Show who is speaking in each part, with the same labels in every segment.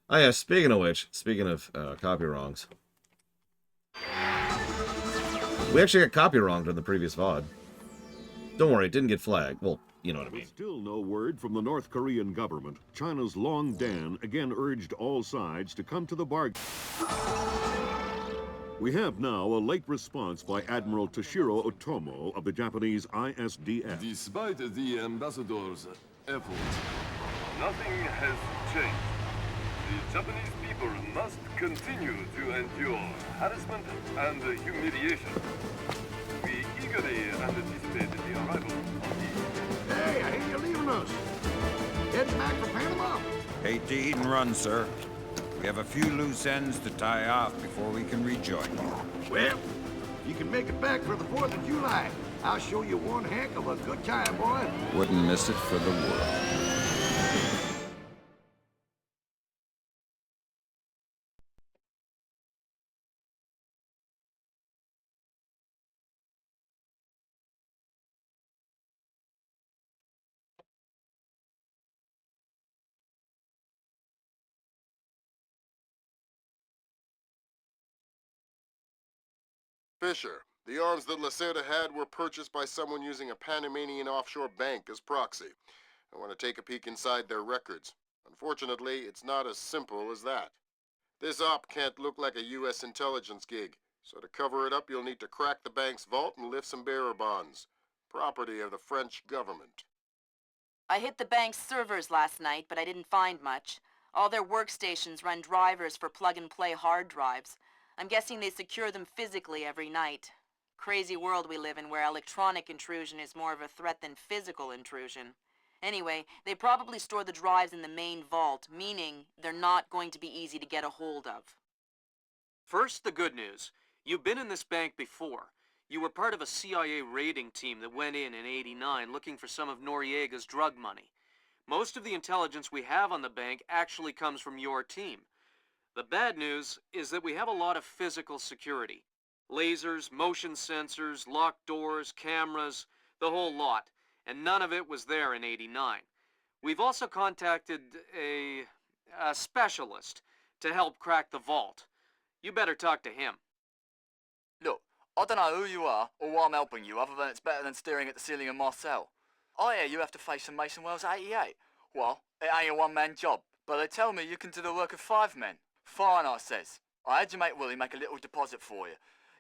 Speaker 1: Oh yeah, speaking of which, speaking of copy wrongs, we actually got copy wronged in the previous VOD. Don't worry, it didn't get flagged. Well, you know what I mean.
Speaker 2: With still no word from the North Korean government, China's Long Dan again urged all sides to come to the bargain. We have now a late response by Admiral Toshiro Otomo of the Japanese ISDF.
Speaker 3: Despite the ambassador's efforts, nothing has changed. The Japanese people must continue to endure harassment and humiliation. We eagerly anticipate the arrival of the...
Speaker 4: Hey, I hear you're leaving us. Heading back for Panama.
Speaker 5: Hate to eat and run, sir. We have a few loose ends to tie off before we can rejoin you.
Speaker 4: Well, you can make it back for the 4th of July. I'll show you one heck of a good time, boy.
Speaker 5: Wouldn't miss it for the world.
Speaker 6: Fisher, the arms that Lacerda had were purchased by someone using a Panamanian offshore bank as proxy. I want to take a peek inside their records. Unfortunately, it's not as simple as that. This op can't look like a U.S. intelligence gig, so to cover it up you'll need to crack the bank's vault and lift some bearer bonds. Property of the French government.
Speaker 7: I hit the bank's servers last night, but I didn't find much. All their workstations run drivers for plug-and-play hard drives. I'm guessing they secure them physically every night. Crazy world we live in where electronic intrusion is more of a threat than physical intrusion. Anyway, they probably store the drives in the main vault, meaning they're not going to be easy to get a hold of.
Speaker 8: First, the good news. You've been in this bank before. You were part of a CIA raiding team that went in '89 looking for some of Noriega's drug money. Most of the intelligence we have on the bank actually comes from your team. The bad news is that we have a lot of physical security. Lasers, motion sensors, locked doors, cameras, the whole lot. And none of it was there in '89. We've also contacted a specialist to help crack the vault. You better talk to him.
Speaker 9: Look, I don't know who you are or why I'm helping you, other than it's better than staring at the ceiling in my cell. I hear you have to face some Mason Wells 88. Well, it ain't a one-man job, but they tell me you can do the work of 5 men. Fine, I says. I had your mate Willie make a little deposit for you.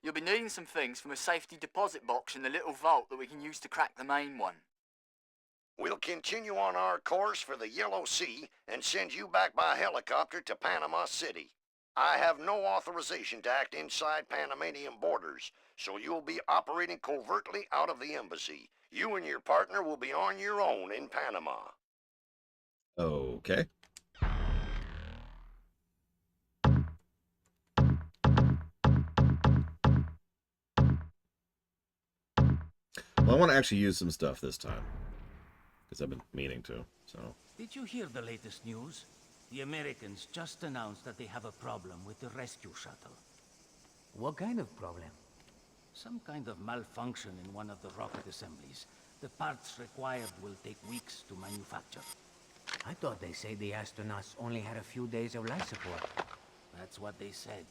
Speaker 9: You'll be needing some things from a safety deposit box in the little vault that we can use to crack the main one.
Speaker 4: We'll continue on our course for the Yellow Sea and send you back by helicopter to Panama City. I have no authorization to act inside Panamanian borders, so you'll be operating covertly out of the embassy. You and your partner will be on your own in Panama.
Speaker 1: Okay. Well, I want to actually use some stuff this time, because I've been meaning to, so...
Speaker 10: Did you hear the latest news? The Americans just announced that they have a problem with the rescue shuttle.
Speaker 11: What kind of problem?
Speaker 10: Some kind of malfunction in one of the rocket assemblies. The parts required will take weeks to manufacture.
Speaker 11: I thought they said the astronauts only had a few days of life support.
Speaker 10: That's what they said.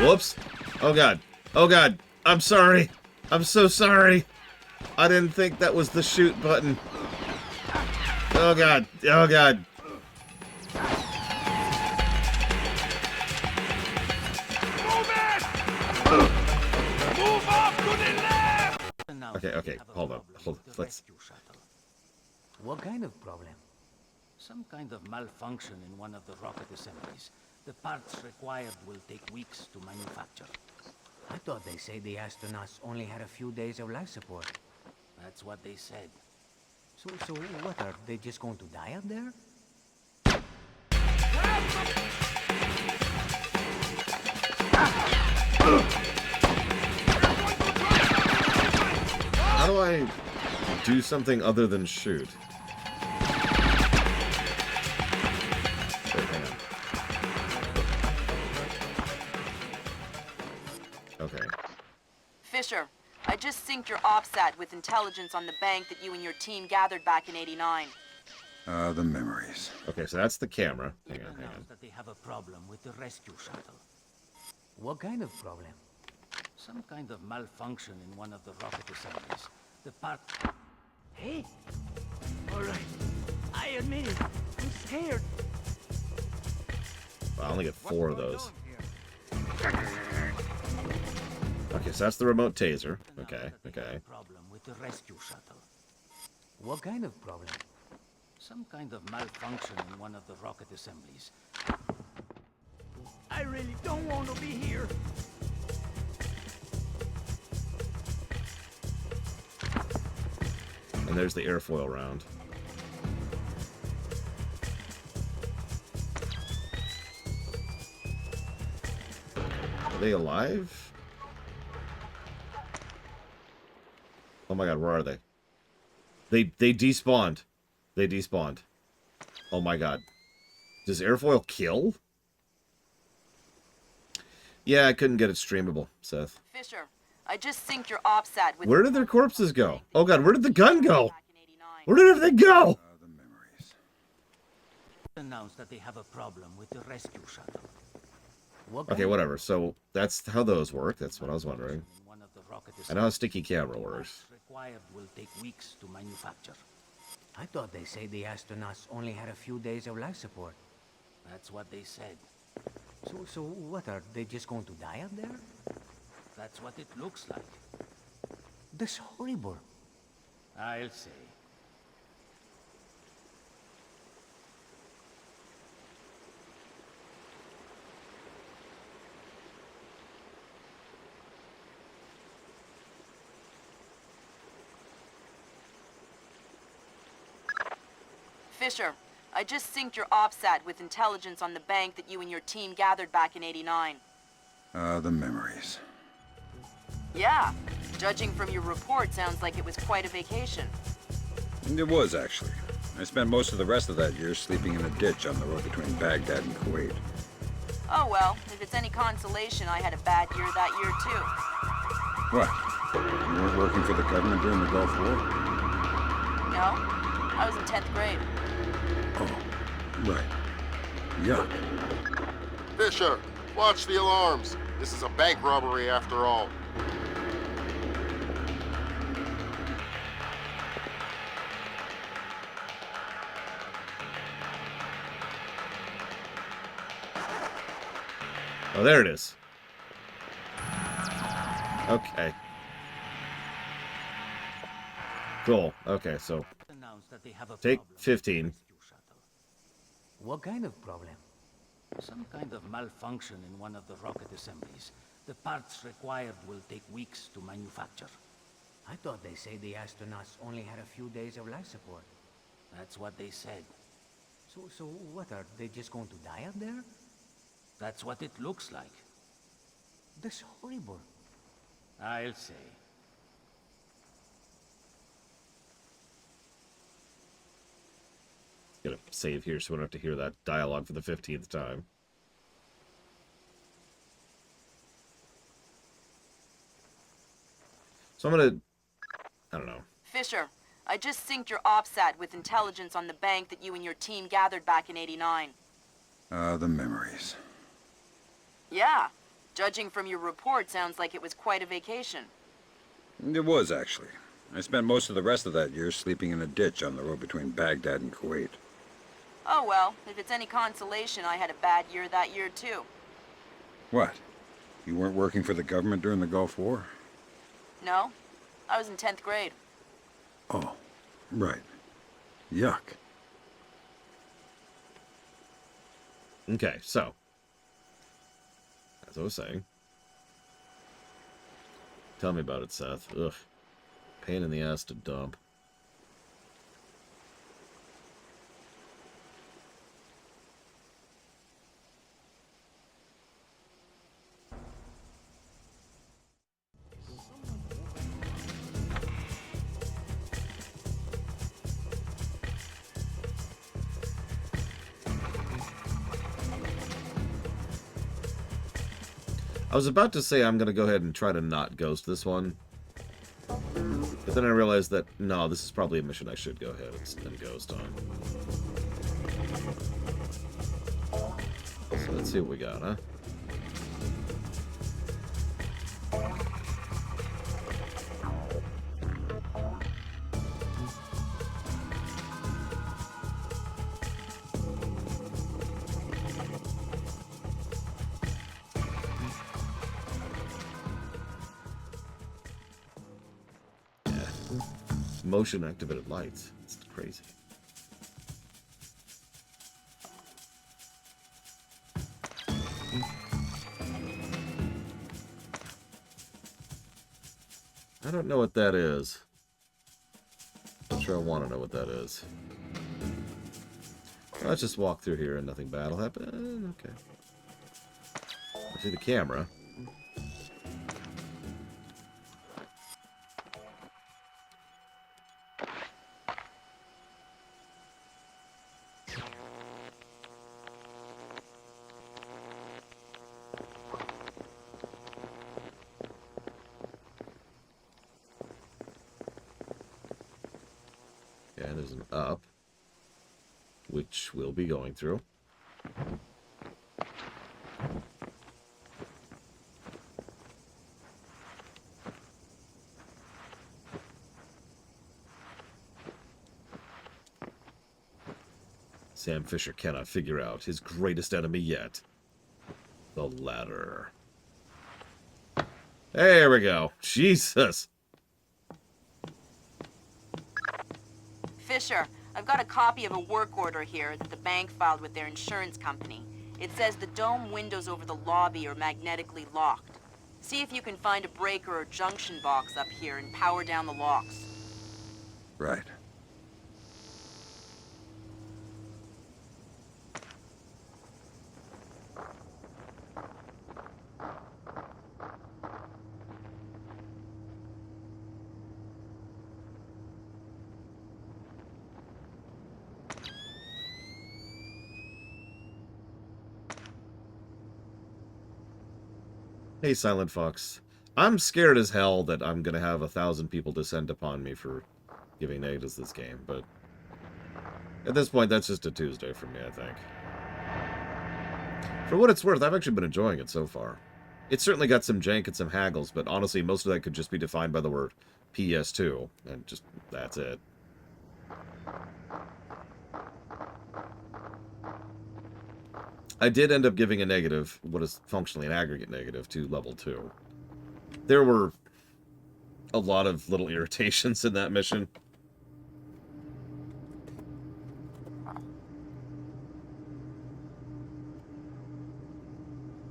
Speaker 1: Whoops! Oh god. Oh god. I'm sorry. I'm so sorry. I didn't think that was the shoot button. Oh god. Oh god. Okay, hold on. Let's...
Speaker 11: What kind of problem?
Speaker 10: Some kind of malfunction in one of the rocket assemblies. The parts required will take weeks to manufacture.
Speaker 11: I thought they said the astronauts only had a few days of life support.
Speaker 10: That's what they said.
Speaker 11: So what, are they just going to die out there?
Speaker 1: How do I do something other than shoot? Wait, hang on. Okay.
Speaker 7: Fisher, I just synced your OPSAT with intelligence on the bank that you and your team gathered back in '89.
Speaker 5: The memories.
Speaker 1: Okay, so that's the camera.
Speaker 10: It
Speaker 1: Hang on.
Speaker 10: announced that they have a problem with the rescue shuttle.
Speaker 11: What kind of problem?
Speaker 10: Some kind of malfunction in one of the rocket assemblies. The part...
Speaker 11: Hey! Alright. I admit it. I'm scared.
Speaker 1: I only get 4 of those. Okay, so that's the remote taser. Okay.
Speaker 10: Problem with the rescue shuttle.
Speaker 11: What kind of problem?
Speaker 10: Some kind of malfunction in one of the rocket assemblies.
Speaker 11: I really don't want to be here.
Speaker 1: And there's the airfoil round. Are they alive? Oh my god, where are they? They despawned. They despawned. Oh my god. Does airfoil kill? Yeah, I couldn't get it streamable, Seth.
Speaker 7: Fisher, I just synced your OPSAT with...
Speaker 1: Where did their corpses go? Oh god, where did the gun go? Where did everything go?
Speaker 5: The memories.
Speaker 10: Announced that they have a problem with the rescue shuttle.
Speaker 1: Okay, whatever. So that's how those work. That's what I was wondering.
Speaker 10: One of the rocket
Speaker 1: I know how sticky camera works.
Speaker 10: required will take weeks to manufacture.
Speaker 11: I thought they said the astronauts only had a few days of life support.
Speaker 10: That's what they said.
Speaker 11: So what, are they just going to die out there?
Speaker 10: That's what it looks like.
Speaker 11: That's horrible.
Speaker 10: I'll say.
Speaker 7: Fisher, I just synced your OPSAT with intelligence on the bank that you and your team gathered back in '89.
Speaker 5: The memories.
Speaker 7: Yeah. Judging from your report, sounds like it was quite a vacation.
Speaker 5: It was, actually. I spent most of the rest of that year sleeping in a ditch on the road between Baghdad and Kuwait.
Speaker 7: Oh well, if it's any consolation, I had a bad year that year too.
Speaker 5: What? You weren't working for the government during the Gulf War?
Speaker 7: No, I was in 10th grade.
Speaker 5: Oh, right. Yuck.
Speaker 6: Fisher, watch the alarms. This is a bank robbery after all.
Speaker 1: Oh, there it is. Okay. Cool. Okay, so
Speaker 10: Announced that they have a
Speaker 1: take
Speaker 10: problem with
Speaker 1: 15.
Speaker 10: the rescue shuttle.
Speaker 11: What kind of problem?
Speaker 10: Some kind of malfunction in one of the rocket assemblies. The parts required will take weeks to manufacture.
Speaker 11: I thought they said the astronauts only had a few days of life support.
Speaker 10: That's what they said.
Speaker 11: So what, are they just going to die out there?
Speaker 10: That's what it looks like.
Speaker 11: That's horrible.
Speaker 10: I'll say.
Speaker 1: Gonna save here so we don't have to hear that dialogue for the 15th time. So I'm gonna... I don't know.
Speaker 7: Fisher, I just synced your OPSAT with intelligence on the bank that you and your team gathered back in '89.
Speaker 5: The memories.
Speaker 7: Yeah. Judging from your report, sounds like it was quite a vacation.
Speaker 5: It was, actually. I spent most of the rest of that year sleeping in a ditch on the road between Baghdad and Kuwait.
Speaker 7: Oh well, if it's any consolation, I had a bad year that year too.
Speaker 5: What? You weren't working for the government during the Gulf War?
Speaker 7: No, I was in 10th grade.
Speaker 5: Oh, right. Yuck.
Speaker 1: Okay, so. As I was saying. Tell me about it, Seth. Ugh. Pain in the ass to dump. I was about to say I'm going to go ahead and try to not ghost this one. But Then I realized that, no, this is probably a mission I should go ahead and ghost on. So let's see what we got, huh? Motion activated lights. It's crazy. I don't know what that is. I'm sure I want to know what that is. Let's just walk through here and nothing bad will happen. Okay. I see the camera. Yeah, there's an up, which we'll be going through. Sam Fisher cannot figure out his greatest enemy yet. The ladder. There we go. Jesus.
Speaker 7: Fisher, I've got a copy of a work order here that the bank filed with their insurance company. It says the dome windows over the lobby are magnetically locked. See if you can find a breaker or junction box up here and power down the locks.
Speaker 5: Right.
Speaker 1: Hey, Silent Fox. I'm scared as hell that I'm gonna have 1,000 people descend upon me for giving negatives this game, but at this point, that's just a Tuesday for me, I think. For what it's worth, I've actually been enjoying it so far. It's certainly got some jank and some haggles, but honestly, most of that could just be defined by the word PS2, and just, that's it. I did end up giving a negative, what is functionally an aggregate negative, to level 2. There were a lot of little irritations in that mission.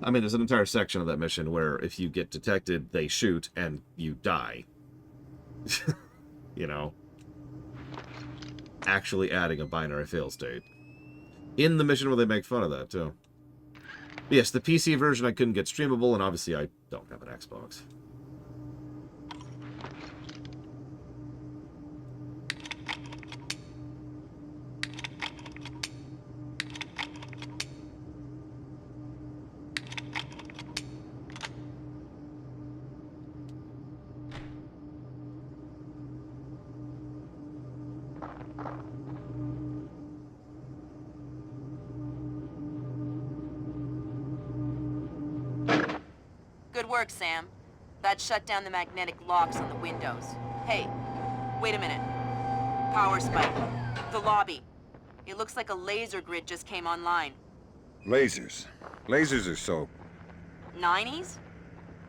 Speaker 1: I mean, there's an entire section of that mission where if you get detected, they shoot and you die. You know? Actually adding a binary fail state. In the mission where they make fun of that, too. But yes, the PC version I couldn't get streamable, and obviously I don't have an Xbox.
Speaker 7: Good work, Sam. That shut down the magnetic locks on the windows. Hey, wait a minute. Power spike. The lobby. It looks like a laser grid just came online.
Speaker 5: Lasers. Lasers are so...
Speaker 7: 90s?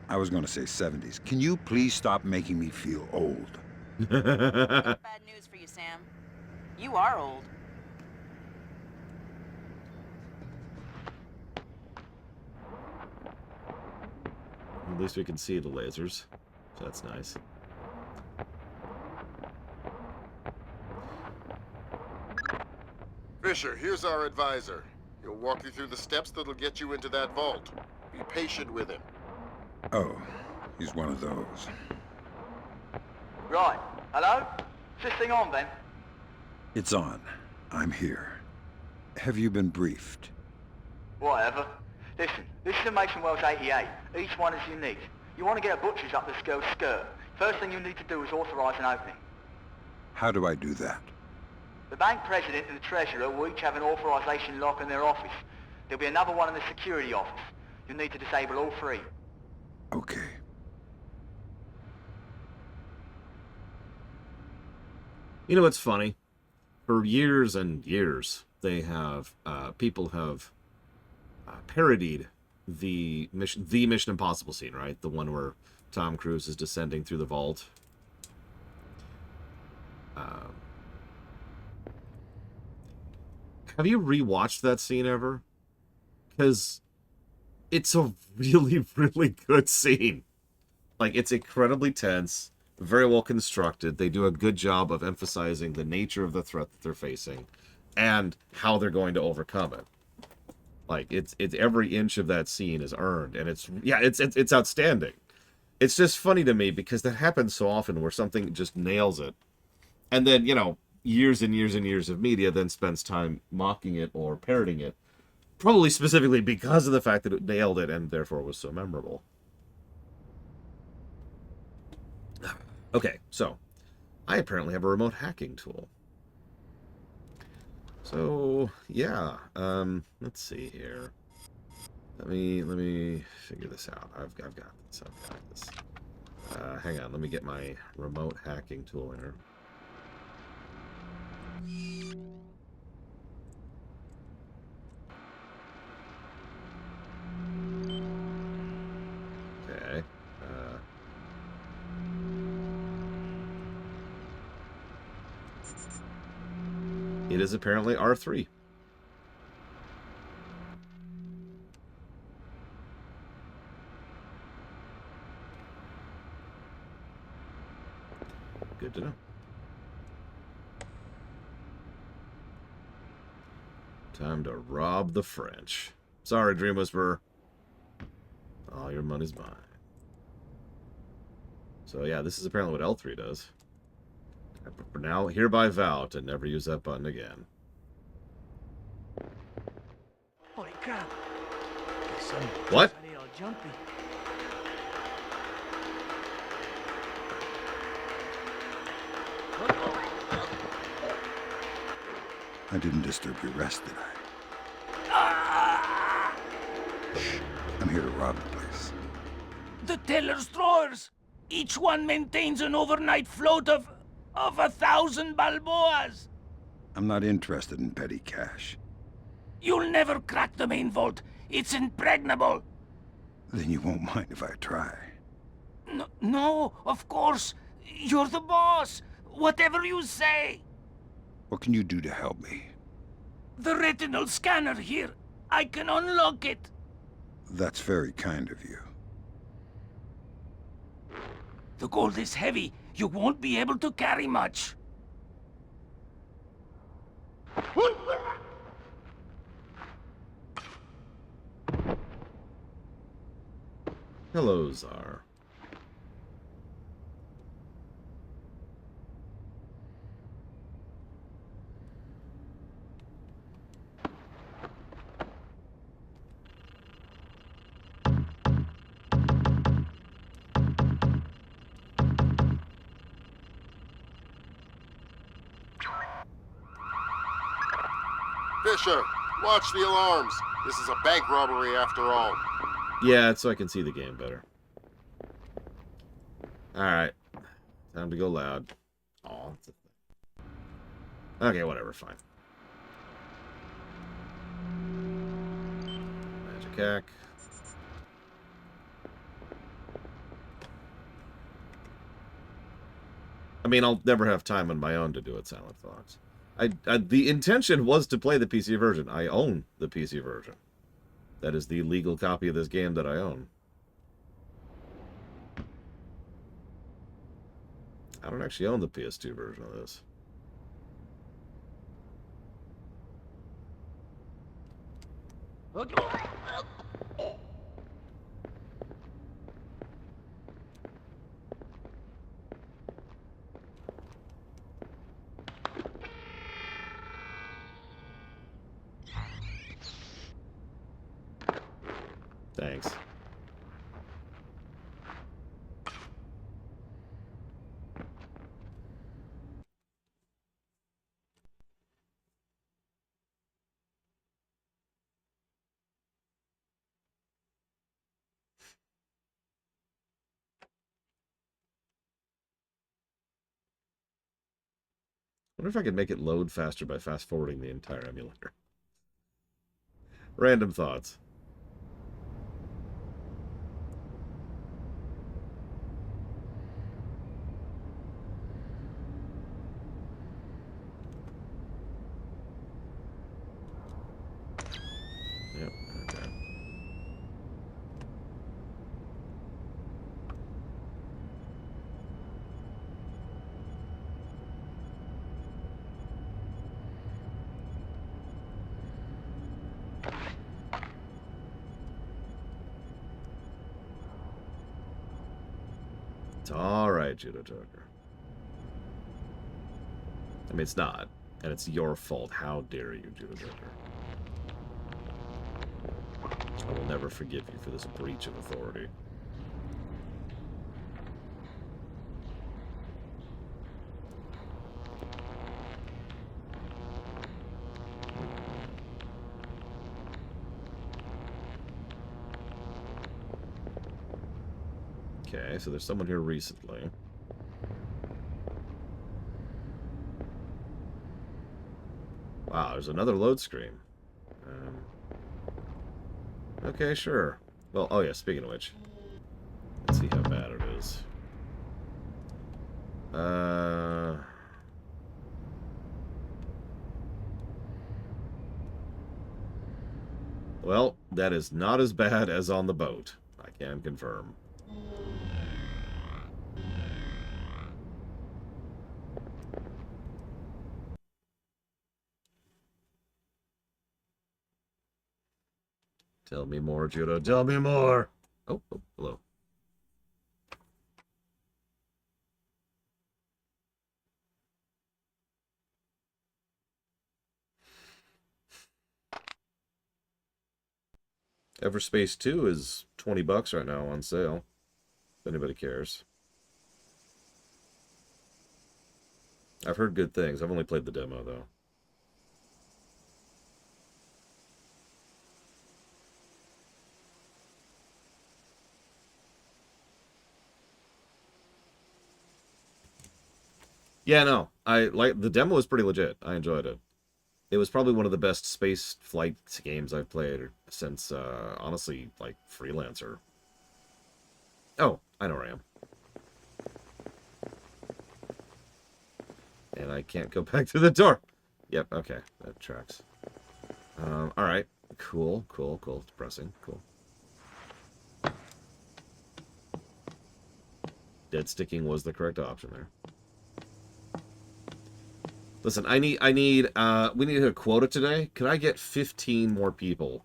Speaker 5: I was gonna say 70s. Can you please stop making me feel old?
Speaker 7: Bad news for you, Sam. You are old.
Speaker 1: At least we can see the lasers. So that's nice.
Speaker 6: Fisher, here's our advisor. He'll walk you through the steps that'll get you into that vault. Be patient with him.
Speaker 5: Oh, he's one of those.
Speaker 9: Right. Hello? Is this thing on, then?
Speaker 5: It's on. I'm here. Have you been briefed?
Speaker 9: Whatever. Listen, this is a Mason Wells 88. Each one is unique. You want to get a butcher's up this girl's skirt. First thing you need to do is authorize an opening.
Speaker 5: How do I do that?
Speaker 9: The bank president and the treasurer will each have an authorization lock in their office. There'll be another one in the security office. You'll need to disable all three.
Speaker 5: Okay.
Speaker 1: You know what's funny? For years and years, they have people have parodied the Mission Impossible scene, right? The one where Tom Cruise is descending through the vault. Have you rewatched that scene ever? Because it's a really, really good scene. Like, it's incredibly tense, very well constructed. They do a good job of emphasizing the nature of the threat that they're facing and how they're going to overcome it. Like, it's every inch of that scene is earned, and it's outstanding. It's just funny to me because that happens so often where something just nails it, and then, you know, years and years and years of media then spends time mocking it or parroting it, probably specifically because of the fact that it nailed it and therefore was so memorable. Okay, so I apparently have a remote hacking tool. So yeah, let's see here. Let me figure this out. I've got this. I've got this. Hang on, let me get my remote hacking tool in here. Okay. It is apparently R3. Good to know. Time to rob the French. Sorry, Dream Whisperer. All your money's mine. So yeah, this is apparently what L3 does. For now, hereby vow to never use that button again.
Speaker 10: Holy crap.
Speaker 1: What?
Speaker 10: Jumpy.
Speaker 5: I didn't disturb your rest, did I? I'm here to rob the place.
Speaker 10: The teller's drawers. Each one maintains an overnight float of 1,000 balboas.
Speaker 5: I'm not interested in petty cash.
Speaker 10: You'll never crack the main vault. It's impregnable.
Speaker 5: Then you won't mind if I try.
Speaker 10: No, of course. You're the boss. Whatever you say.
Speaker 5: What can you do to help me?
Speaker 10: The retinal scanner here. I can unlock it.
Speaker 5: That's very kind of you.
Speaker 10: The gold is heavy. You won't be able to carry much.
Speaker 1: Hello, Czar.
Speaker 6: Fisher, watch the alarms. This is a bank robbery after all.
Speaker 1: Yeah, it's so I can see the game better. Alright. Time to go loud. Aw, that's a thing. Okay, whatever, fine. Magic hack. I mean, I'll never have time on my own to do it, Silent Fox. The intention was to play the PC version. I own the PC version. That is the legal copy of this game that I own. I don't actually own the PS2 version of this. Thanks. Wonder if I could make it load faster by fast forwarding the entire emulator. Random thoughts. Yep, okay. It's alright, Judo Joker. I mean, it's not. And it's your fault. How dare you, Judo Joker. I will never forgive you for this breach of authority. Okay, so there's someone here recently. Wow, there's another load screen. Okay, sure. Well, oh yeah, speaking of which. Let's see how bad it is. Well, that is not as bad as on the boat. I can confirm. Tell me more, Judo. Tell me more. Oh, hello. Everspace 2 is $20 right now on sale. If anybody cares. I've heard good things. I've only played the demo, though. Yeah, no. The demo was pretty legit. I enjoyed it. It was probably one of the best space flight games I've played since, honestly, like, Freelancer. Oh, I know where I am. And I can't go back to the door. Yep, okay. That tracks. Alright. Cool. Depressing. Cool. Dead sticking was the correct option there. Listen, we need a quota today. Can I get 15 more people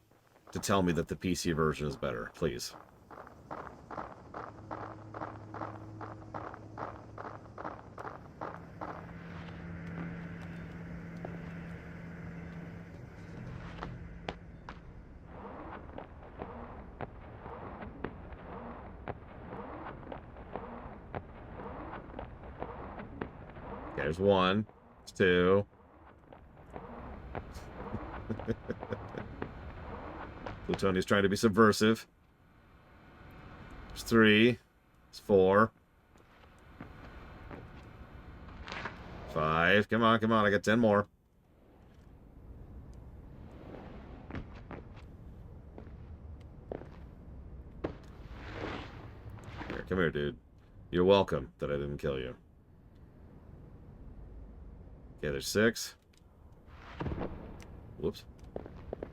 Speaker 1: to tell me that the PC version is better, please? Okay, there's one. Two. Plutonia's trying to be subversive. There's three. There's four. Five. Come on. I got 10 more. Here, come here, dude. You're welcome that I didn't kill you. Okay, there's 6. Whoops.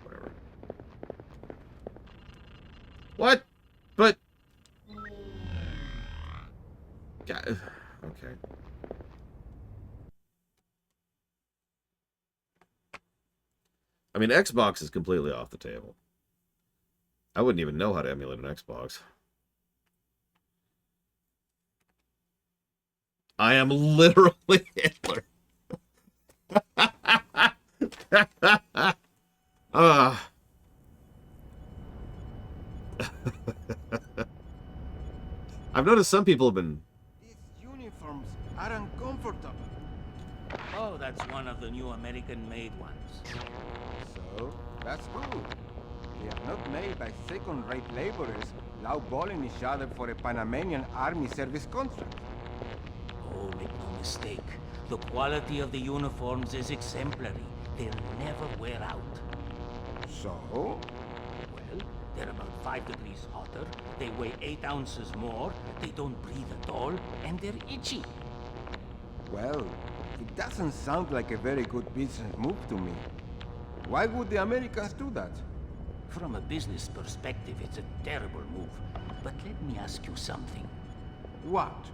Speaker 1: Whatever. What? But... God. Okay. I mean, Xbox is completely off the table. I wouldn't even know how to emulate an Xbox. I am literally Hitler. I've noticed some people have been...
Speaker 11: These uniforms are uncomfortable.
Speaker 10: Oh, that's one of the new American-made ones.
Speaker 11: So, that's good. They are not made by second-rate laborers lowballing each other for a Panamanian army service contract.
Speaker 10: Oh, make no mistake. The quality of the uniforms is exemplary. They'll never wear out.
Speaker 11: So?
Speaker 10: Well, they're about 5 degrees hotter, they weigh 8 ounces more, they don't breathe at all, and they're itchy.
Speaker 11: Well, it doesn't sound like a very good business move to me. Why would the Americans do that?
Speaker 10: From a business perspective, it's a terrible move. But let me ask you something.
Speaker 11: What?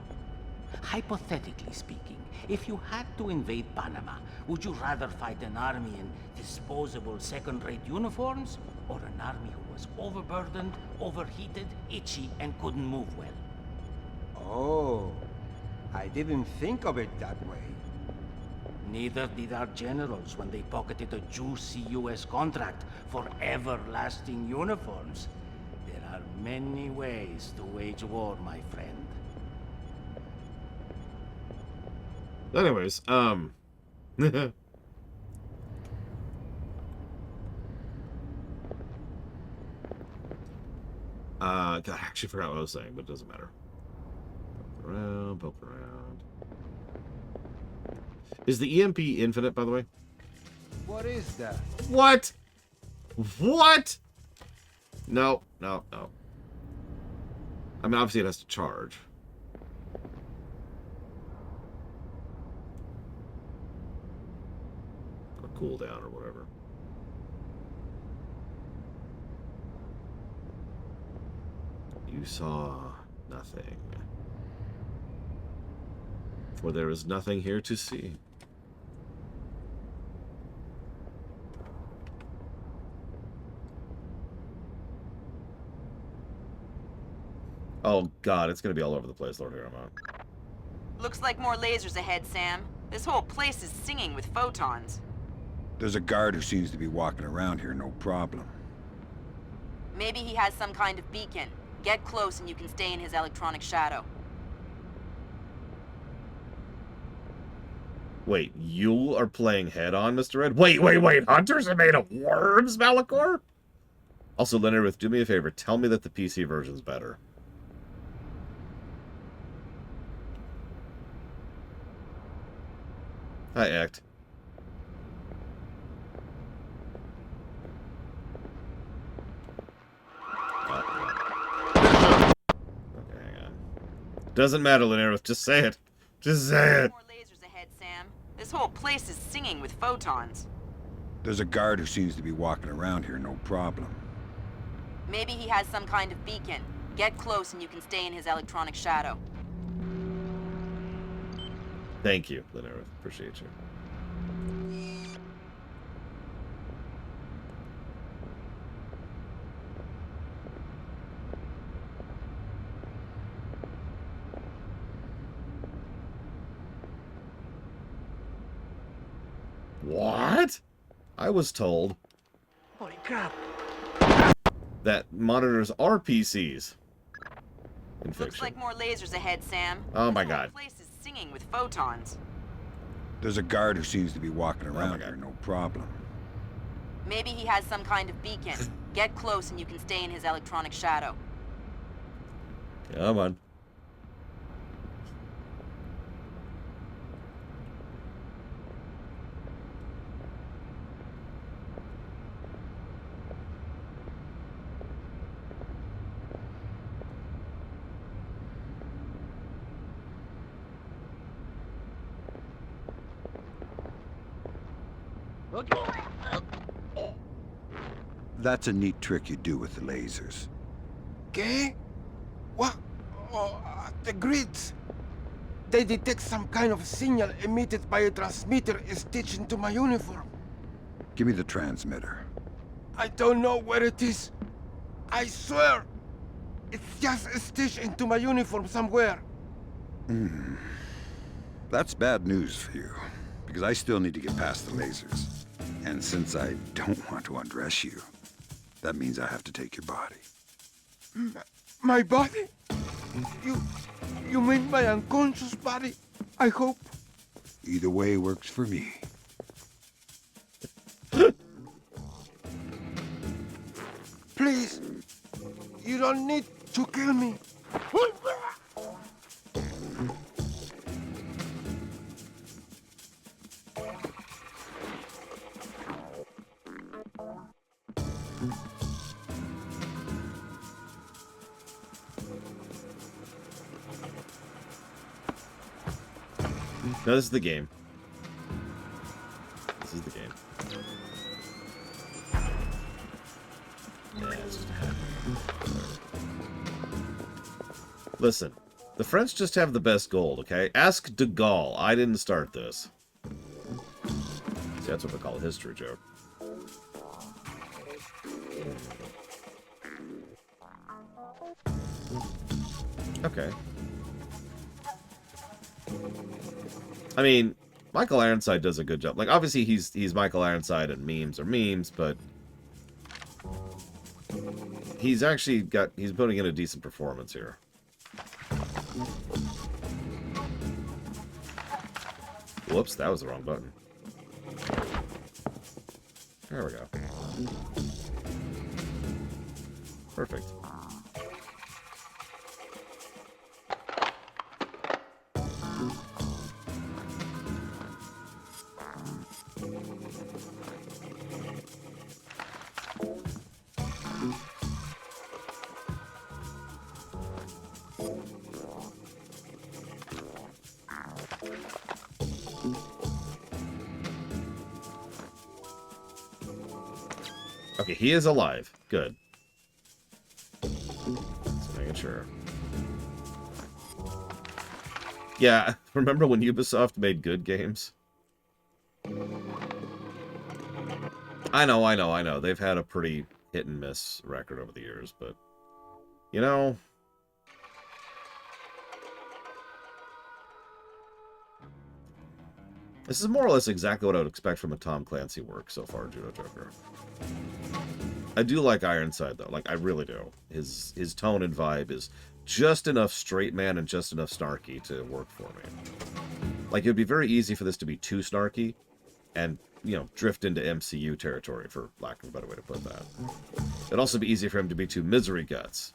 Speaker 10: Hypothetically speaking, if you had to invade Panama, would you rather fight an army in disposable second-rate uniforms, or an army who was overburdened, overheated, itchy, and couldn't move well?
Speaker 11: Oh, I didn't think of it that way.
Speaker 10: Neither did our generals when they pocketed a juicy US contract for everlasting uniforms. There are many ways to wage war, my friend.
Speaker 1: Anyways, God, I actually forgot what I was saying, but it doesn't matter. Poke around. Is the EMP infinite, by the way?
Speaker 11: What is that?
Speaker 1: What? What? No, no, no. I mean, obviously it has to charge. Or cool down or whatever. You saw nothing. For there is nothing here to see. Oh god, it's gonna be all over the place, Lord Harriman.
Speaker 7: Looks like more lasers ahead, Sam. This whole place is singing with photons.
Speaker 5: There's a guard who seems to be walking around here, no problem.
Speaker 7: Maybe he has some kind of beacon. Get close and you can stay in his electronic shadow.
Speaker 1: Wait, you are playing head-on, Mr. Red? Wait, hunters are made of worms, Malachor? Also, Leonard, do me a favor. Tell me that the PC version's better. Hi, Act. Okay, hang on. Doesn't matter, Leonard. Just say it. Just say it.
Speaker 7: More lasers ahead, Sam. This whole place is singing with photons.
Speaker 5: There's a guard who seems to be walking around here, no problem.
Speaker 7: Maybe he has some kind of beacon. Get close and you can stay in his electronic shadow.
Speaker 1: Thank you, Leonard. Appreciate you. What? I was told
Speaker 10: Holy crap.
Speaker 1: that monitors are PCs. In
Speaker 7: Looks
Speaker 1: fiction.
Speaker 7: like more lasers ahead, Sam.
Speaker 1: Oh my
Speaker 7: This whole
Speaker 1: god.
Speaker 7: place is singing with photons.
Speaker 5: There's a guard who seems to be walking around here, no problem.
Speaker 7: Maybe he has some kind of beacon. Get close and you can stay in his electronic shadow.
Speaker 1: Come on.
Speaker 5: That's a neat trick you do with the lasers.
Speaker 11: ¿Qué? What? Oh, the grids. They detect some kind of signal emitted by a transmitter stitched into my uniform.
Speaker 5: Give me the transmitter.
Speaker 11: I don't know where it is. I swear. It's just stitched into my uniform somewhere.
Speaker 5: That's bad news for you, because I still need to get past the lasers. And since I don't want to undress you, that means I have to take your body.
Speaker 11: My body? You mean my unconscious body? I hope.
Speaker 5: Either way works for me.
Speaker 11: Please. You don't need to kill me.
Speaker 1: No, this is the game. This is the game. Yeah, it's just listen, the French just have the best gold, okay? Ask de Gaulle. I didn't start this. See, that's what we call a history joke. Okay. I mean, Michael Ironside does a good job. Like, obviously, he's Michael Ironside, and memes are memes, but he's actually he's putting in a decent performance here. Whoops, that was the wrong button. There we go. Perfect. Okay, he is alive. Good. Just making sure. Yeah, remember when Ubisoft made good games? I know. They've had a pretty hit and miss record over the years, but you know, this is more or less exactly what I would expect from a Tom Clancy work so far, Judo Joker. I do like Ironside, though. Like, I really do. His tone and vibe is just enough straight man and just enough snarky to work for me. Like, it would be very easy for this to be too snarky and, you know, drift into MCU territory, for lack of a better way to put that. It'd also be easy for him to be too misery guts,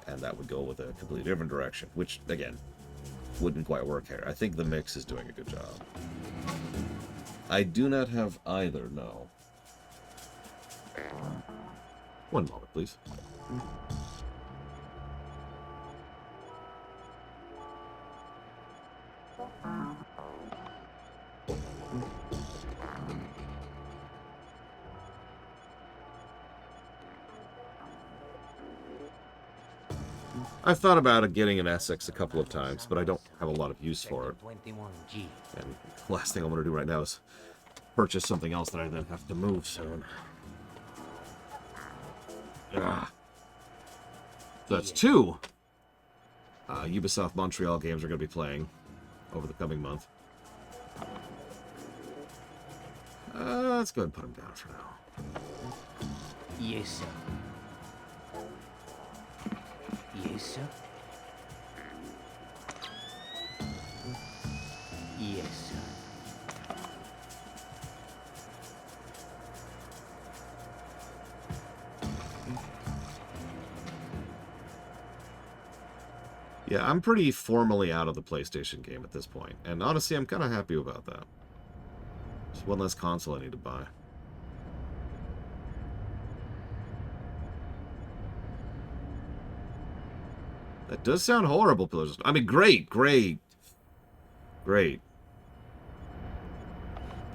Speaker 1: and that would go with a completely different direction, which, again, wouldn't quite work here. I think the mix is doing a good job. I do not have either, no. One moment, please. I've thought about getting an Essex a couple of times, but I don't have a lot of use for it. And the last thing I want to do right now is purchase something else that I then have to move soon. Ah. So that's two Ubisoft Montreal games we're going to be playing over the coming month. Let's go ahead and put them down for now.
Speaker 10: Yes, sir. Yes, sir. Yes, sir.
Speaker 1: Yeah, I'm pretty formally out of the PlayStation game at this point, and honestly, I'm kind of happy about that. Just one less console I need to buy. That does sound horrible, Pillars. I mean, great. I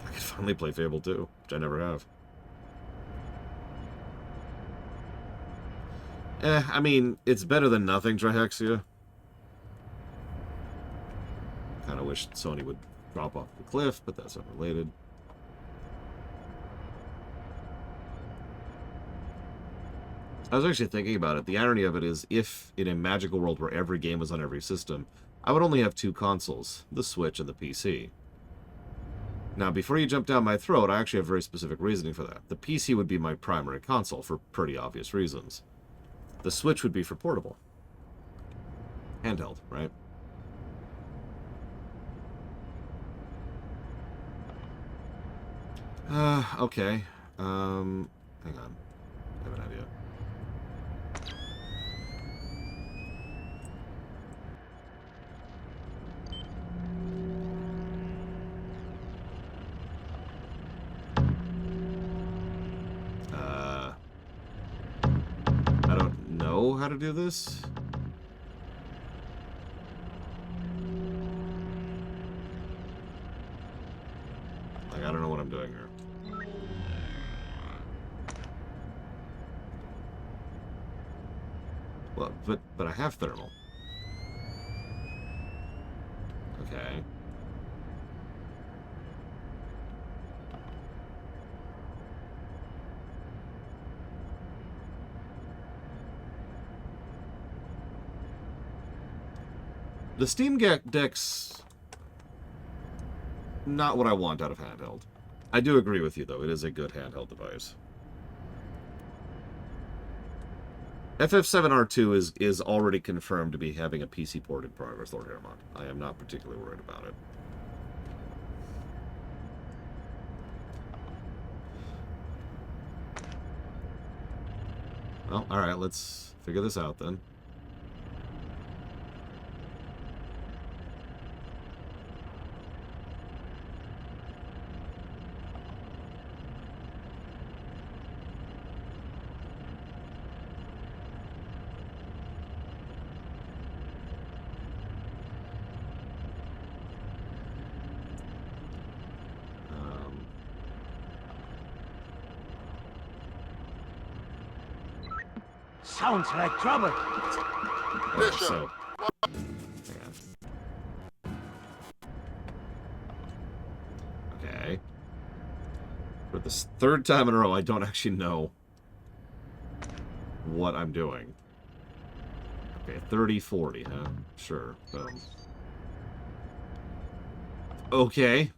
Speaker 1: could finally play Fable 2, which I never have. I mean, it's better than nothing, Trihexia. Kind of wish Sony would drop off the cliff, but that's unrelated. I was actually thinking about it. The irony of it is, if in a magical world where every game was on every system, I would only have two consoles, the Switch and the PC. Now, before you jump down my throat, I actually have very specific reasoning for that. The PC would be my primary console for pretty obvious reasons. The Switch would be for portable. Handheld, right? Okay. Hang on. I have an idea. know how to do this? Like, I don't know what I'm doing here. Well, but I have thermal. Okay. The Steam Deck's not what I want out of handheld. I do agree with you, though. It is a good handheld device. FF7R2 is already confirmed to be having a PC port in progress, Lord Hermont. I am not particularly worried about it. Well, alright, let's figure this out then.
Speaker 10: Sounds like trouble.
Speaker 6: Bishop,
Speaker 1: So, okay. For the third time in a row, I don't actually know what I'm doing. Okay, 30-40, huh? Sure. Boom. Okay.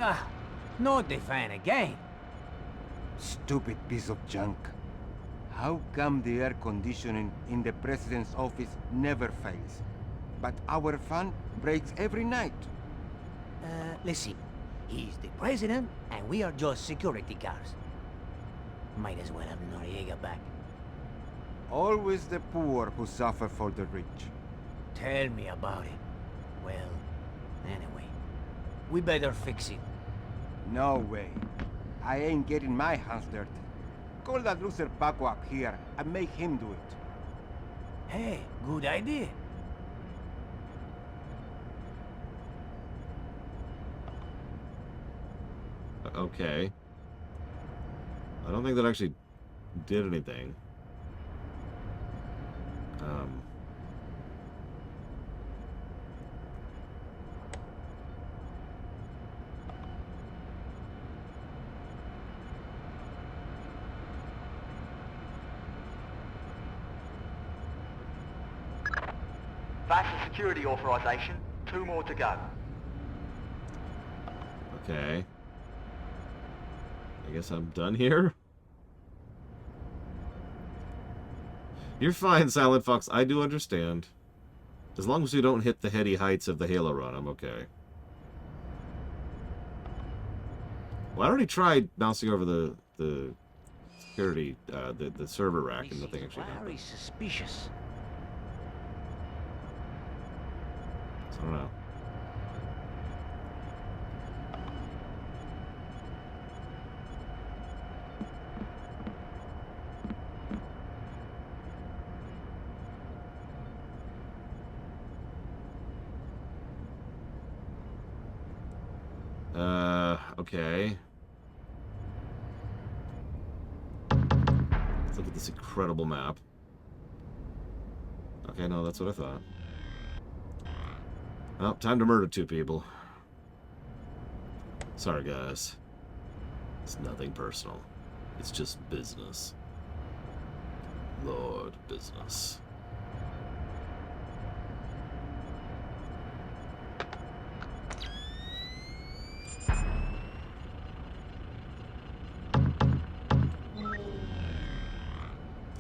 Speaker 10: Ah, not the fan again.
Speaker 11: Stupid piece of junk. How come the air conditioning in the president's office never fails, but our fan breaks every night?
Speaker 10: Listen, he's the president, and we are just security guards. Might as well have Noriega back.
Speaker 11: Always the poor who suffer for the rich.
Speaker 10: Tell me about it. Well, anyway, we better fix it.
Speaker 11: No way. I ain't getting my hands dirty. Call that loser Paco up here and make him do it.
Speaker 10: Hey, good idea.
Speaker 1: Okay. I don't think that actually did anything.
Speaker 9: That's the security authorization. 2 more to go.
Speaker 1: Okay. I guess I'm done here? You're fine, Silent Fox. I do understand. As long as we don't hit the heady heights of the Halo run, I'm okay. Well, I already tried bouncing over the security, the server rack, and nothing actually happened.
Speaker 10: Very suspicious.
Speaker 1: So I don't know. Okay. Let's look at this incredible map. Okay, no, that's what I thought. Well, time to murder 2 people. Sorry, guys. It's nothing personal. It's just business. Lord, business.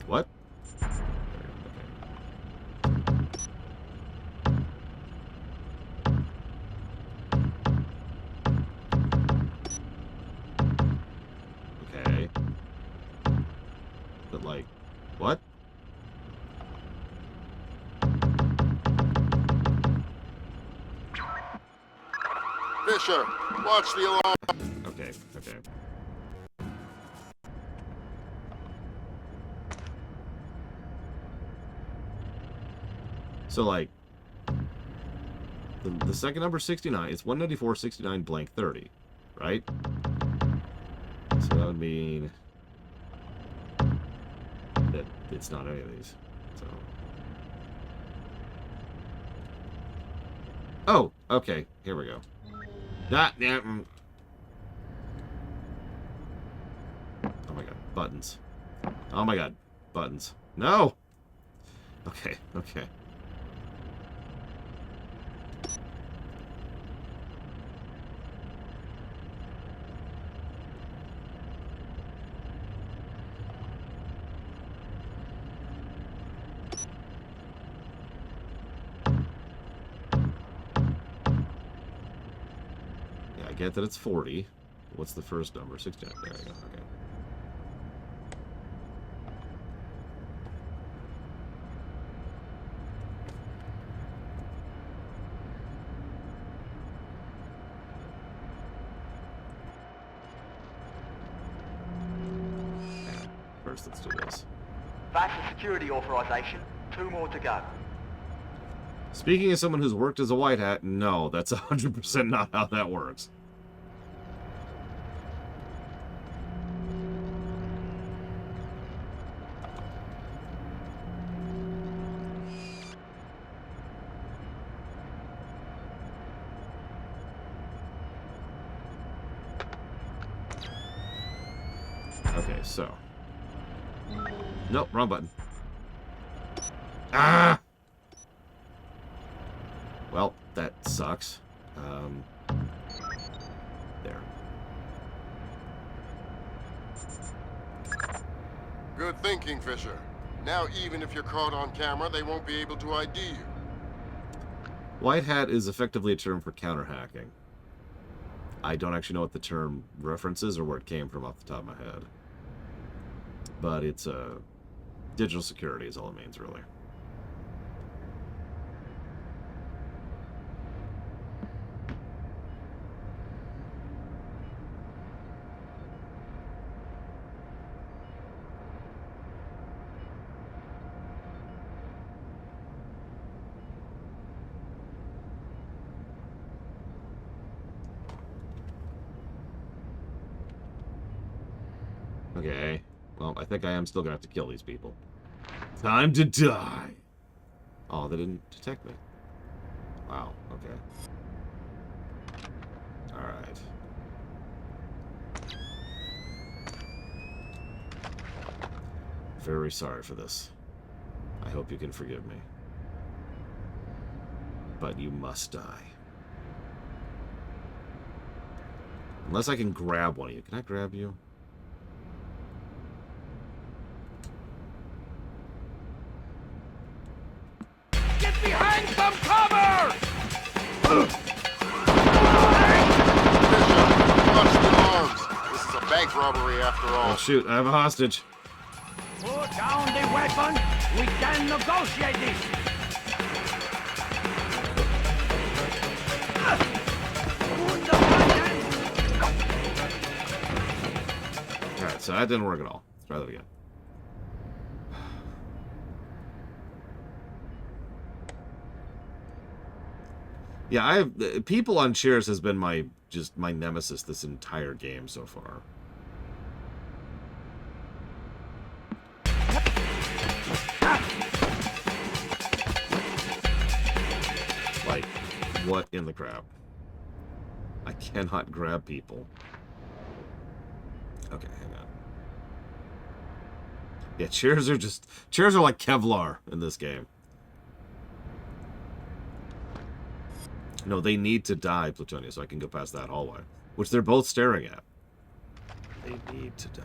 Speaker 1: What? Okay. But like, what?
Speaker 6: Fisher, watch the alarm.
Speaker 1: Okay, okay. So like, the second number 69, it's 194, 69, blank 30, right? So that would mean that it's not any of these. So. Oh, okay. Here we go. Oh my god, buttons. Oh my god, buttons. No! Okay, okay. I get that it's 40. What's the first number? 69. There we go. Okay. First, let's do this.
Speaker 9: That's the security authorization. 2 more to go.
Speaker 1: Speaking as someone who's worked as a white hat, no, that's 100% not how that works. Okay, so. Nope, wrong button. Ah! Well, that sucks. There.
Speaker 6: Good thinking, Fisher. Now, even if you're caught on camera, they won't be able to ID you.
Speaker 1: White hat is effectively a term for counter-hacking. I don't actually know what the term references or where it came from off the top of my head. But it's digital security is all it means, really. Okay. Well, I think I am still gonna have to kill these people. Time to die! Oh, they didn't detect me. Wow, okay. Alright. Very sorry for this. I hope you can forgive me. But you must die. Unless I can grab one of you. Can I grab you?
Speaker 10: Get behind some cover!
Speaker 6: Fisher, watch the alarms. This is a bank robbery after all.
Speaker 1: Oh shoot, I have a hostage.
Speaker 10: Put down the weapon. We can negotiate this. Put the weapon.
Speaker 1: Alright, so that didn't work at all. Let's try that again. Yeah, I've people on chairs has been my nemesis this entire game so far. Like, what in the crap? I cannot grab people. Okay, hang on. Yeah, chairs are like Kevlar in this game. No, they need to die, Plutonia, so I can go past that hallway, which they're both staring at. They need to die.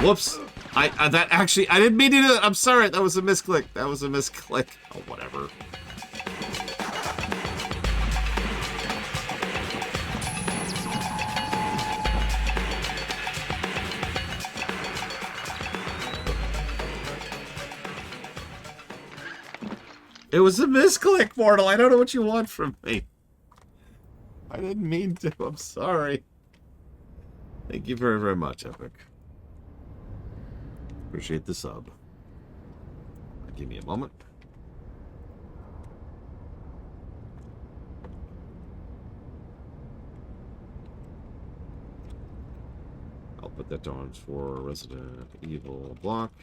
Speaker 1: Whoops. I didn't mean to do that. I'm sorry. That was a misclick. Oh, whatever. It was a misclick, Mortal. I don't know what you want from me. I didn't mean to. I'm sorry. Thank you very, very much, Epic. Appreciate the sub. Give me a moment. I'll put that down for Resident Evil block.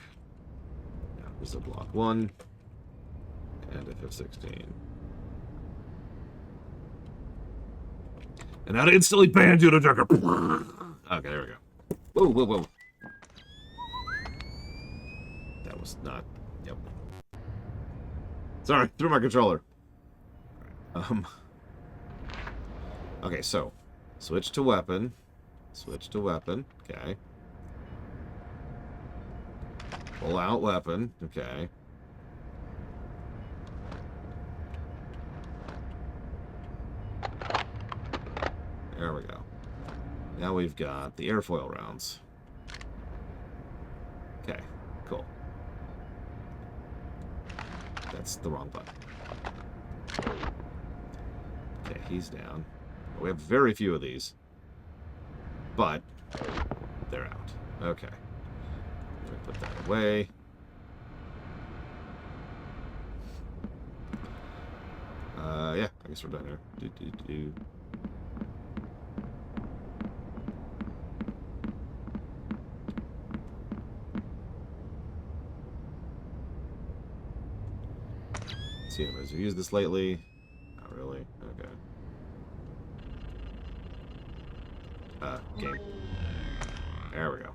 Speaker 1: Yeah, this is a block 1. And FF16. And now to instantly ban you to Decker. Okay, there we go. Whoa, whoa, whoa. That was not... Yep. Sorry, threw my controller. Okay, so. Switch to weapon. Switch to weapon. Okay. Pull out weapon. Okay. There we go. Now we've got the airfoil rounds. Okay, cool. That's the wrong button. Okay, he's down. We have very few of these. But they're out. Okay. I'm gonna put that away. Yeah, I guess we're done here. See, have you used this lately? Not really. Okay. Game. There we go.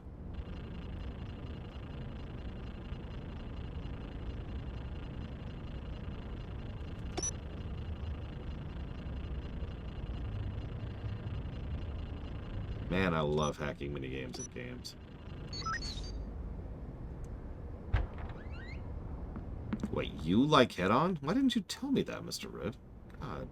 Speaker 1: Man, I love hacking minigames in games. Wait, you like head-on? Why didn't you tell me that, Mr. Red? God.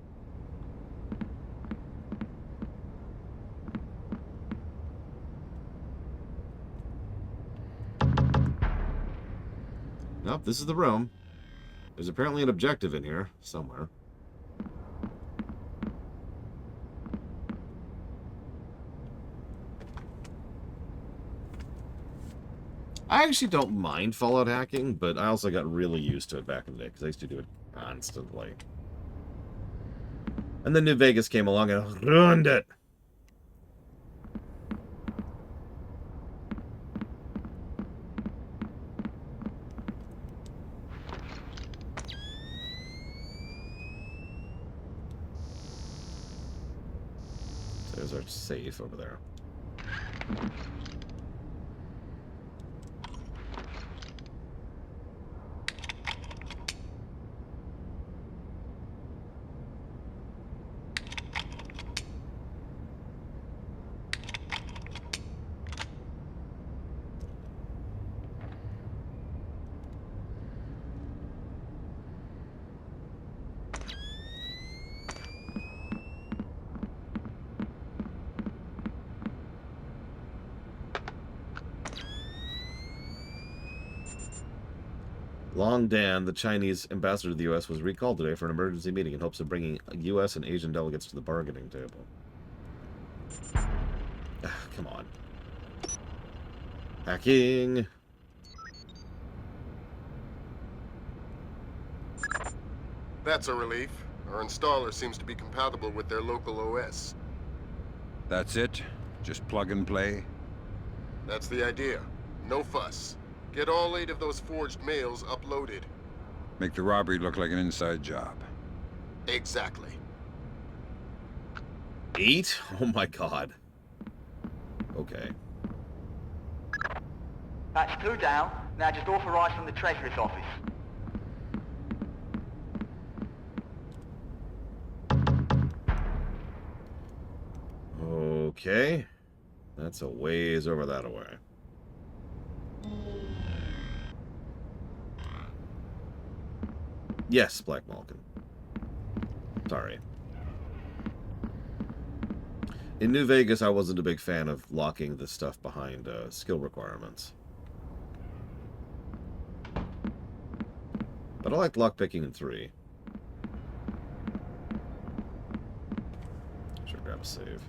Speaker 1: Nope, this is the room. There's apparently an objective in here, somewhere. I actually don't mind Fallout hacking, but I also got really used to it back in the day, because I used to do it constantly. And then New Vegas came along and ruined it. So there's our safe over there. Long Dan, the Chinese ambassador to the U.S., was recalled today for an emergency meeting in hopes of bringing U.S. and Asian delegates to the bargaining table. Come on. Hacking.
Speaker 6: That's a relief. Our installer seems to be compatible with their local OS.
Speaker 5: That's it? Just plug and play?
Speaker 6: That's the idea. No fuss. Get all 8 of those forged mails uploaded.
Speaker 5: Make the robbery look like an inside job.
Speaker 6: Exactly.
Speaker 1: 8? Oh my god. Okay.
Speaker 9: That's 2 down. Now just authorise from the Treasurer's office.
Speaker 1: Okay. That's a ways over that away. Yes, Black Malkin. Sorry. In New Vegas, I wasn't a big fan of locking the stuff behind skill requirements. But I liked lockpicking in 3. Should grab a save.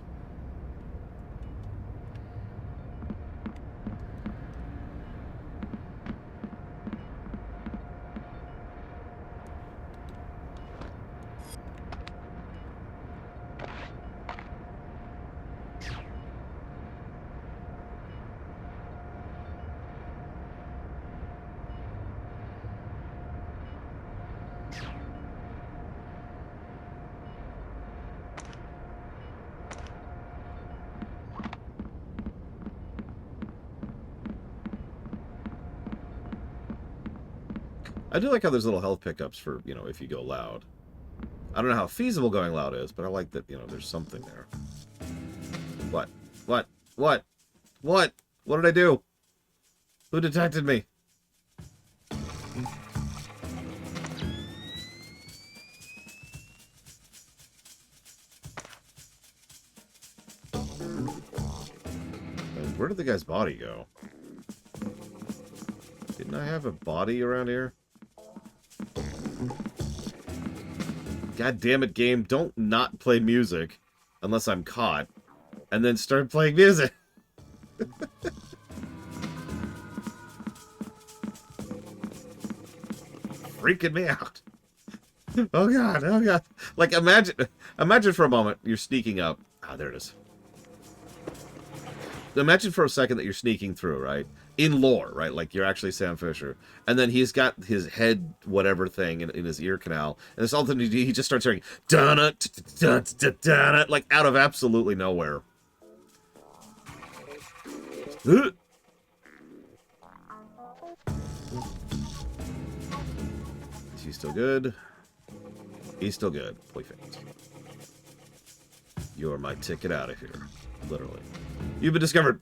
Speaker 1: I do like how there's little health pickups for, you know, if you go loud. I don't know how feasible going loud is, but I like that, you know, there's something there. What? What? What? What? What did I do? Who detected me? Where did the guy's body go? Didn't I have a body around here? God damn it, game. Don't not play music unless I'm caught. And then start playing music. Freaking me out. Oh god, oh god. Like imagine for a moment you're sneaking up. Ah, there it is. Imagine for a second that you're sneaking through, right? In lore, right? Like you're actually Sam Fisher. And then he's got his head whatever thing in his ear canal. And it's all he just starts hearing dun dun dun like out of absolutely nowhere. Is he still good? He's still good. Perfect. You're my ticket out of here. Literally. You've been discovered.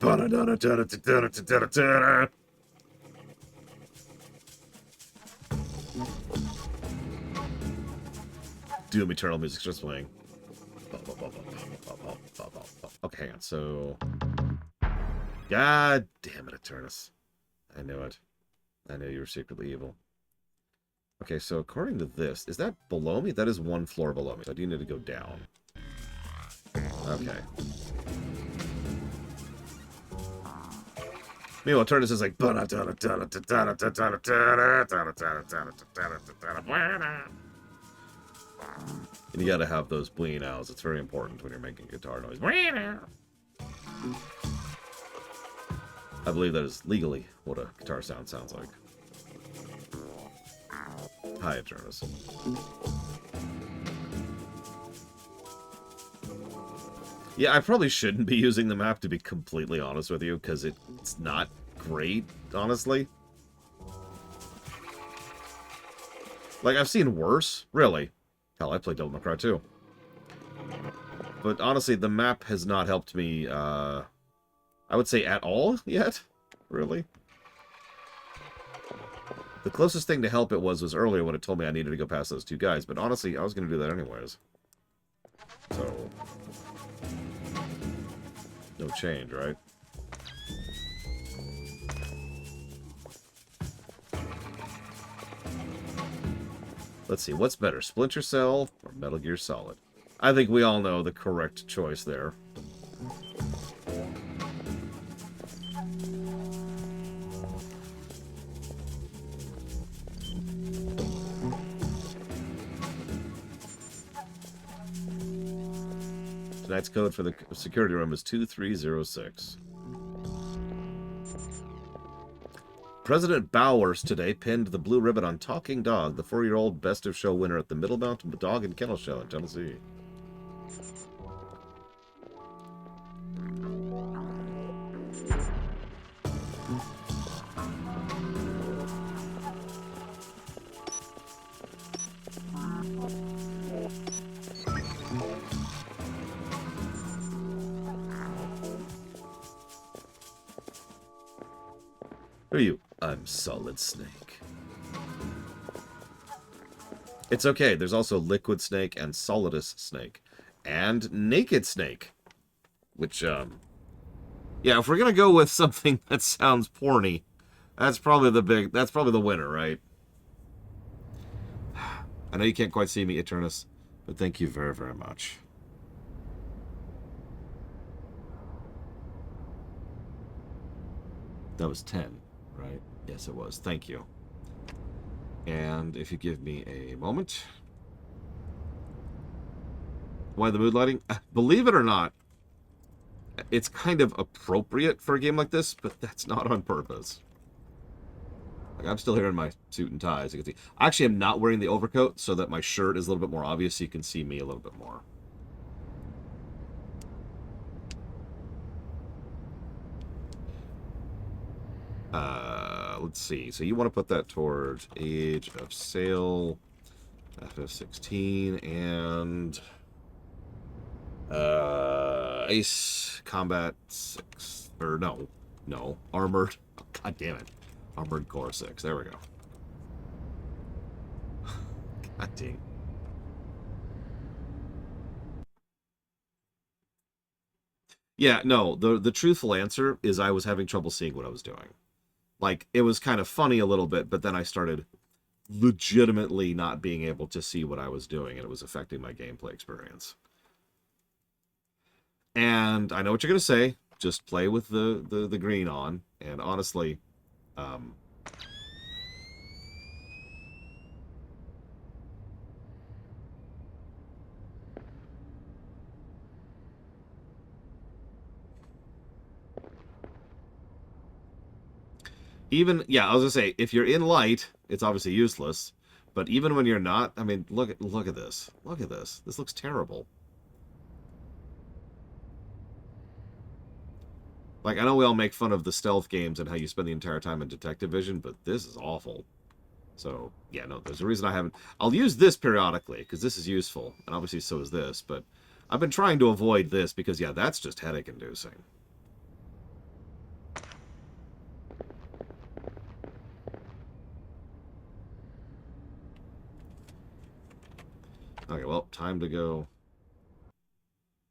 Speaker 1: Doom Eternal music's just playing. Okay, hang on. So, God damn it, Eternus. I knew it. I knew you were secretly evil. Okay, so according to this, is that below me? That is 1 floor below me. So I do need to go down. Okay. Meanwhile, Eternus is like... And you gotta have those bleeding owls. It's very important when you're making guitar noise. I believe that is legally what a guitar sound sounds like. Hi, Eternus. Yeah, I probably shouldn't be using the map, to be completely honest with you, because it's not great, honestly. Like, I've seen worse, really. Hell, I played Devil May Cry 2. But honestly, the map has not helped me, I would say at all yet, really. The closest thing to help it was earlier when it told me I needed to go past those 2 guys, but honestly, I was going to do that anyways. So... no change, right? Let's see, what's better, Splinter Cell or Metal Gear Solid? I think we all know the correct choice there. Tonight's code for the security room is 2306. President Bowers today pinned the blue ribbon on Talking Dog, the 4-year-old Best of Show winner at the Middle Mountain Dog and Kennel Show in Tennessee. Who are you? I'm Solid Snake. It's okay. There's also Liquid Snake and Solidus Snake. And Naked Snake. Which, yeah, if we're gonna go with something that sounds porny, that's probably the winner, right? I know you can't quite see me, Eternus, but thank you very, very much. That was 10, right? Yes, it was. Thank you. And if you give me a moment. Why the mood lighting? Believe it or not, it's kind of appropriate for a game like this, but that's not on purpose. Like, I'm still here in my suit and tie, as you can see. I actually am not wearing the overcoat so that my shirt is a little bit more obvious so you can see me a little bit more. Let's see. So you want to put that towards Age of Sail, FF16, and Ice Combat 6. Or no, Armored. Oh, God damn it. Armored Core 6. There we go. God dang. Yeah, no, the truthful answer is I was having trouble seeing what I was doing. Like, it was kind of funny a little bit, but then I started legitimately not being able to see what I was doing, and it was affecting my gameplay experience. And I know what you're going to say. Just play with the green on. And honestly, even, yeah, I was going to say, if you're in light, it's obviously useless. But even when you're not, I mean, look at this. Look at this. This looks terrible. Like, I know we all make fun of the stealth games and how you spend the entire time in detective vision, but this is awful. So, yeah, no, there's a reason I haven't... I'll use this periodically, because this is useful, and obviously so is this, but I've been trying to avoid this because, yeah, that's just headache-inducing. Okay, well, time to go...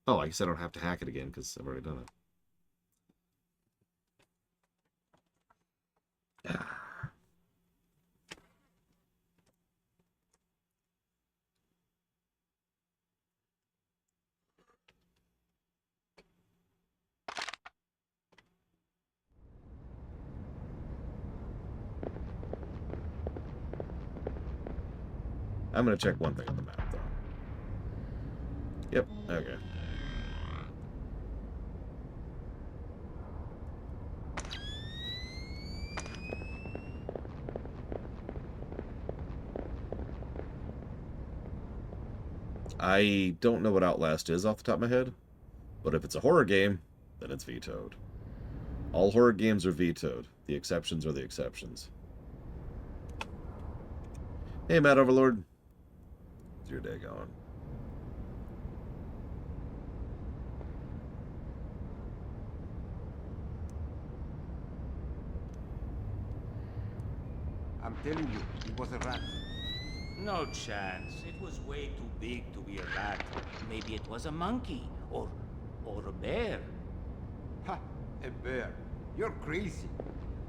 Speaker 1: Oh, I guess I don't have to hack it again, because I've already done it. I'm going to check one thing on the map, though. Yep, okay. I don't know what Outlast is off the top of my head, but if it's a horror game, then it's vetoed. All horror games are vetoed. The exceptions are the exceptions. Hey, Matt Overlord. How's your day going?
Speaker 11: I'm telling you, it was a rat.
Speaker 10: No chance. It was way too big to be a rat. Maybe it was a monkey or a bear.
Speaker 11: Ha! A bear. You're crazy.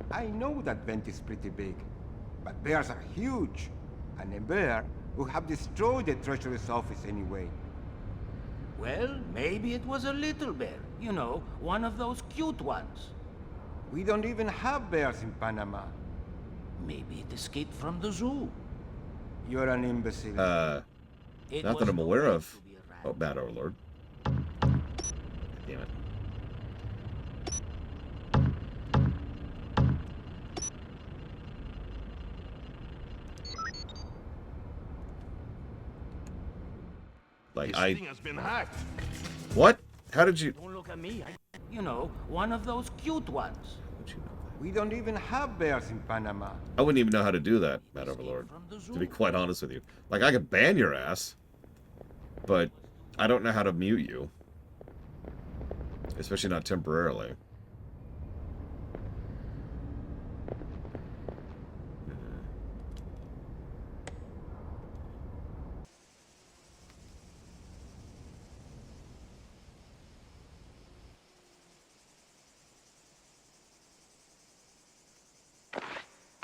Speaker 11: I know that vent is pretty big, but bears are huge. And a bear would have destroyed the treasurer's office anyway.
Speaker 10: Well, maybe it was a little bear. You know, one of those cute ones.
Speaker 11: We don't even have bears in Panama.
Speaker 10: Maybe it escaped from the zoo.
Speaker 11: You're an imbecile.
Speaker 1: Not that I'm aware of. Oh, Matt Overlord. Damn it. Like,
Speaker 3: This thing has been hacked.
Speaker 1: What? How did you...
Speaker 10: Don't look at me. You know, one of those cute ones.
Speaker 11: We don't even have bears in Panama.
Speaker 1: I wouldn't even know how to do that, Matt Overlord. To be quite honest with you. Like, I could ban your ass, but I don't know how to mute you. Especially not temporarily.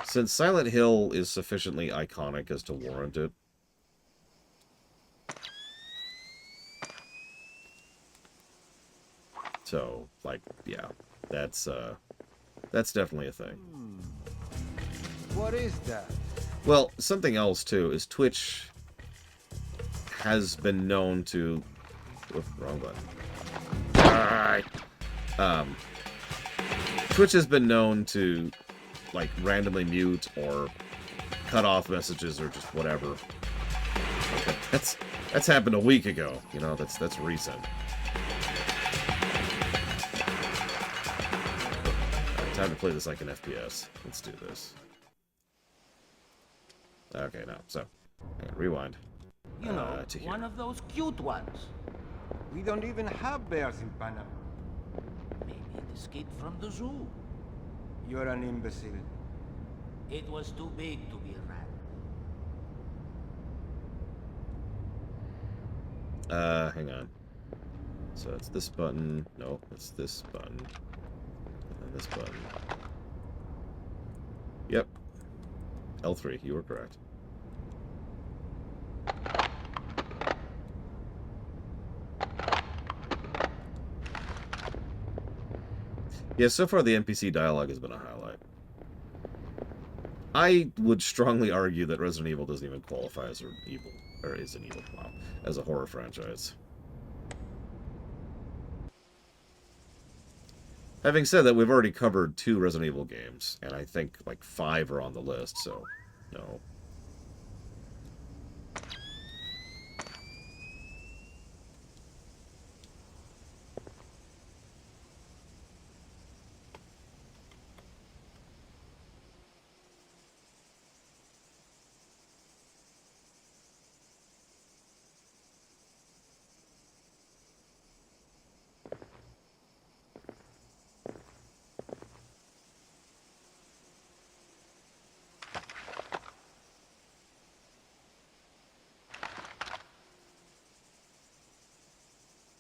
Speaker 1: Since Silent Hill is sufficiently iconic as to warrant it. So, like, yeah, that's definitely a thing.
Speaker 11: What is that?
Speaker 1: Well, something else, too, is Twitch has been known to... Oops, wrong button. Alright. Twitch has been known to, like, randomly mute or cut off messages or just whatever. Okay, that's happened a week ago. You know, that's recent. Alright, time to play this like an FPS. Let's do this. Okay, now, so, rewind.
Speaker 10: You know,
Speaker 1: To here.
Speaker 10: one of those cute ones.
Speaker 11: We don't even have bears in Panama.
Speaker 10: Maybe it escaped from the zoo.
Speaker 11: You're an imbecile.
Speaker 10: It was too big to be a rat.
Speaker 1: Hang on. So it's this button. No, it's this button. And this button. Yep. L3, you were correct. Yeah, so far the NPC dialogue has been a highlight. I would strongly argue that Resident Evil doesn't even qualify as an evil, or is an evil, wow, as a horror franchise. Having said that, we've already covered 2 Resident Evil games, and I think like 5 are on the list, so no.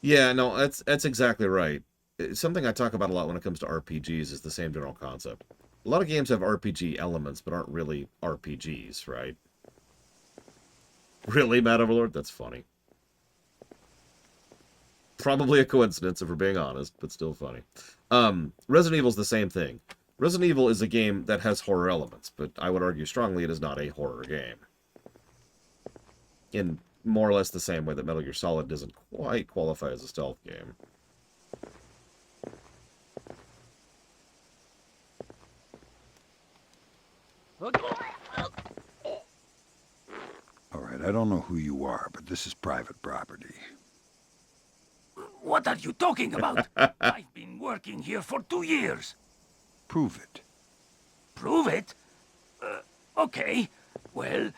Speaker 1: Yeah, no, that's exactly right. Something I talk about a lot when it comes to RPGs is the same general concept. A lot of games have RPG elements, but aren't really RPGs, right? Really, Mad Overlord? That's funny. Probably a coincidence, if we're being honest, but still funny. Resident Evil's the same thing. Resident Evil is a game that has horror elements, but I would argue strongly it is not a horror game. In more or less the same way that Metal Gear Solid doesn't quite qualify as a stealth game.
Speaker 5: All right, I don't know who you are, but this is private property.
Speaker 10: What are you talking about? I've been working here for 2 years.
Speaker 5: Prove it.
Speaker 10: Prove it? Okay. Well,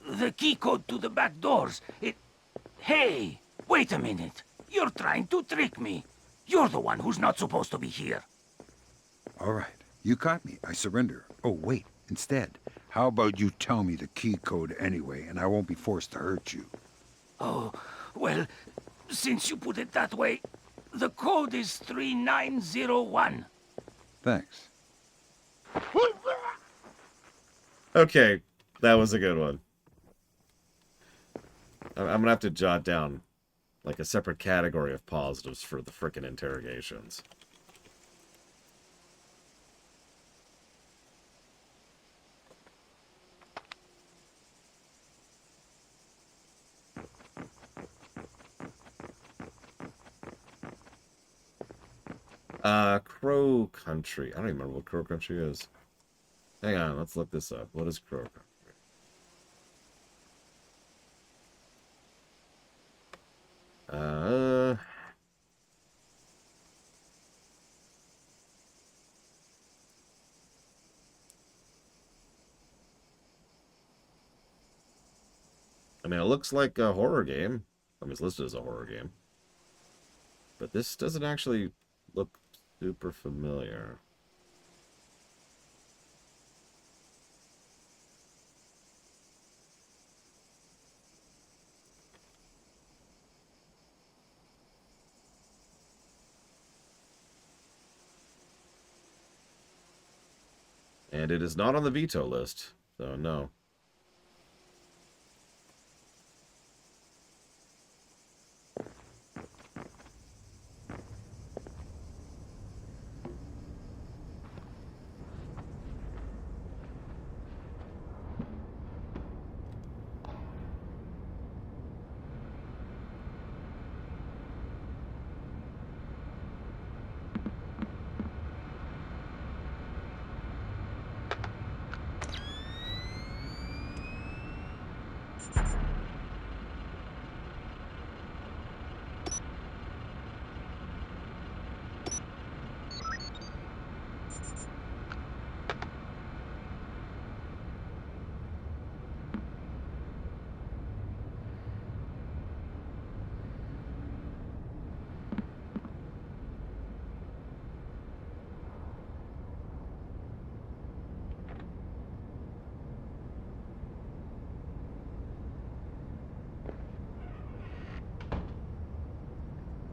Speaker 10: the key code to the back doors, it... Hey, wait a minute. You're trying to trick me. You're the one who's not supposed to be here.
Speaker 5: All right, you caught me. I surrender. Oh, wait. Instead, how about you tell me the key code anyway, and I won't be forced to hurt you?
Speaker 10: Oh, well, since you put it that way, the code is 3901.
Speaker 5: Thanks.
Speaker 1: Okay, that was a good one. I'm gonna have to jot down like a separate category of positives for the frickin' interrogations. Crow Country. I don't even remember what Crow Country is. Hang on, let's look this up. What is Crow Country? I mean, it looks like a horror game. I mean, it's listed as a horror game. But this doesn't actually look super familiar. And it is not on the veto list, so no.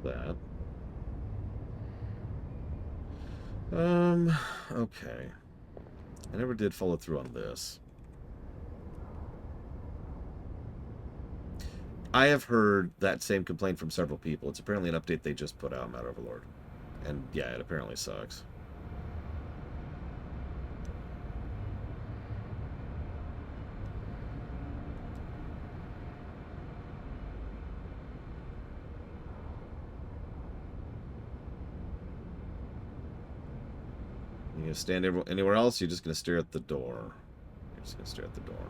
Speaker 1: That. Okay. I never did follow through on this. I have heard that same complaint from several people. It's apparently an update they just put out, Matt Overlord. And yeah, it apparently sucks. You gonna stand anywhere else? You're just gonna stare at the door. You're just gonna stare at the door.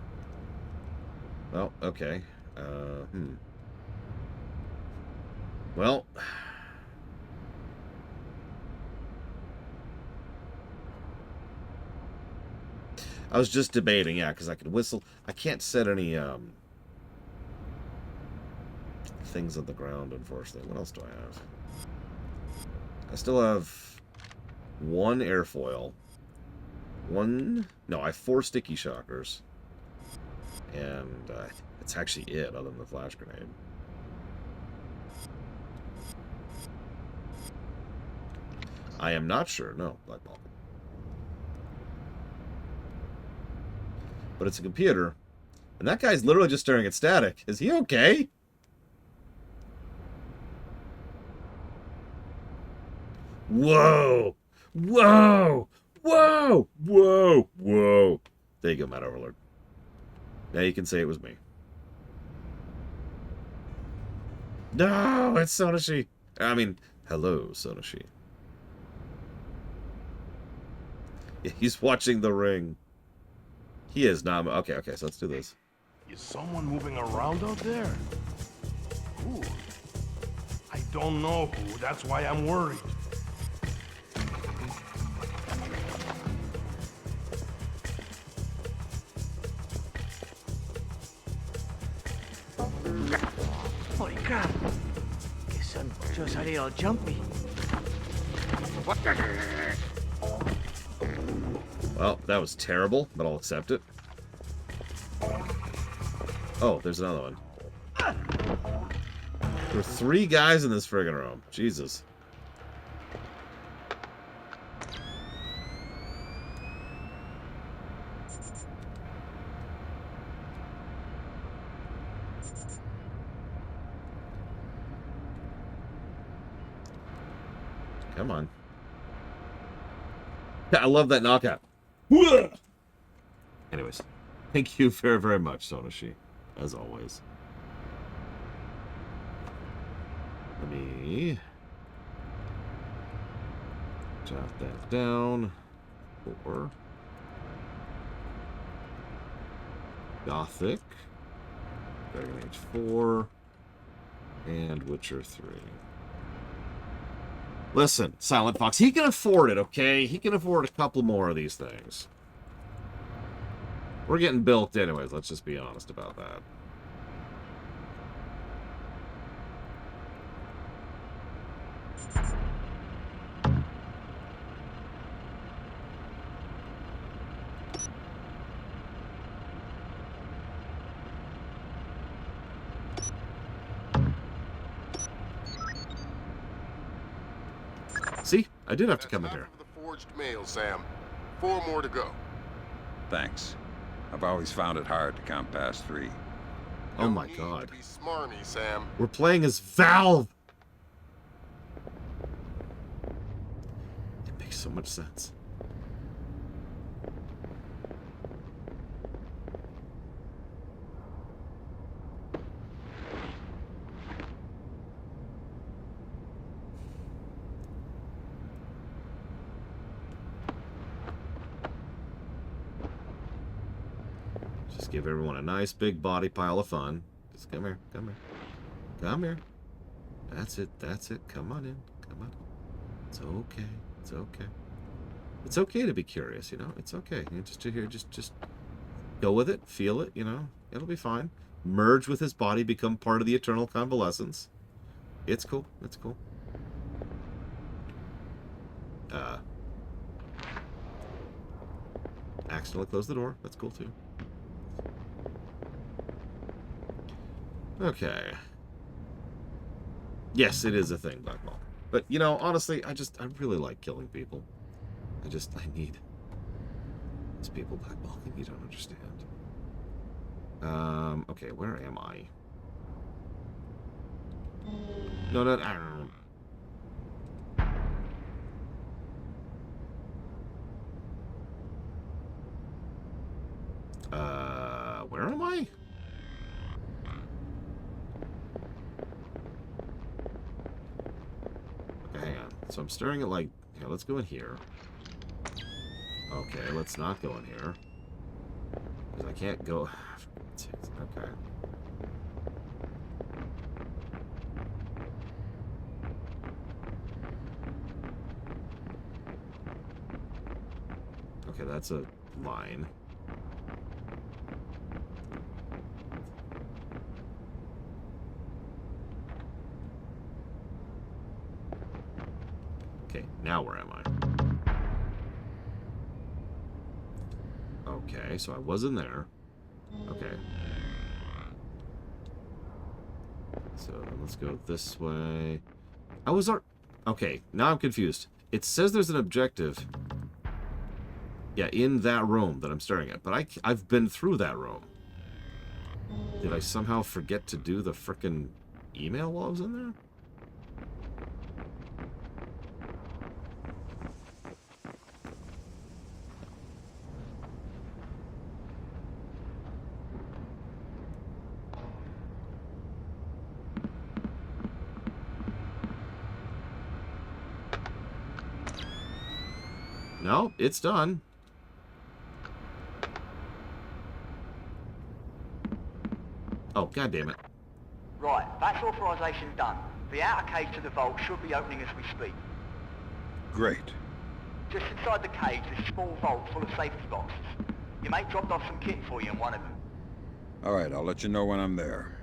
Speaker 1: Well, okay. Well, I was just debating, yeah, because I could whistle. I can't set any things on the ground, unfortunately. What else do I have? I still have one airfoil. No, I have 4 sticky shockers. And it's actually it, other than the flash grenade. I am not sure. No, Black Ball. But it's a computer. And that guy's literally just staring at static. Is he okay? Whoa! Whoa! Whoa! Whoa! Whoa! There you go, Matt Overlord. Now you can say it was me. No, it's Sonoshi. I mean, hello, Sonoshi. Yeah, he's watching The Ring. He is not. Okay, so let's do this.
Speaker 12: Is someone moving around out there? Who? I don't know who. That's why I'm worried.
Speaker 10: Holy crap! Guess I'm just a little jumpy. What the?
Speaker 1: Well, that was terrible, but I'll accept it. Oh, there's another one. There are 3 guys in this friggin' room. Jesus. Come on. I love that knockout. Anyways, thank you very, very much, Sonoshi, as always. Let me jot that down for Gothic, Dragon Age 4, and Witcher 3. Listen, Silent Fox, he can afford it, okay? He can afford a couple more of these things. We're getting bilked anyways, let's just be honest about that. See? I did have to come in here.
Speaker 6: Half of the forged mail, Sam. 4 more to go.
Speaker 5: Thanks. I've always found it hard to count past 3.
Speaker 1: Oh
Speaker 6: No
Speaker 1: my
Speaker 6: need
Speaker 1: god.
Speaker 6: to be smarmy, Sam.
Speaker 1: We're playing as Valve! It makes so much sense. Just give everyone a nice big body pile of fun. Just come here, come here. Come here. That's it, that's it. Come on in, come on in. It's okay, it's okay. It's okay to be curious, you know? It's okay. You just here, just go with it, feel it, you know? It'll be fine. Merge with his body, become part of the eternal convalescence. It's cool, it's cool. Accidentally close the door. That's cool too. Okay. Yes, it is a thing, Blackball. But, you know, honestly, I really like killing people. I need these people blackballing. You don't understand. Okay, where am I? No, no, I don't know. Where am I? Okay, hang on. So I'm staring at, like, yeah, let's go in here. Okay, let's not go in here. Because I can't go... Okay. Okay, that's a line. Okay, now where am I? Okay, so I was in there. Okay. So let's go this way. I was... Okay, now I'm confused. It says there's an objective. Yeah, in that room that I'm staring at. But I've been through that room. Did I somehow forget to do the frickin' email while I was in there? No, it's done. Oh, god damn it.
Speaker 9: Right, that's authorization done. The outer cage to the vault should be opening as we speak.
Speaker 5: Great.
Speaker 9: Just inside the cage is a small vault full of safety boxes. Your mate dropped off some kit for you in one of them.
Speaker 5: All right, I'll let you know when I'm there.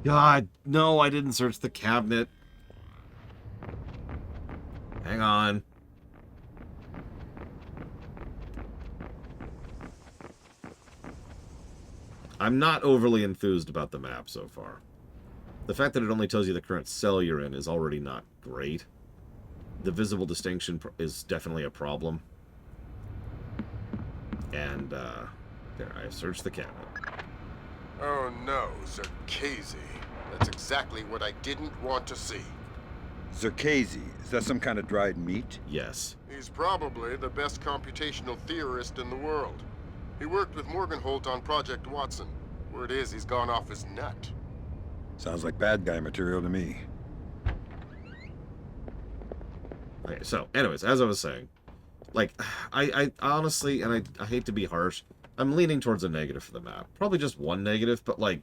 Speaker 1: God, no, I didn't search the cabinet. Hang on. I'm not overly enthused about the map so far. The fact that it only tells you the current cell you're in is already not great. The visible distinction is definitely a problem. And, there, I have searched the cabinet.
Speaker 6: Oh no, Zerkazy. That's exactly what I didn't want to see.
Speaker 5: Zerkazy, is that some kind of dried meat?
Speaker 1: Yes.
Speaker 6: He's probably the best computational theorist in the world. He worked with Morgenholt on Project Watson. Word is he's gone off his nut.
Speaker 5: Sounds like bad guy material to me.
Speaker 1: Okay, so, anyways, as I was saying, like, I honestly, and I hate to be harsh, I'm leaning towards a negative for the map. Probably just one negative, but, like,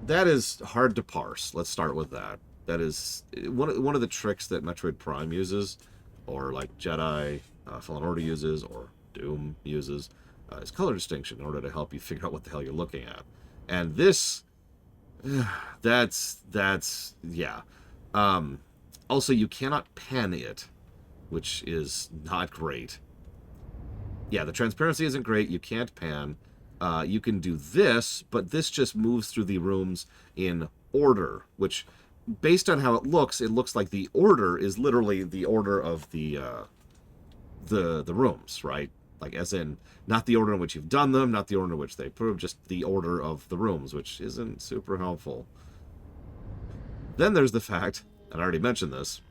Speaker 1: that is hard to parse. Let's start with that. That is one of the tricks that Metroid Prime uses, or, like, Jedi Fallen Order uses, or Doom uses, is color distinction in order to help you figure out what the hell you're looking at. And this, yeah. Also, you cannot pan it, which is not great. Yeah, the transparency isn't great. You can't pan. you can do this, but this just moves through the rooms in order, which, based on how it looks like the order is literally the order of the rooms, right? Like, as in, not the order in which you've done them, not the order in which they prove, just the order of the rooms, which isn't super helpful. Then there's the fact, and I already mentioned this,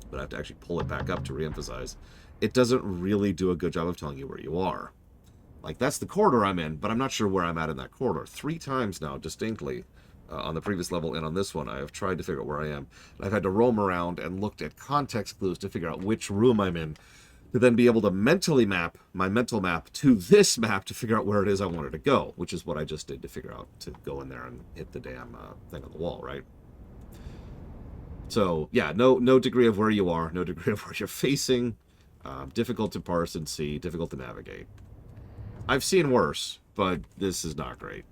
Speaker 1: but I have to actually pull it back up to reemphasize, it doesn't really do a good job of telling you where you are. Like, that's the corridor I'm in, but I'm not sure where I'm at in that corridor. 3 times now, distinctly, on the previous level and on this one, I have tried to figure out where I am. And I've had to roam around and looked at context clues to figure out which room I'm in, to then be able to mentally map my mental map to this map to figure out where it is I wanted to go, which is what I just did to figure out to go in there and hit the damn thing on the wall, right? So, yeah, no degree of where you are, no degree of where you're facing, difficult to parse and see, difficult to navigate. I've seen worse, but this is not great.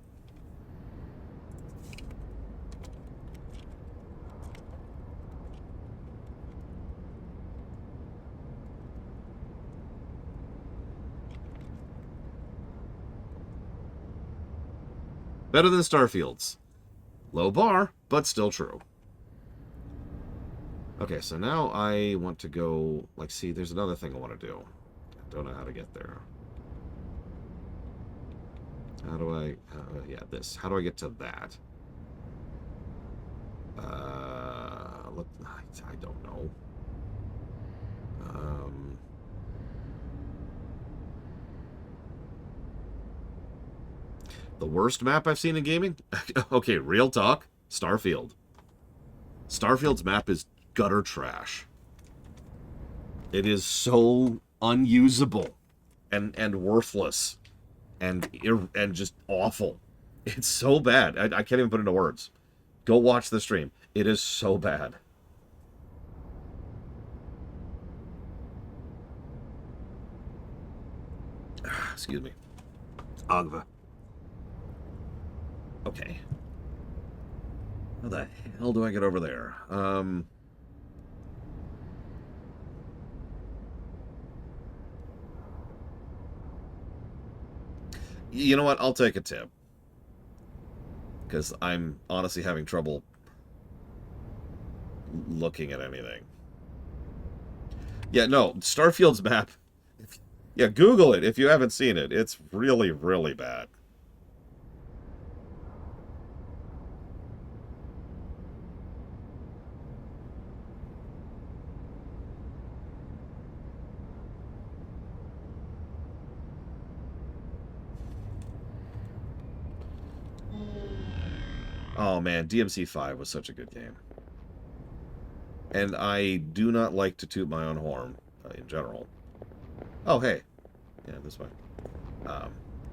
Speaker 1: Better than Starfield's. Low bar, but still true. Okay, so now I want to go, like, see, there's another thing I want to do. I don't know how to get there. How do I, yeah, this. How do I get to that? Look, I don't know. The worst map I've seen in gaming? Okay, real talk, Starfield. Starfield's map is gutter trash. It is so unusable and worthless and just awful. It's so bad. I can't even put it into words. Go watch the stream. It is so bad. Excuse me. Agva. Okay. How the hell do I get over there? You know what? I'll take a tip. Because I'm honestly having trouble looking at anything. Yeah, no, Starfield's map. Yeah, Google it if you haven't seen it. It's really, really bad. Oh man, DMC5 was such a good game. And I do not like to toot my own horn, in general. Oh, hey. Yeah, this way.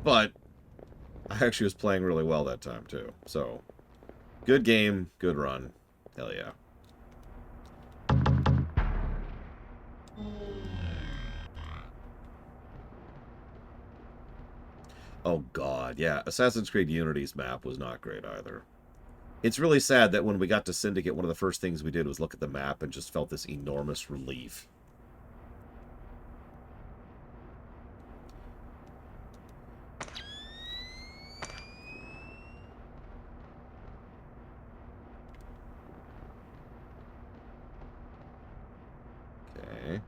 Speaker 1: But I actually was playing really well that time, too. So, good game, good run. Hell yeah. Oh god, yeah. Assassin's Creed Unity's map was not great either. It's really sad that when we got to Syndicate, one of the first things we did was look at the map and just felt this enormous relief. Okay.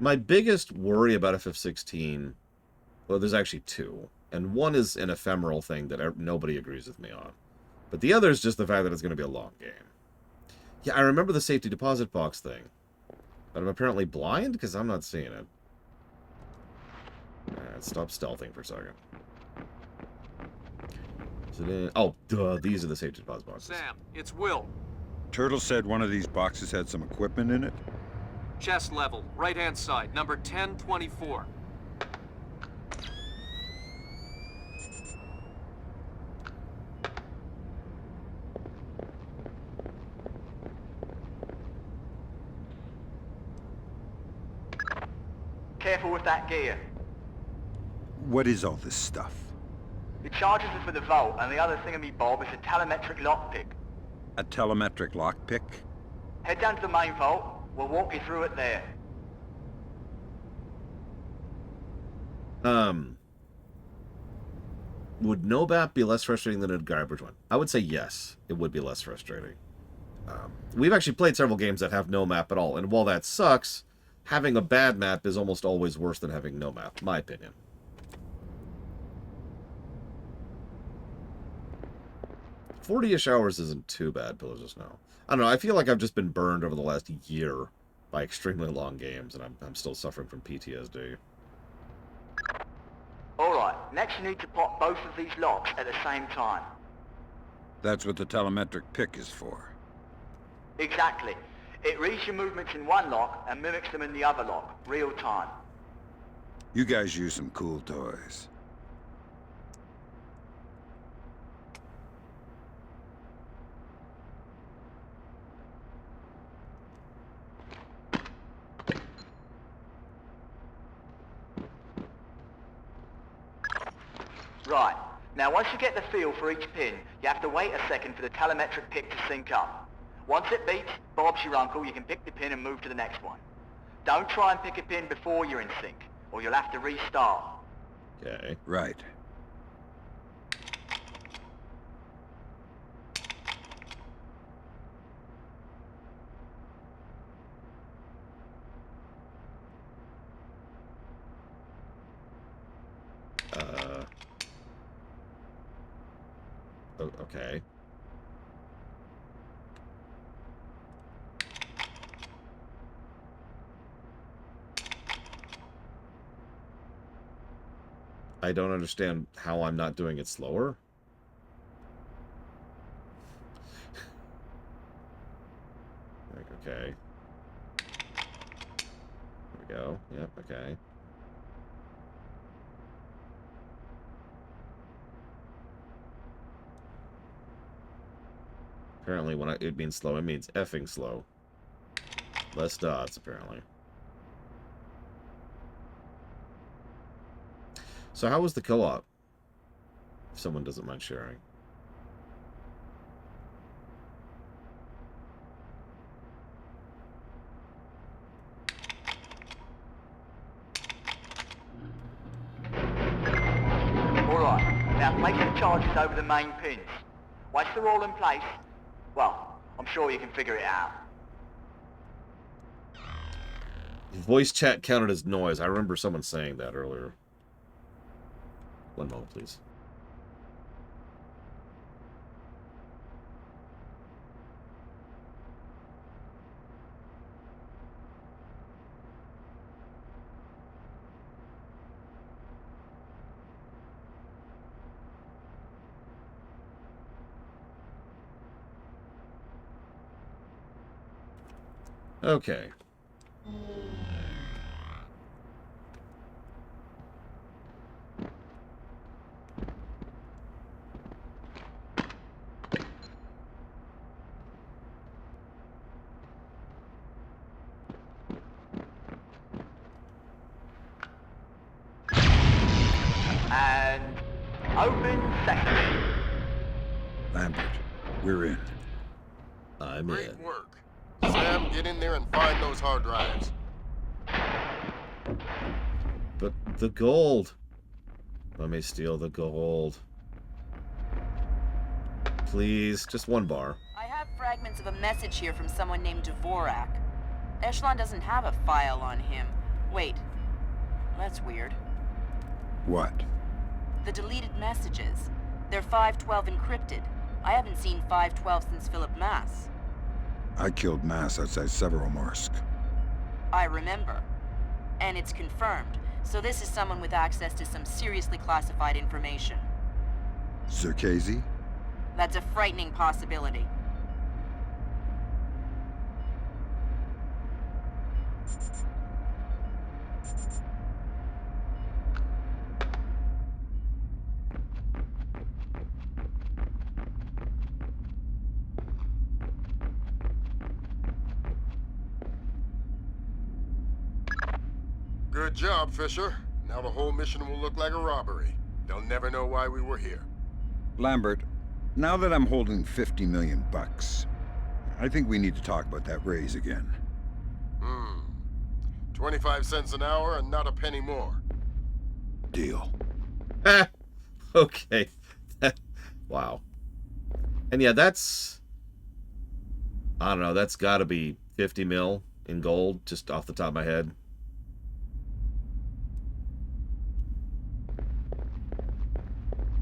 Speaker 1: My biggest worry about FF16, well, there's actually 2. And one is an ephemeral thing that nobody agrees with me on. But the other is just the fact that it's going to be a long game. Yeah, I remember the safety deposit box thing. But I'm apparently blind because I'm not seeing it. Stop stealthing for a second. Oh, duh, these are the safety deposit boxes.
Speaker 8: Sam, it's Will.
Speaker 5: Turtle said one of these boxes had some equipment in it?
Speaker 8: Chest level, right-hand side, number 1024.
Speaker 9: Careful with that gear.
Speaker 5: What is all this stuff?
Speaker 9: The charges are for the vault, and the other thingamy-bob is a telemetric lockpick.
Speaker 5: A telemetric lockpick?
Speaker 9: Head down to the main vault. We'll walk you through it there.
Speaker 1: Would no map be less frustrating than a garbage one? I would say yes, it would be less frustrating. We've actually played several games that have no map at all, and while that sucks, having a bad map is almost always worse than having no map, my opinion. $40-ish hours isn't too bad, Pillars of Snow. I don't know, I feel like I've just been burned over the last year by extremely long games, and I'm still suffering from PTSD.
Speaker 9: Alright, next you need to pop both of these locks at the same time.
Speaker 5: That's what the telemetric pick is for.
Speaker 9: Exactly. It reads your movements in one lock and mimics them in the other lock, real time.
Speaker 5: You guys use some cool toys.
Speaker 9: Right. Now once you get the feel for each pin, you have to wait a second for the telemetric pick to sync up. Once it beeps, Bob's your uncle, you can pick the pin and move to the next one. Don't try and pick a pin before you're in sync, or you'll have to restart.
Speaker 1: Okay.
Speaker 5: Right.
Speaker 1: Okay. I don't understand how I'm not doing it slower. Like, okay. There we go. Yep, okay. Apparently when it means slow, it means effing slow. Less dots, apparently. So how was the co-op? If someone doesn't mind sharing.
Speaker 9: Alright, now place the charges over the main pins. Once they're all in place, well, I'm sure you can figure it out.
Speaker 1: Voice chat counted as noise. I remember someone saying that earlier. One moment, please. Okay.
Speaker 9: And open sesame.
Speaker 5: Lambert, we're in.
Speaker 1: I'm
Speaker 6: Great
Speaker 1: in.
Speaker 6: work. Sam, get in there and find those hard drives.
Speaker 1: But the gold. Let me steal the gold. Please, just one bar.
Speaker 7: I have fragments of a message here from someone named Dvorak. Echelon doesn't have a file on him. Wait. That's weird.
Speaker 5: What?
Speaker 7: The deleted messages. They're 512 encrypted. I haven't seen 512 since Philip Mass.
Speaker 5: I killed Mass outside Severomorsk.
Speaker 7: I remember. And it's confirmed. So this is someone with access to some seriously classified information.
Speaker 5: Zerkazy?
Speaker 7: That's a frightening possibility.
Speaker 6: Good job, Fisher. Now the whole mission will look like a robbery. They'll never know why we were here.
Speaker 5: Lambert, now that I'm holding 50 million bucks, I think we need to talk about that raise again.
Speaker 6: 25 cents an hour and not a penny more.
Speaker 5: Deal.
Speaker 1: Okay. Wow. And yeah, that's... I don't know, that's gotta be 50 mil in gold, just off the top of my head.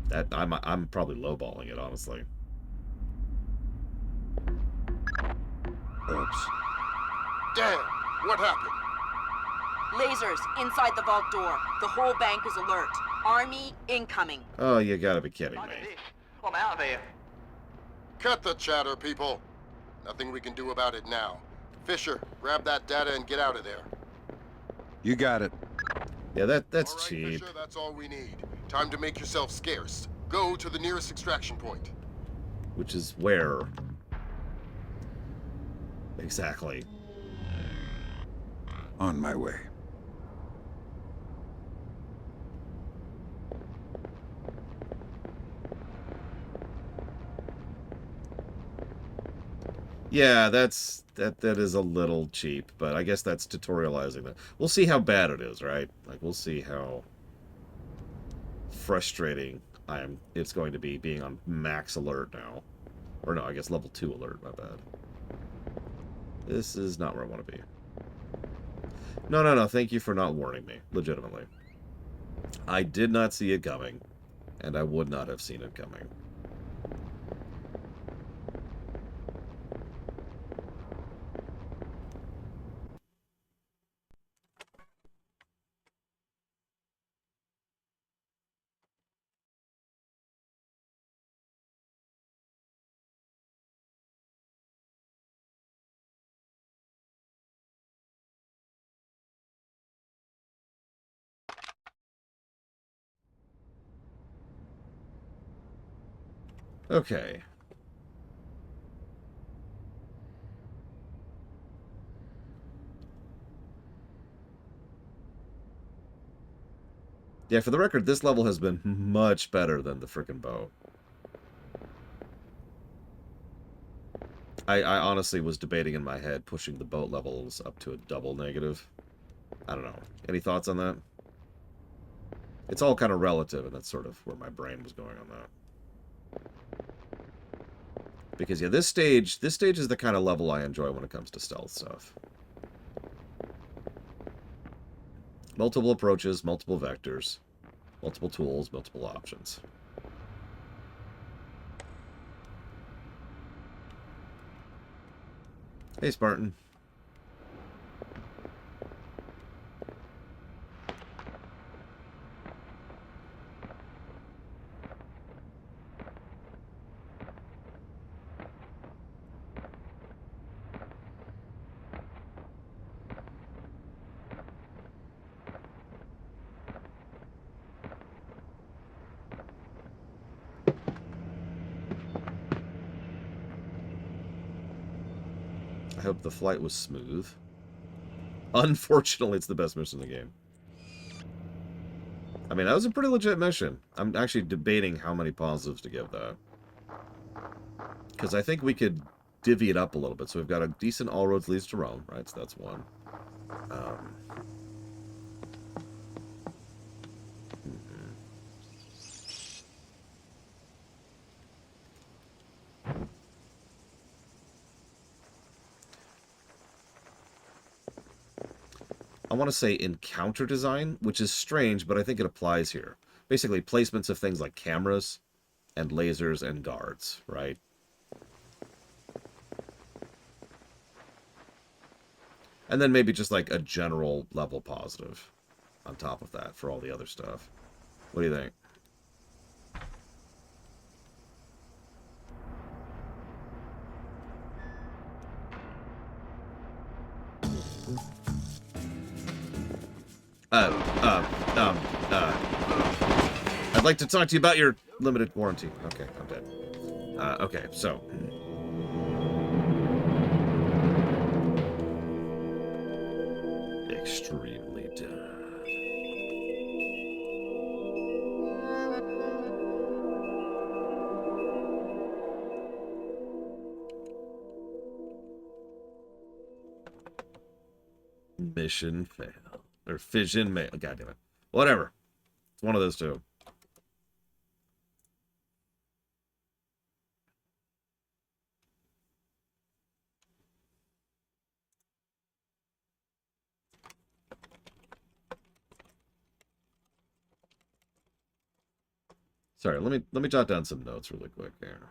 Speaker 1: That I'm probably lowballing it, honestly.
Speaker 5: Oops.
Speaker 6: Damn! What happened?
Speaker 7: Lasers inside the vault door. The whole bank is alert. Army incoming.
Speaker 1: Oh, you gotta be kidding me.
Speaker 9: I'm out of here.
Speaker 6: Cut the chatter, people. Nothing we can do about it now. Fisher, grab that data and get out of there.
Speaker 5: You got it.
Speaker 1: Yeah, that's
Speaker 6: All right,
Speaker 1: cheap.
Speaker 6: Fisher, that's all we need. Time to make yourself scarce. Go to the nearest extraction point.
Speaker 1: Which is where? Exactly.
Speaker 5: On my way.
Speaker 1: Yeah, that is a little cheap, but I guess that's tutorializing that. We'll see how bad it is, right? Like, we'll see how frustrating it's going to be being on max alert now. Or no, I guess level 2 alert, my bad. This is not where I want to be. No, thank you for not warning me, legitimately. I did not see it coming, and I would not have seen it coming. Okay. Yeah, for the record, this level has been much better than the frickin' bow. I honestly was debating in my head pushing the boat levels up to a double negative. I don't know. Any thoughts on that? It's all kind of relative, and that's sort of where my brain was going on that. Because, yeah, this stage is the kind of level I enjoy when it comes to stealth stuff. Multiple approaches, multiple vectors, multiple tools, multiple options. Hey, Spartan. I hope the flight was smooth. Unfortunately, it's the best mission in the game. I mean, that was a pretty legit mission. I'm actually debating how many positives to give that. Because I think we could divvy it up a little bit. So we've got a decent all roads leads to Rome, right? So that's one. I want to say encounter design, which is strange, but I think it applies here. Basically, placements of things like cameras and lasers and guards, right? And then maybe just like a general level positive on top of that for all the other stuff. What do you think? I'd like to talk to you about your limited quarantine. Okay, I'm dead. Okay, so. Extremely dead. Mission fail. Or fission mail. God damn it. Whatever. It's one of those two. Sorry, let me jot down some notes really quick here.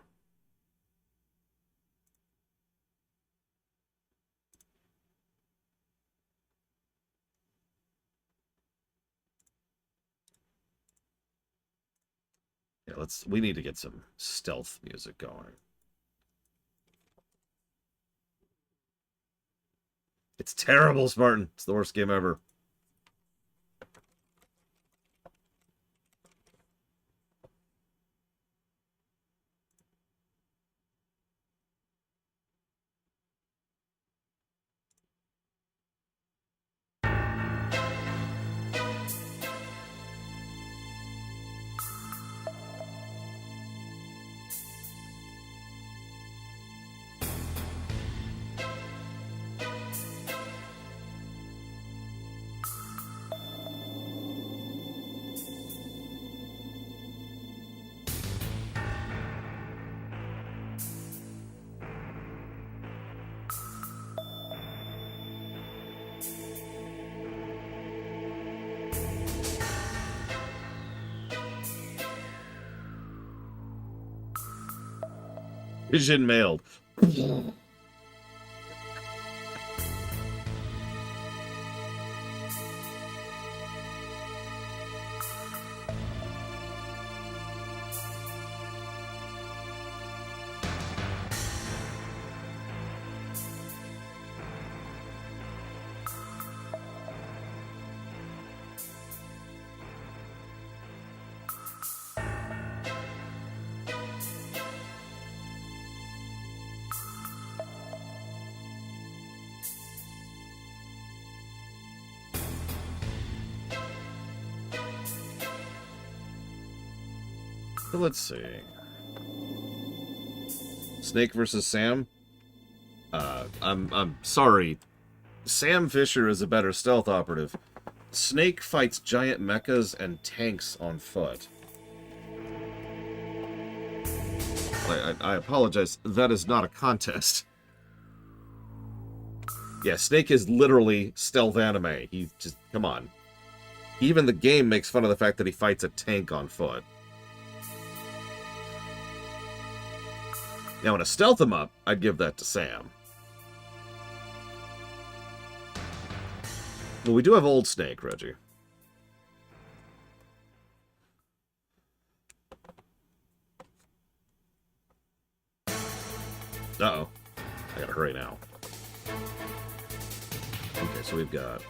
Speaker 1: Yeah, we need to get some stealth music going. It's terrible, Spartan. It's the worst game ever. Vision mailed. So let's see. Snake versus Sam. I'm sorry. Sam Fisher is a better stealth operative. Snake fights giant mechas and tanks on foot. I apologize. That is not a contest. Yeah, Snake is literally stealth anime. He just, come on. Even the game makes fun of the fact that he fights a tank on foot. Now, in a stealth him up, I'd give that to Sam. Well, we do have Old Snake, Reggie. Uh-oh. I gotta hurry now. Okay, so we've got...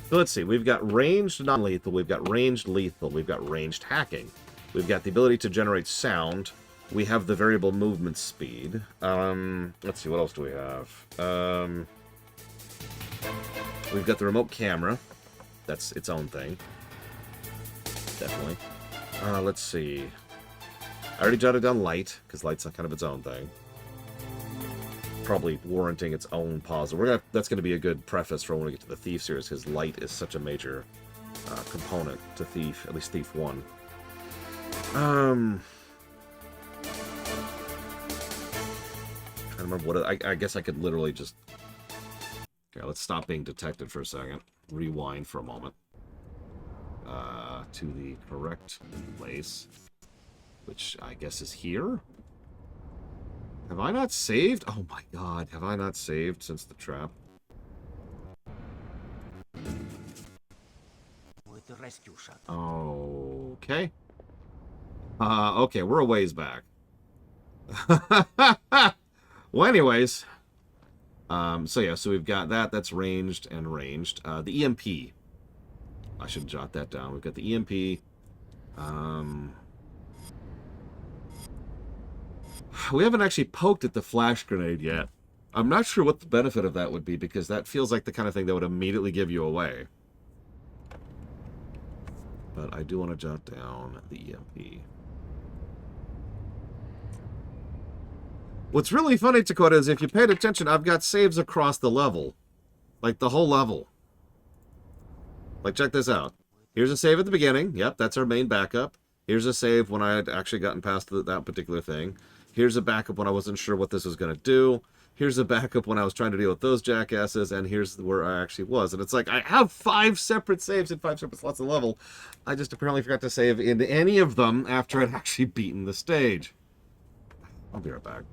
Speaker 1: So let's see, we've got ranged non-lethal, we've got ranged lethal, we've got ranged hacking. We've got the ability to generate sound. We have the variable movement speed. Let's see, what else do we have? We've got the remote camera. That's its own thing. Definitely. Let's see. I already jotted down light, because light's kind of its own thing. Probably warranting its own pause. That's going to be a good preface for when we get to the Thief series, because light is such a major component to Thief, at least Thief 1. Trying to remember what I guess I could literally just... Okay, let's stop being detected for a second. Rewind for a moment. To the correct place, which I guess is here? Have I not saved? Oh my god, have I not saved since the trap?
Speaker 10: With the rescue shuttle.
Speaker 1: Okay. Okay, we're a ways back. Well, anyways. So we've got that. That's ranged and ranged. The EMP. I should jot that down. We've got the EMP. We haven't actually poked at the flash grenade yet. I'm not sure what the benefit of that would be, because that feels like the kind of thing that would immediately give you away. But I do want to jot down the EMP. What's really funny, Dakota, is if you paid attention, I've got saves across the level. Like, the whole level. Like, check this out. Here's a save at the beginning. Yep, that's our main backup. Here's a save when I had actually gotten past that particular thing. Here's a backup when I wasn't sure what this was going to do. Here's a backup when I was trying to deal with those jackasses. And here's where I actually was. And it's like, I have 5 separate saves in 5 separate slots of the level. I just apparently forgot to save in any of them after I'd actually beaten the stage. I'll be right back.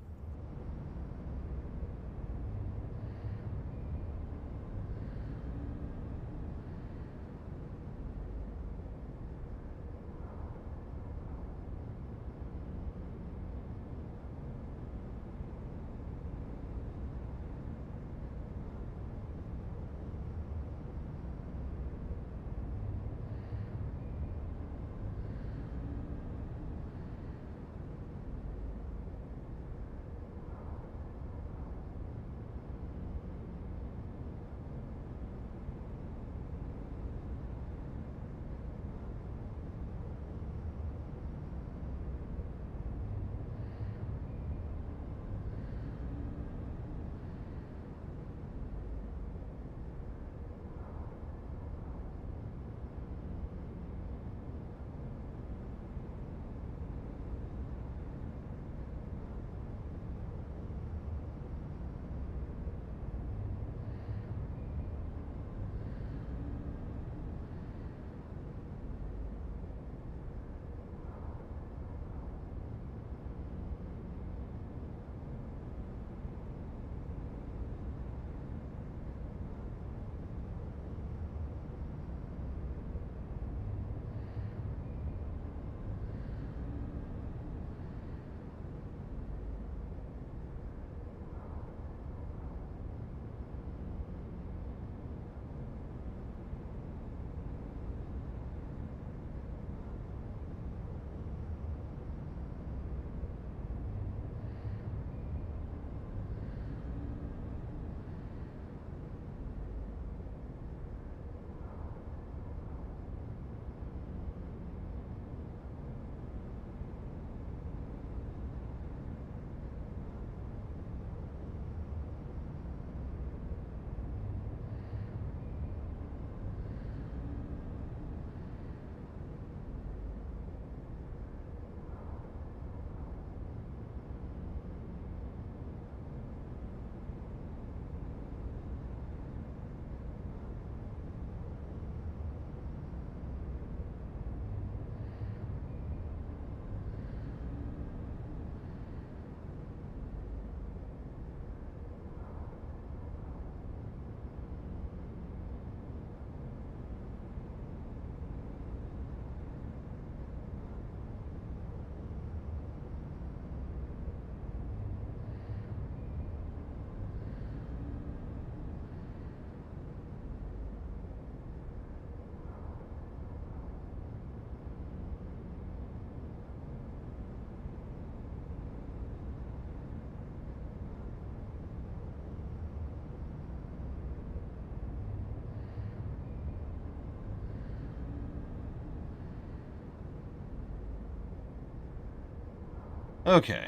Speaker 1: Okay.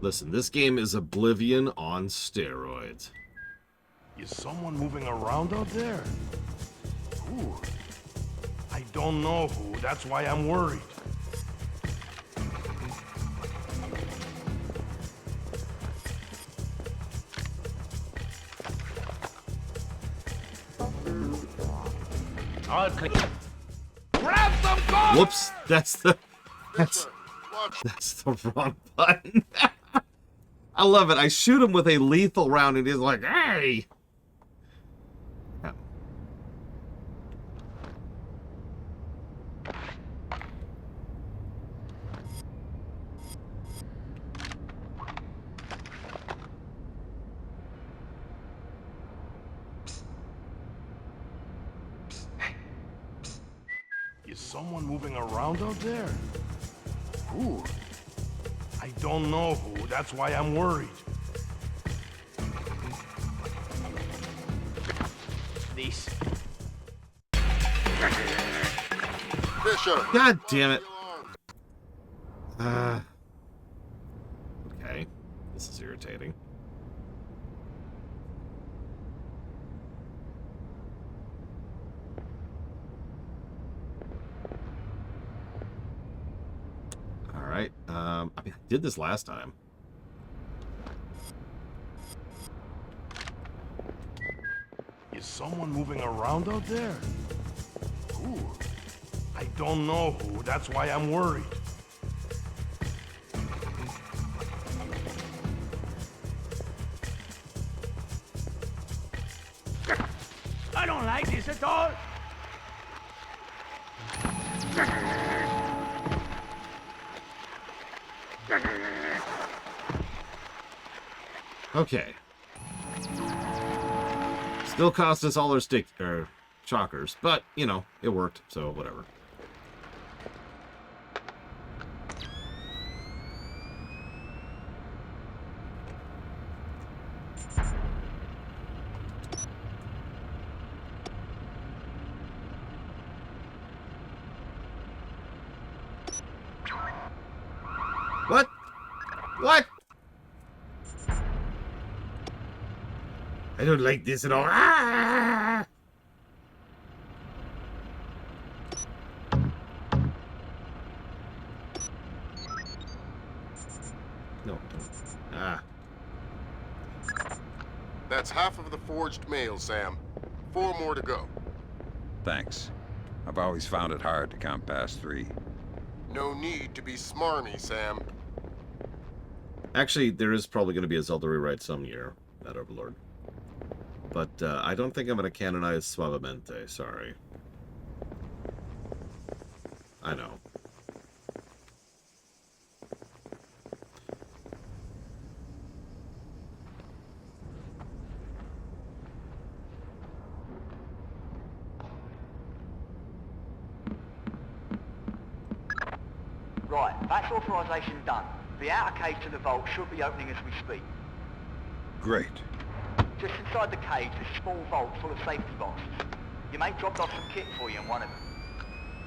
Speaker 1: Listen, this game is Oblivion on steroids.
Speaker 12: Is someone moving around out there? Who? I don't know who. That's why I'm worried.
Speaker 10: All clear.
Speaker 12: Grab them, guys!
Speaker 1: Whoops, that's the... That's...
Speaker 6: Watch.
Speaker 1: That's the wrong button. I love it. I shoot him with a lethal round and he's like, hey! Yeah.
Speaker 12: Is someone moving around out there? Who? I don't know who. That's why I'm worried.
Speaker 9: This.
Speaker 6: Fisher.
Speaker 1: God damn it.
Speaker 6: The alarm.
Speaker 1: Okay. This is irritating. Alright. I mean, I did this last time.
Speaker 12: Is someone moving around out there? Who? I don't know who. That's why I'm worried. I don't like this at all.
Speaker 1: Okay. Still cost us all our shockers, but, you know, it worked, so whatever. What? What? I don't like this at all. Ah! No, don't. Ah.
Speaker 6: That's half of the forged mail, Sam. 4 more to go.
Speaker 5: Thanks. I've always found it hard to count past 3.
Speaker 6: No need to be smarmy, Sam.
Speaker 1: Actually, there is probably going to be a Zelda rewrite some year, that Overlord. But I don't think I'm going to canonize Suavemente, sorry. I know.
Speaker 9: Right, that's authorization done. The outer cage to the vault should be opening as we speak.
Speaker 5: Great.
Speaker 9: Just inside the cage, there's a small vault full of safety boxes. Your mate dropped off some kit for you in one of them.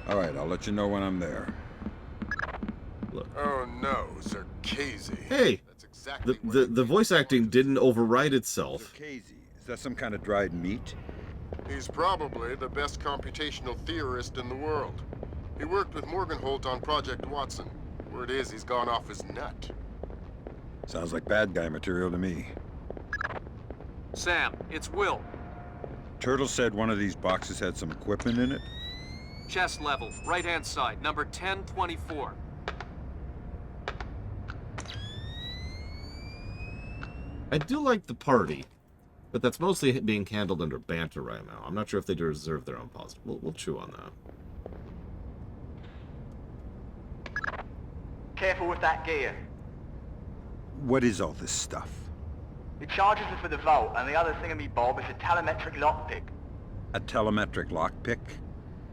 Speaker 5: All right, I'll let you know when I'm there.
Speaker 1: Look.
Speaker 6: Oh no, Zerkazy.
Speaker 1: Hey!
Speaker 6: That's exactly
Speaker 1: The voice acting didn't override itself.
Speaker 5: Casey, is that some kind of dried meat?
Speaker 6: He's probably the best computational theorist in the world. He worked with Morgenholt on Project Watson. Word is he's gone off his nut.
Speaker 5: Sounds like bad guy material to me.
Speaker 8: Sam, it's Will.
Speaker 5: Turtle said one of these boxes had some equipment in it?
Speaker 8: Chest level, right-hand side, number 1024.
Speaker 1: I do like the party, but that's mostly being handled under banter right now. I'm not sure if they deserve their own pause. We'll chew on that.
Speaker 9: Careful with that gear.
Speaker 5: What is all this stuff?
Speaker 9: The charges are for the vault, and the other thingamy-bob is a telemetric lockpick.
Speaker 5: A telemetric lockpick?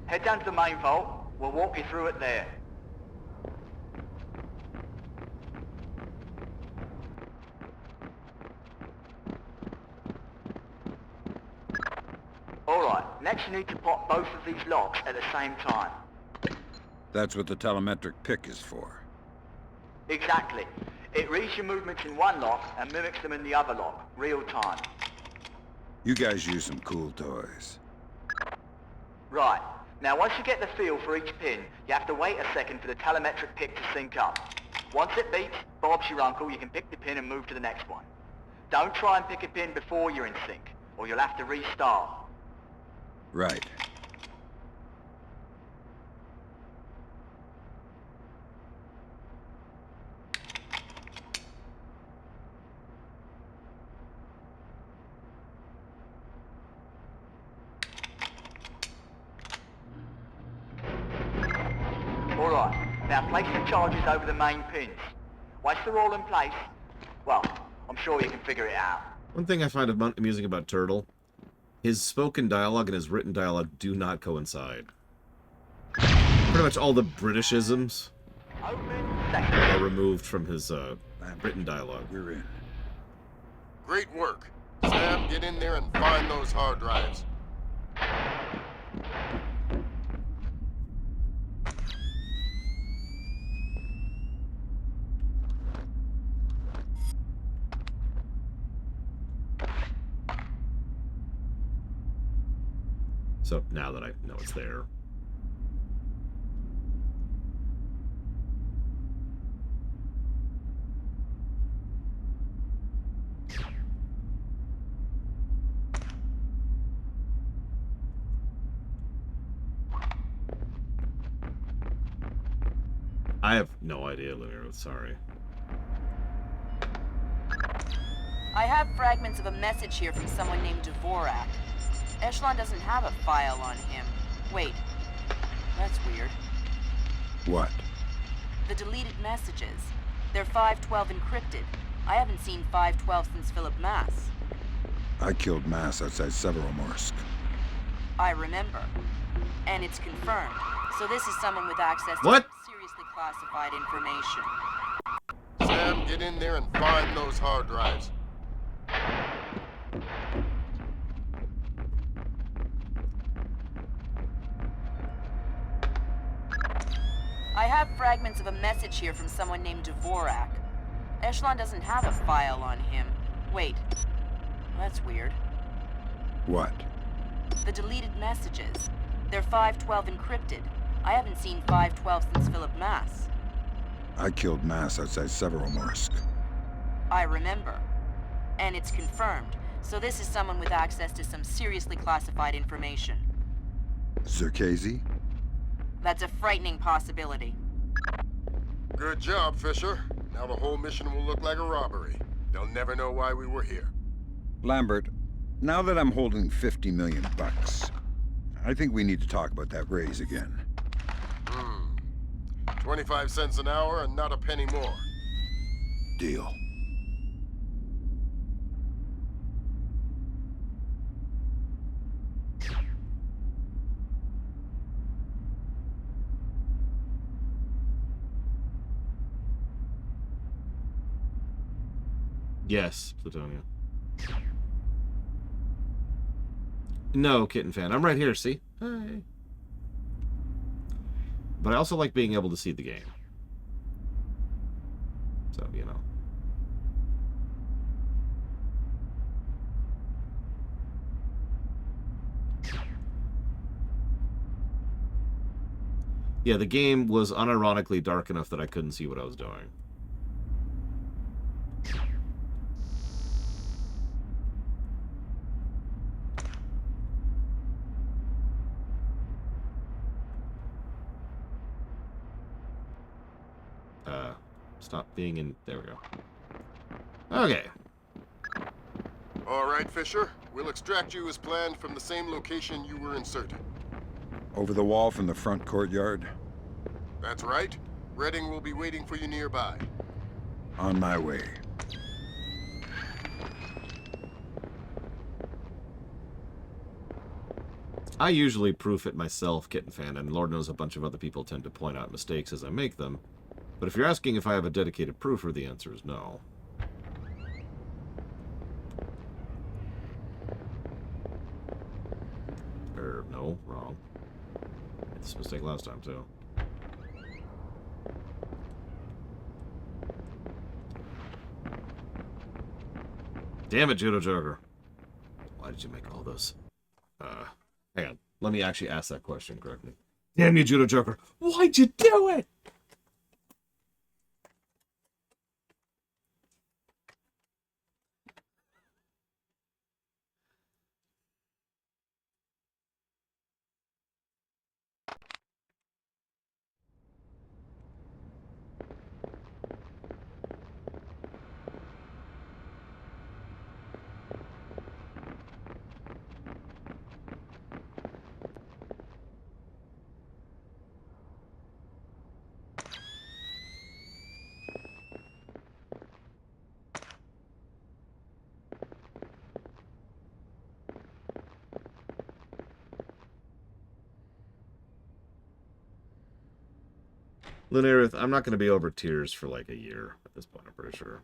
Speaker 9: Head down to the main vault. We'll walk you through it there. Alright, next you need to pop both of these locks at the same time.
Speaker 5: That's what the telemetric pick is for.
Speaker 9: Exactly. It reads your movements in one lock and mimics them in the other lock, real time.
Speaker 5: You guys use some cool toys.
Speaker 9: Right. Now once you get the feel for each pin, you have to wait a second for the telemetric pick to sync up. Once it beeps, Bob's your uncle, you can pick the pin and move to the next one. Don't try and pick a pin before you're in sync, or you'll have to restart.
Speaker 5: Right.
Speaker 9: Place the charges over the main pins. Once they're all in place, well, I'm sure you can figure it out.
Speaker 1: One thing I find amusing about Turtle, his spoken dialogue and his written dialogue do not coincide. Pretty much all the Britishisms are removed from his written dialogue.
Speaker 5: We're in.
Speaker 6: Great work. Sam, get in there and find those hard drives.
Speaker 1: So now that I know it's there. I have no idea, Lumiro. Sorry.
Speaker 7: I have fragments of a message here from someone named Dvorak. Echelon doesn't have a file on him. Wait. That's weird.
Speaker 5: What?
Speaker 7: The deleted messages. They're 512 encrypted. I haven't seen 512 since Philip Mass.
Speaker 5: I killed Mass outside Severomorsk.
Speaker 7: I remember. And it's confirmed. So this is someone with access to
Speaker 1: What?
Speaker 7: some seriously classified information.
Speaker 6: Sam, get in there and find those hard drives.
Speaker 7: I have fragments of a message here from someone named Dvorak. Echelon doesn't have a file on him. Wait. That's weird.
Speaker 5: What?
Speaker 7: The deleted messages. They're 512 encrypted. I haven't seen 512 since Philip Mass.
Speaker 5: I killed Mass outside Severomorsk.
Speaker 7: I remember. And it's confirmed. So this is someone with access to some seriously classified information.
Speaker 5: Zerkazy?
Speaker 7: That's a frightening possibility.
Speaker 6: Good job, Fisher. Now the whole mission will look like a robbery. They'll never know why we were here.
Speaker 5: Lambert, now that I'm holding 50 million bucks, I think we need to talk about that raise again.
Speaker 6: 25 cents an hour and not a penny more.
Speaker 5: Deal.
Speaker 1: Yes, Plutonia. No, Kitten Fan. I'm right here, see? Hi. But I also like being able to see the game. So, you know. Yeah, the game was unironically dark enough that I couldn't see what I was doing. Stop being in... There we go. Okay.
Speaker 6: All right, Fisher. We'll extract you as planned from the same location you were inserted.
Speaker 5: Over the wall from the front courtyard?
Speaker 6: That's right. Redding will be waiting for you nearby.
Speaker 5: On my way.
Speaker 1: I usually proof it myself, Kitten Fan, and Lord knows a bunch of other people tend to point out mistakes as I make them. But if you're asking if I have a dedicated proofer, the answer is no. No, wrong. Made this mistake last time, too. Damn it, Judo Joker. Why did you make all those? Hang on. Let me actually ask that question correctly. Damn you, Judo Joker. Why'd you do it? Lunarith, I'm not going to be over Tears for like a year at this point, I'm pretty sure.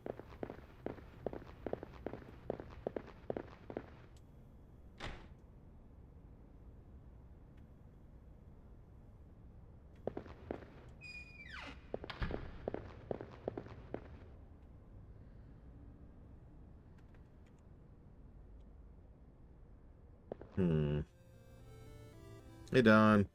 Speaker 1: Hey, Don.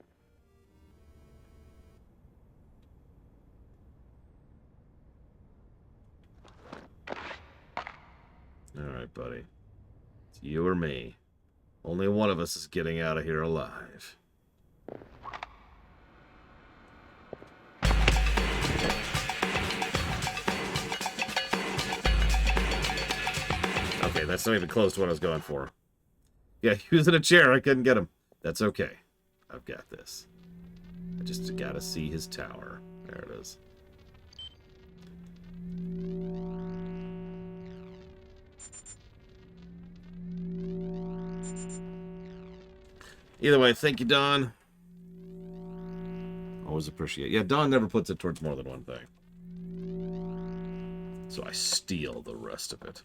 Speaker 1: Alright, buddy. It's you or me. Only one of us is getting out of here alive. Okay, that's not even close to what I was going for. Yeah, he was in a chair. I couldn't get him. That's okay. I've got this. I just gotta see his tower. There it is. Either way, thank you, Don. Always appreciate it. Yeah, Don never puts it towards more than one thing. So I steal the rest of it.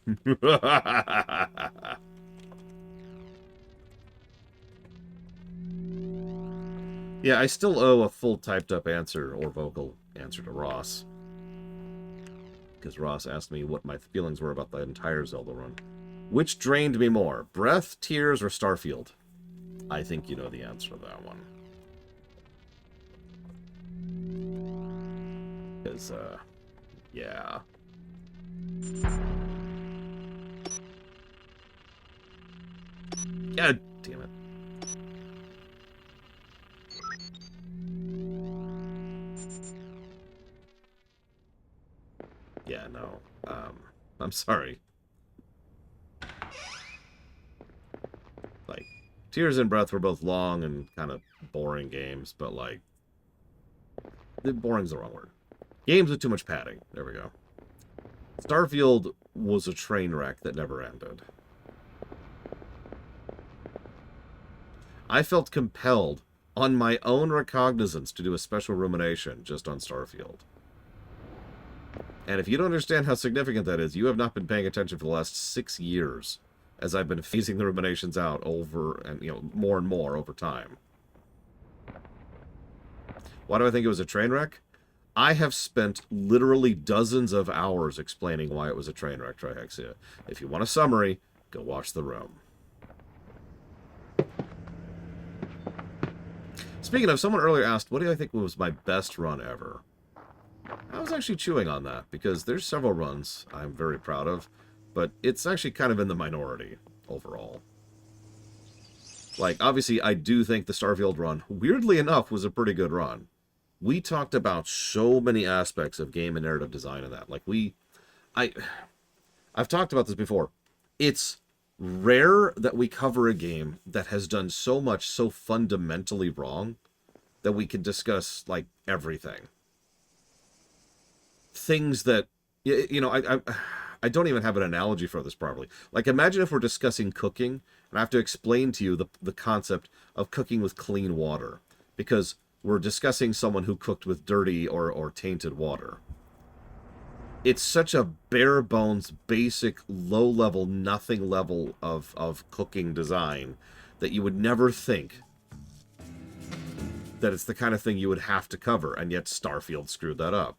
Speaker 1: Yeah, I still owe a full typed-up answer or vocal answer to Ross. Because Ross asked me what my feelings were about the entire Zelda run. Which drained me more, Breath, Tears, or Starfield? I think you know the answer to that one. Because, yeah. God damn it. Yeah, no. I'm sorry. Like, Tears and Breath were both long and kind of boring games, but, like, boring's the wrong word. Games with too much padding. There we go. Starfield was a train wreck that never ended. I felt compelled, on my own recognizance, to do a special rumination just on Starfield. And if you don't understand how significant that is, you have not been paying attention for the last 6 years, as I've been phasing the ruminations out over, and more and more over time. Why do I think it was a train wreck? I have spent literally dozens of hours explaining why it was a train wreck, Trihexia. If you want a summary, go watch The Room. Speaking of, someone earlier asked, what do I think was my best run ever? I was actually chewing on that, because there's several runs I'm very proud of, but it's actually kind of in the minority overall. Like, obviously, I do think the Starfield run, weirdly enough, was a pretty good run. We talked about so many aspects of game and narrative design in that. Like, I've talked about this before. It's rare that we cover a game that has done so much so fundamentally wrong that we can discuss, like, everything. Things that, I don't even have an analogy for this properly. Like, imagine if we're discussing cooking, and I have to explain to you the concept of cooking with clean water. Because we're discussing someone who cooked with dirty or tainted water. It's such a bare bones, basic, low level, nothing level of cooking design that you would never think that it's the kind of thing you would have to cover, and yet Starfield screwed that up.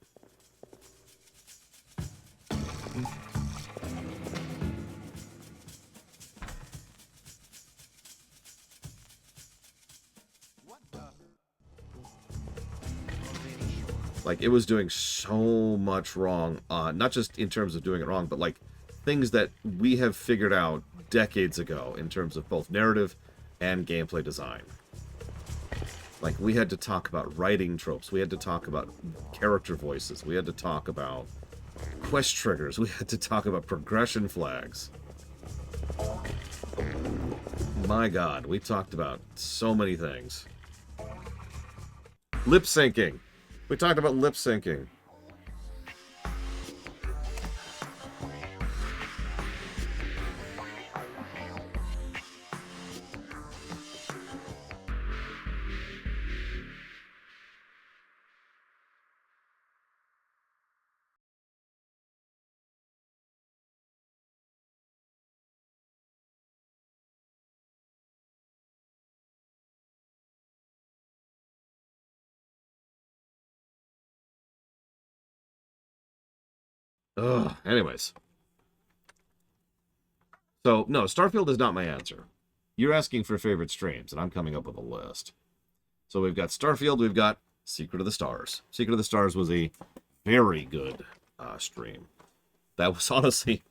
Speaker 1: Like, it was doing so much wrong, not just in terms of doing it wrong, but, like, things that we have figured out decades ago in terms of both narrative and gameplay design. Like, we had to talk about writing tropes, we had to talk about character voices, we had to talk about quest triggers, we had to talk about progression flags. My God, we talked about so many things. Lip syncing. We talked about lip syncing. Ugh. Anyways. So, no, Starfield is not my answer. You're asking for favorite streams, and I'm coming up with a list. So we've got Starfield, we've got Secret of the Stars. Secret of the Stars was a very good stream. That was honestly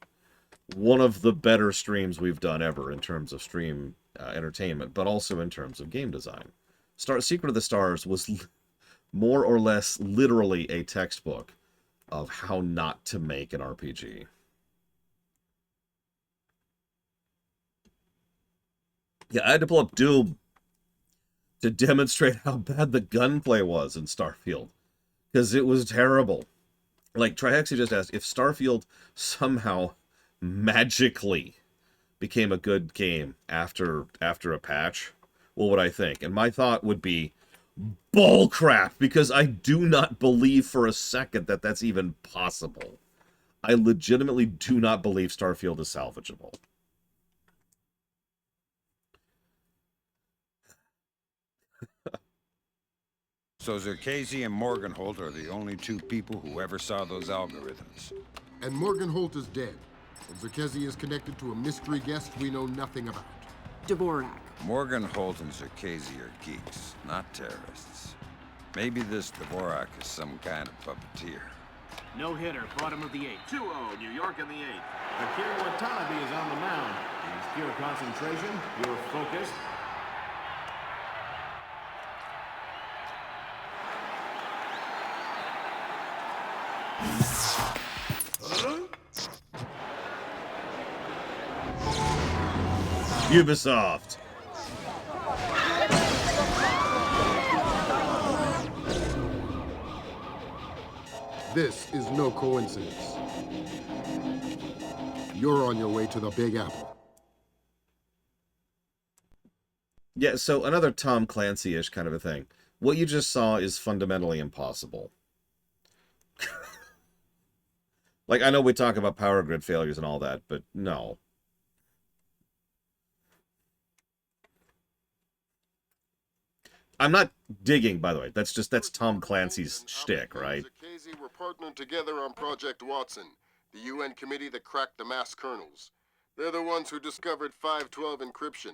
Speaker 1: one of the better streams we've done ever in terms of stream entertainment, but also in terms of game design. Secret of the Stars was more or less literally a textbook of how not to make an RPG. Yeah, I had to pull up Doom to demonstrate how bad the gunplay was in Starfield, because it was terrible. Like, Trihexy just asked, if Starfield somehow magically became a good game after a patch, what would I think? And my thought would be bull crap, because I do not believe for a second that that's even possible. I legitimately do not believe Starfield is salvageable.
Speaker 5: So Zerkasi and Morgenholt are the only two people who ever saw those algorithms.
Speaker 6: And Morgenholt is dead. And Zerkesi is connected to a mystery guest we know nothing about.
Speaker 13: Dvorak.
Speaker 5: Morgenholt and Zerkasi are geeks, not terrorists. Maybe this Dvorak is some kind of puppeteer.
Speaker 14: No hitter, bottom of the 8th. 2-0, New York in the 8th. Akira Watanabe is on the mound. He's pure concentration, pure focus.
Speaker 1: Ubisoft.
Speaker 6: This is no coincidence. You're on your way to the Big Apple.
Speaker 1: Yeah, so another Tom Clancy-ish kind of a thing. What you just saw is fundamentally impossible. Like, I know we talk about power grid failures and all that, but no. I'm not digging, by the way. That's Tom Clancy's shtick, right?
Speaker 6: Zerkasi were partnered together on Project Watson, the UN committee that cracked the mass kernels. They're the ones who discovered 512 encryption,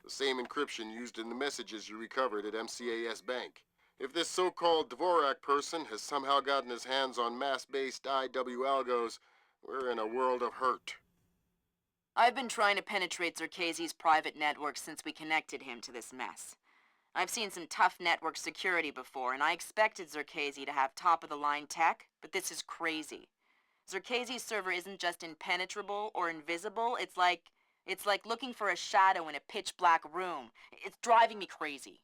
Speaker 6: the same encryption used in the messages you recovered at MCAS Bank. If this so-called Dvorak person has somehow gotten his hands on mass-based IW algos, we're in a world of hurt.
Speaker 7: I've been trying to penetrate Zerkasi's private network since we connected him to this mess. I've seen some tough network security before, and I expected Zerkasi to have top-of-the-line tech, but this is crazy. Zerkasi's server isn't just impenetrable or invisible, it's like looking for a shadow in a pitch-black room. It's driving me crazy.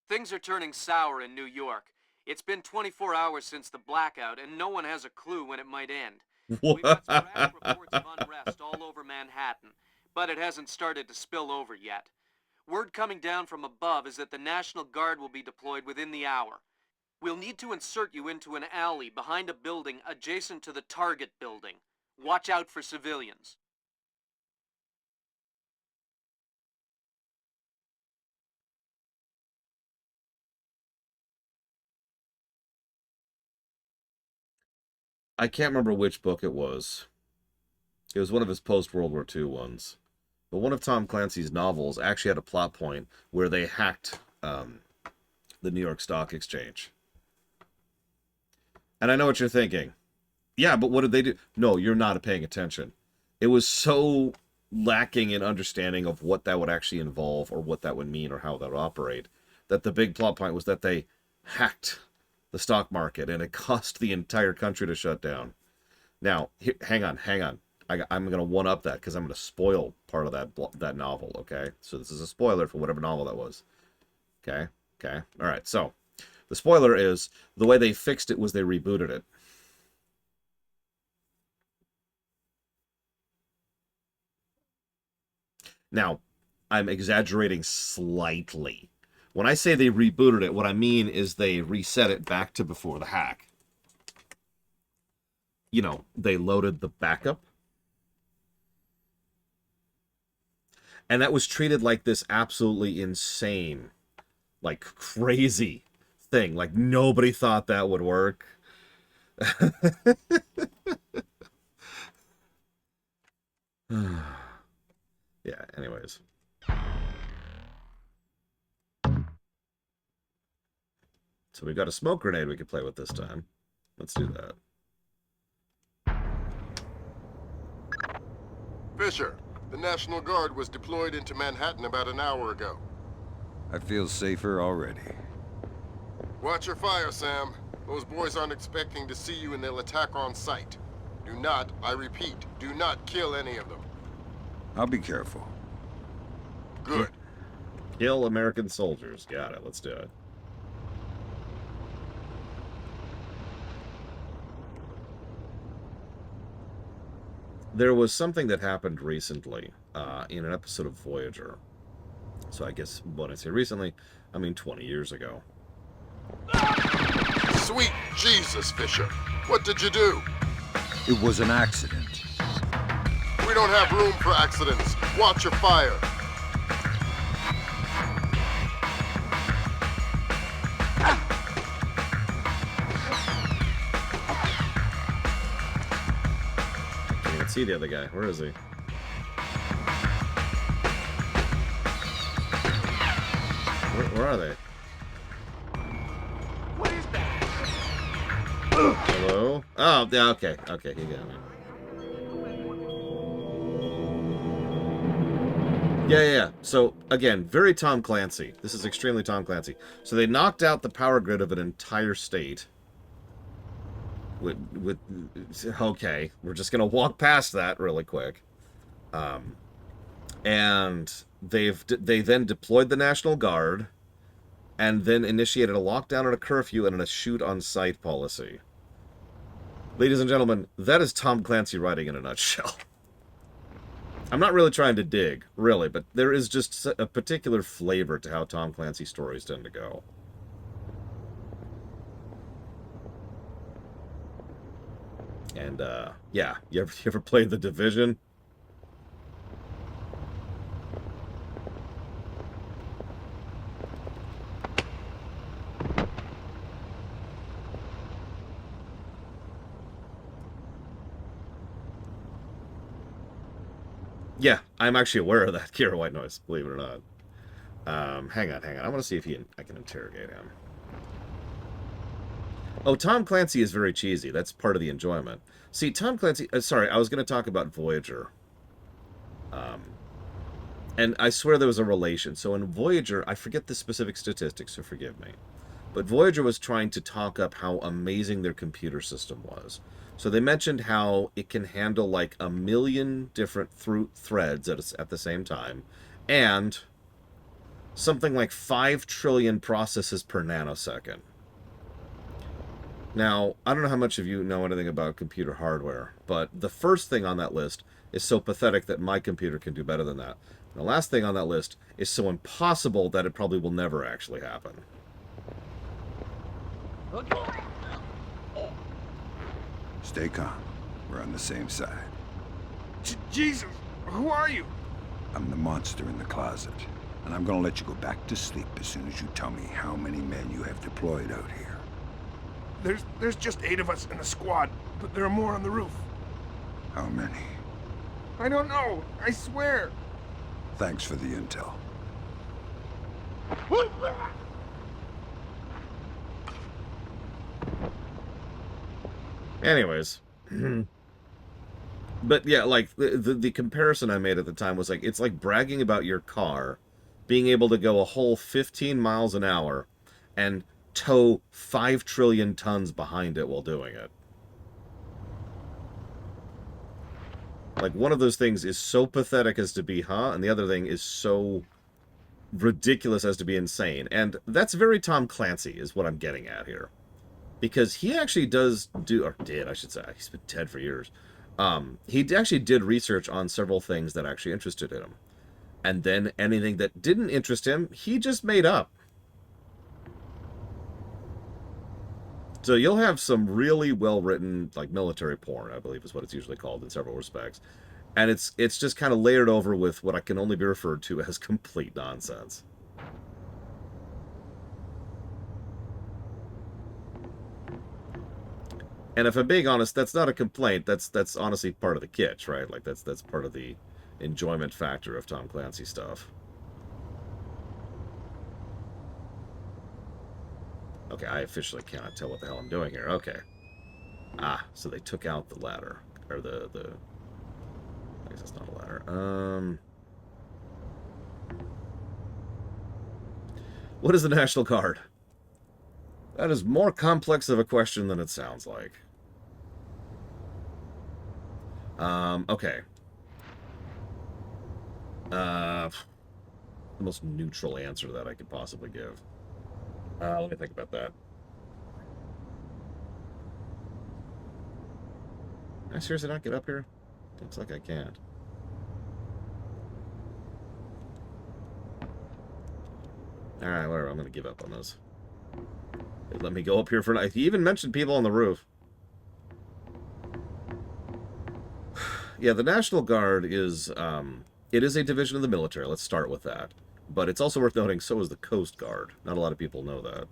Speaker 8: Things are turning sour in New York. It's been 24 hours since the blackout, and no one has a clue when it might end. We've got sporadic reports of unrest all over Manhattan, but it hasn't started to spill over yet. Word coming down from above is that the National Guard will be deployed within the hour. We'll need to insert you into an alley behind a building adjacent to the target building. Watch out for civilians.
Speaker 1: I can't remember which book it was. It was one of his post-World War II ones. But one of Tom Clancy's novels actually had a plot point where they hacked the New York Stock Exchange. And I know what you're thinking. Yeah, but what did they do? No, you're not paying attention. It was so lacking in understanding of what that would actually involve or what that would mean or how that would operate that the big plot point was that they hacked the stock market and it cost the entire country to shut down. Now, hang on. I'm going to one-up that because I'm going to spoil part of that novel, okay? So this is a spoiler for whatever novel that was. Okay? All right, so the spoiler is the way they fixed it was they rebooted it. Now, I'm exaggerating slightly. When I say they rebooted it, what I mean is they reset it back to before the hack. You know, they loaded the backup. And that was treated like this absolutely insane, like crazy thing. Like nobody thought that would work. Yeah, anyways. So we got a smoke grenade we could play with this time. Let's do that.
Speaker 6: Fisher, the National Guard was deployed into Manhattan about an hour ago.
Speaker 5: I feel safer already.
Speaker 6: Watch your fire, Sam. Those boys aren't expecting to see you and they'll attack on sight. Do not, I repeat, do not kill any of them.
Speaker 5: I'll be careful.
Speaker 6: Good.
Speaker 1: Kill American soldiers. Got it. Let's do it. There was something that happened recently in an episode of Voyager. So I guess when I say recently, I mean 20 years ago.
Speaker 6: Sweet Jesus, Fisher. What did you do?
Speaker 5: It was an accident.
Speaker 6: We don't have room for accidents. Watch your fire.
Speaker 1: I can't even see the other guy. Where is he? Where are they?
Speaker 12: What is that?
Speaker 1: Hello? Oh, yeah, okay. Okay, you got me. Yeah. So, again, very Tom Clancy. This is extremely Tom Clancy. So they knocked out the power grid of an entire state. Okay, we're just going to walk past that really quick. And they then deployed the National Guard and then initiated a lockdown and a curfew and a shoot-on-sight policy. Ladies and gentlemen, that is Tom Clancy writing in a nutshell. I'm not really trying to dig, really, but there is just a particular flavor to how Tom Clancy stories tend to go. And, yeah, you ever played The Division? Yeah, I'm actually aware of that, Kira White Noise, believe it or not. Hang on. I want to see if I can interrogate him. Oh, Tom Clancy is very cheesy. That's part of the enjoyment. See, Tom Clancy... sorry, I was going to talk about Voyager. And I swear there was a relation. So in Voyager, I forget the specific statistics, so forgive me. But Voyager was trying to talk up how amazing their computer system was. So they mentioned how it can handle like 1 million different threads at the same time. And something like 5 trillion processes per nanosecond. Now, I don't know how much of you know anything about computer hardware, but the first thing on that list is so pathetic that my computer can do better than that. And the last thing on that list is so impossible that it probably will never actually happen.
Speaker 5: Stay calm. We're on the same side.
Speaker 12: Jesus, who are you?
Speaker 5: I'm the monster in the closet. And I'm gonna let you go back to sleep as soon as you tell me how many men you have deployed out here.
Speaker 12: There's just 8 of us in the squad, but there are more on the roof.
Speaker 5: How many?
Speaker 12: I don't know, I swear.
Speaker 5: Thanks for the intel.
Speaker 1: Anyways. But yeah, like, the comparison I made at the time was like, it's like bragging about your car being able to go a whole 15 miles an hour and tow 5 trillion tons behind it while doing it. Like, one of those things is so pathetic as to be, huh? And the other thing is so ridiculous as to be insane. And that's very Tom Clancy, is what I'm getting at here. Because he actually does do, or did, I should say, he's been dead for years. He actually did research on several things that actually interested him. And then anything that didn't interest him, he just made up. So you'll have some really well-written, like, military porn, I believe is what it's usually called in several respects. And it's just kind of layered over with what I can only be referred to as complete nonsense. And if I'm being honest, that's not a complaint. That's honestly part of the kitsch, right? Like that's part of the enjoyment factor of Tom Clancy stuff. Okay, I officially cannot tell what the hell I'm doing here. Okay. Ah, so they took out the ladder. Or the... I guess it's not a ladder. What is the National Guard? That is more complex of a question than it sounds like. Okay. The most neutral answer to that I could possibly give. Let me think about that. Can I seriously not get up here? Looks like I can't. Alright, whatever. I'm going to give up on those. They let me go up here for night. He even mentioned people on the roof. Yeah, the National Guard is, it is a division of the military. Let's start with that. But it's also worth noting, so is the Coast Guard. Not a lot of people know that.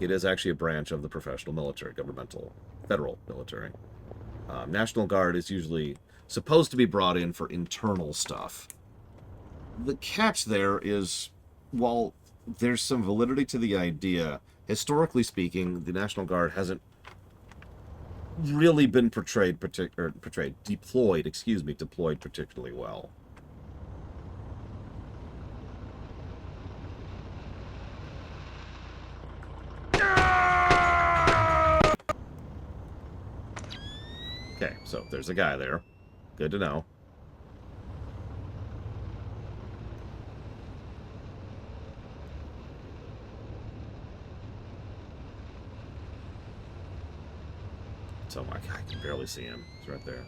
Speaker 1: It is actually a branch of the professional military, governmental, federal military. National Guard is usually supposed to be brought in for internal stuff. The catch there is, while there's some validity to the idea, historically speaking, the National Guard hasn't really been deployed particularly well. Okay, so there's a guy there. Good to know. So my God, I can barely see him. He's right there.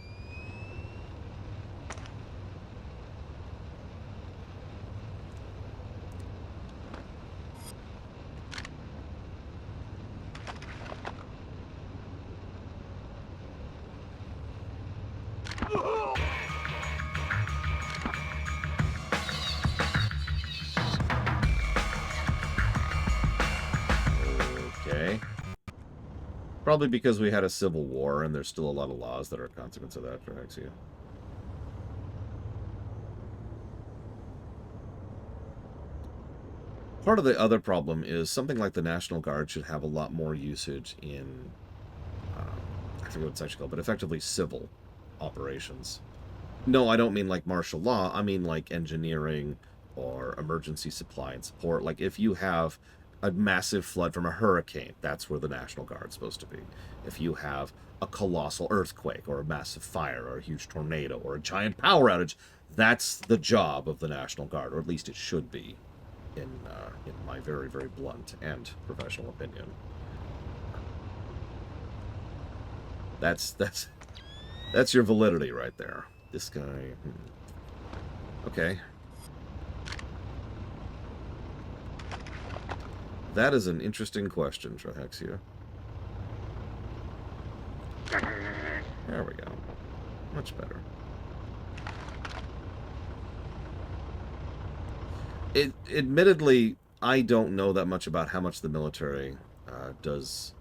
Speaker 1: Okay. Probably because we had a civil war, and there's still a lot of laws that are a consequence of that, perhaps, yeah. Part of the other problem is something like the National Guard should have a lot more usage in, I forget what it's actually called, but effectively civil operations. No, I don't mean like martial law. I mean like engineering or emergency supply and support. Like if you have a massive flood from a hurricane, that's where the National Guard's supposed to be. If you have a colossal earthquake or a massive fire or a huge tornado or a giant power outage, that's the job of the National Guard, or at least it should be, in my very, very blunt and professional opinion. That's your validity right there. This guy... Okay. That is an interesting question, Trahexia. There we go. Much better. Admittedly, I don't know that much about how much the military does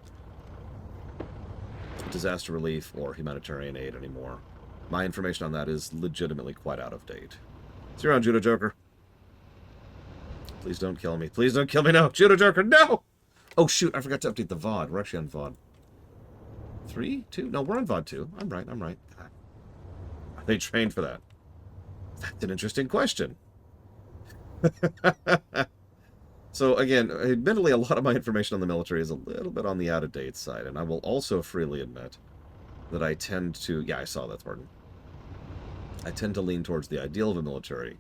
Speaker 1: disaster relief or humanitarian aid anymore. My information on that is legitimately quite out of date. See you around, Judo Joker. Please don't kill me. Please don't kill me now. Judo Joker, no! Oh, shoot. I forgot to update the VOD. We're actually on VOD 3? 2? No, we're on VOD 2. I'm right. God. Are they trained for that? That's an interesting question. So, again, admittedly, a lot of my information on the military is a little bit on the out-of-date side, and I will also freely admit that I tend to... Yeah, I saw that, pardon. I tend to lean towards the ideal of the military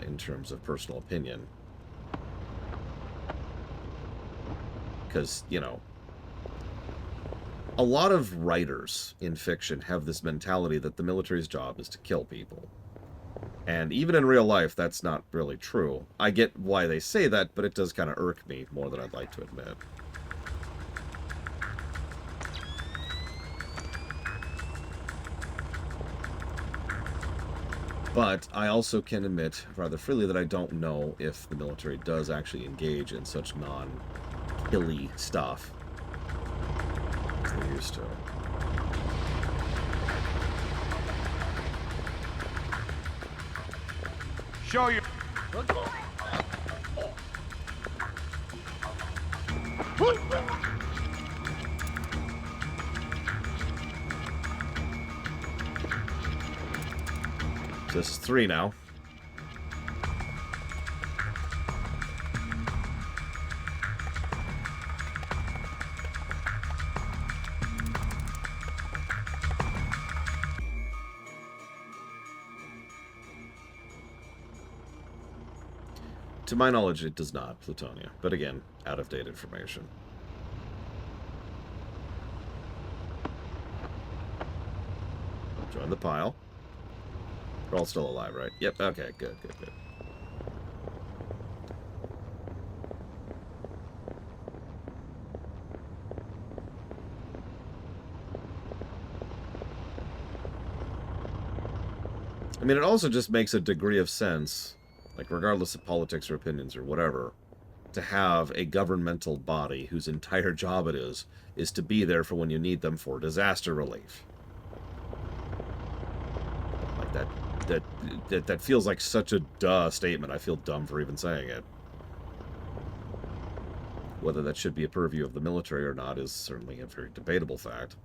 Speaker 1: in terms of personal opinion. Because, you know, a lot of writers in fiction have this mentality that the military's job is to kill people. And even in real life, that's not really true. I get why they say that, but it does kind of irk me more than I'd like to admit. But I also can admit rather freely that I don't know if the military does actually engage in such non-killy stuff. We're used to.
Speaker 12: Show you.
Speaker 1: So this is 3 now. To my knowledge, it does not, Plutonia. But again, out-of-date information. Join the pile. We're all still alive, right? Yep, okay, good. I mean, it also just makes a degree of sense, like regardless of politics or opinions or whatever, to have a governmental body whose entire job it is to be there for when you need them for disaster relief. Like that feels like such a duh statement. I feel dumb for even saying it. Whether that should be a purview of the military or not is certainly a very debatable fact.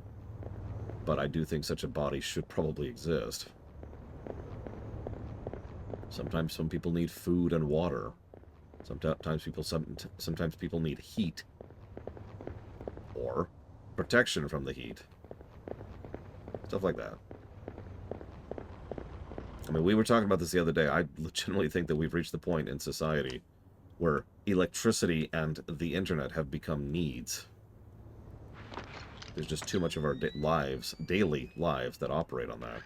Speaker 1: But I do think such a body should probably exist. Sometimes some people need food and water. Sometimes people need heat. Or protection from the heat. Stuff like that. I mean, we were talking about this the other day. I legitimately think that we've reached the point in society where electricity and the internet have become needs. There's just too much of our daily lives that operate on that.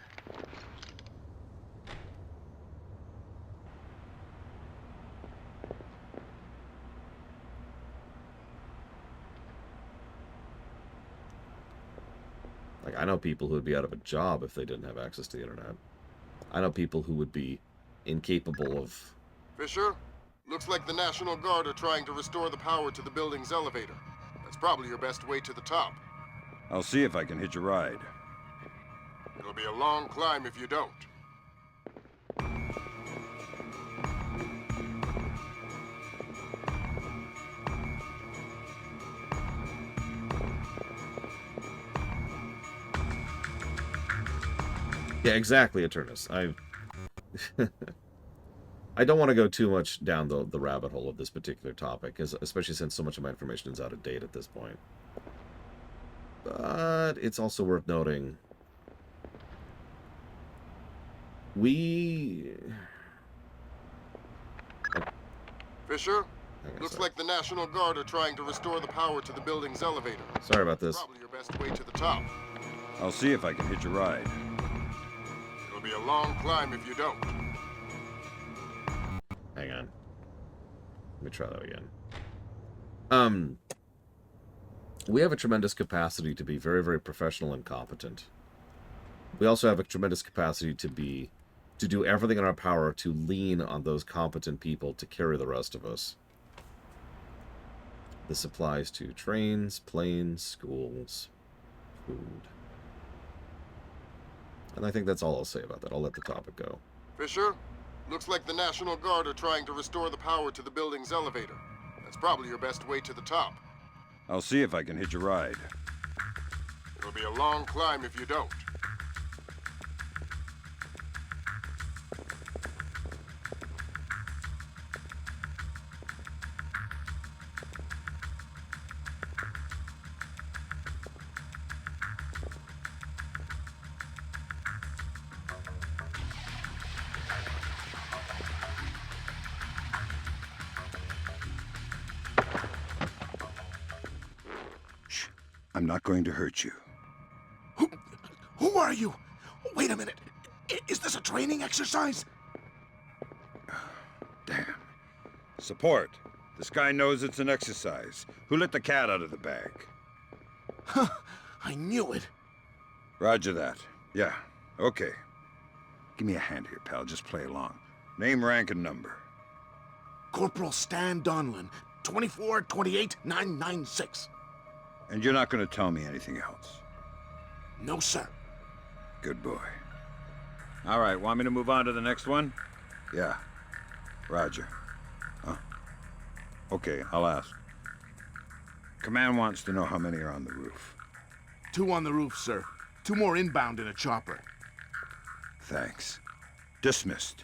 Speaker 1: Like, I know people who would be out of a job if they didn't have access to the internet. I know people who would be incapable of...
Speaker 6: Fisher, looks like the National Guard are trying to restore the power to the building's elevator. That's probably your best way to the top.
Speaker 5: I'll see if I can hitch a ride.
Speaker 6: It'll be a long climb if you don't.
Speaker 1: Yeah, exactly, Eternus. I don't want to go too much down the rabbit hole of this particular topic, especially since so much of my information is out of date at this point. But it's also worth noting
Speaker 6: Fisher, looks like the National Guard are trying to restore the power to the building's elevator.
Speaker 1: Sorry about this.
Speaker 6: Probably your best way to the top.
Speaker 5: I'll see if I can hitch a ride.
Speaker 6: It'll be a long climb if you don't.
Speaker 1: Hang on. Let me try that again. We have a tremendous capacity to be very, very professional and competent. We also have a tremendous capacity to do everything in our power to lean on those competent people to carry the rest of us. This applies to trains, planes, schools, food. And I think that's all I'll say about that. I'll let the topic go.
Speaker 6: Fisher, looks like the National Guard are trying to restore the power to the building's elevator. That's probably your best way to the top.
Speaker 5: I'll see if I can hitch a ride.
Speaker 6: It'll be a long climb if you don't.
Speaker 5: I'm not going to hurt you.
Speaker 12: Who are you? Wait a minute. Is this a training exercise?
Speaker 5: Damn. Support. This guy knows it's an exercise. Who let the cat out of the bag?
Speaker 12: Huh. I knew it.
Speaker 5: Roger that. Yeah. Okay. Give me a hand here, pal. Just play along. Name, rank, and number.
Speaker 12: Corporal Stan Donlin, 2428996.
Speaker 5: And you're not going to tell me anything else?
Speaker 12: No, sir.
Speaker 5: Good boy. All right, want me to move on to the next one? Yeah. Roger. Huh? Okay, I'll ask. Command wants to know how many are on the roof.
Speaker 12: 2 on the roof, sir. 2 more inbound in a chopper.
Speaker 5: Thanks. Dismissed.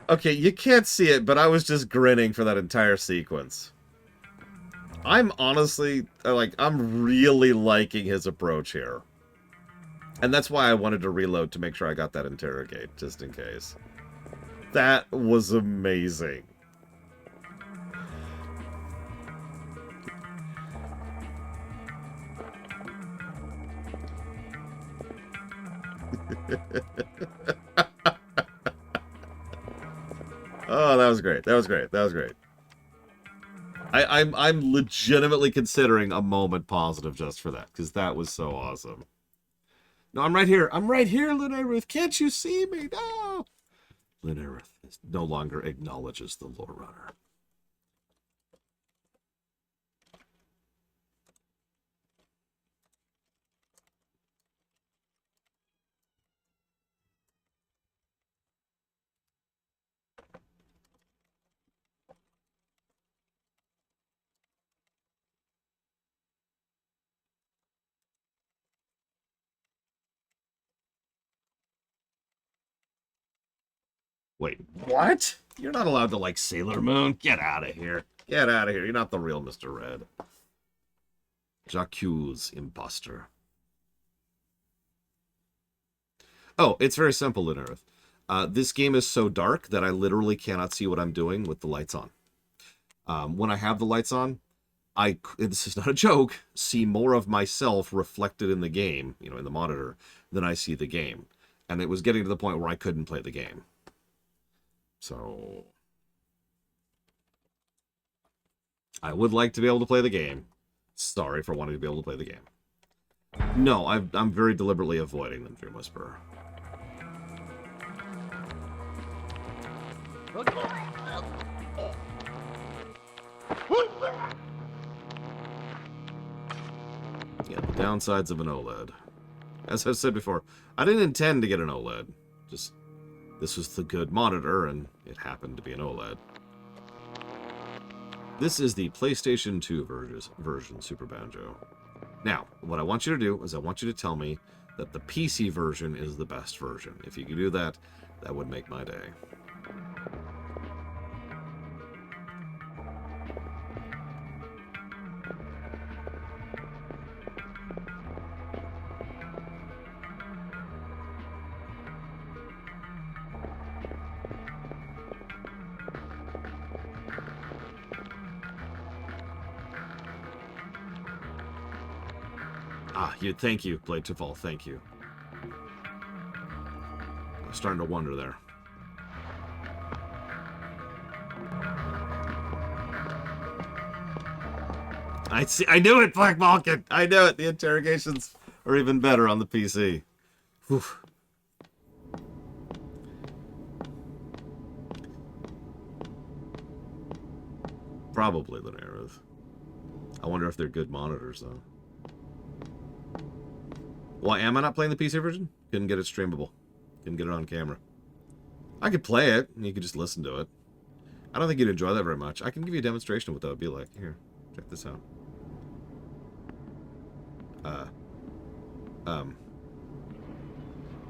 Speaker 1: Okay, you can't see it, but I was just grinning for that entire sequence. I'm honestly, I'm really liking his approach here. And that's why I wanted to reload to make sure I got that interrogate, just in case. That was amazing. Oh, that was great. That was great. That was great. I'm legitimately considering a moment positive just for that, because that was so awesome. No, I'm right here. I'm right here, Lene Ruth. Can't you see me? No. Lene Ruth no longer acknowledges the lore runner. Wait, what? You're not allowed to like Sailor Moon? Get out of here. Get out of here. You're not the real Mr. Red. J'accuse imposter. Oh, it's very simple, Lunerith. This game is so dark that I literally cannot see what I'm doing with the lights on. When I have the lights on, this is not a joke, see more of myself reflected in the game, in the monitor, than I see the game. And it was getting to the point where I couldn't play the game. So I would like to be able to play the game. Sorry for wanting to be able to play the game. No, I'm very deliberately avoiding them, Dream Whisperer. Yeah, the downsides of an OLED. As I've said before, I didn't intend to get an OLED. Just, this was the good monitor, and it happened to be an OLED. This is the PlayStation 2 version Super Banjo. Now, what I want you to do is I want you to tell me that the PC version is the best version. If you could do that, that would make my day. Thank you, Blade to Fall, thank you. I was starting to wonder there. I knew it, Black Vulcan! I knew it! The interrogations are even better on the PC. Whew. Probably the narrative. I wonder if they're good monitors, though. Why am I not playing the PC version? Couldn't get it streamable. Couldn't get it on camera. I could play it, and you could just listen to it. I don't think you'd enjoy that very much. I can give you a demonstration of what that would be like. Here, check this out.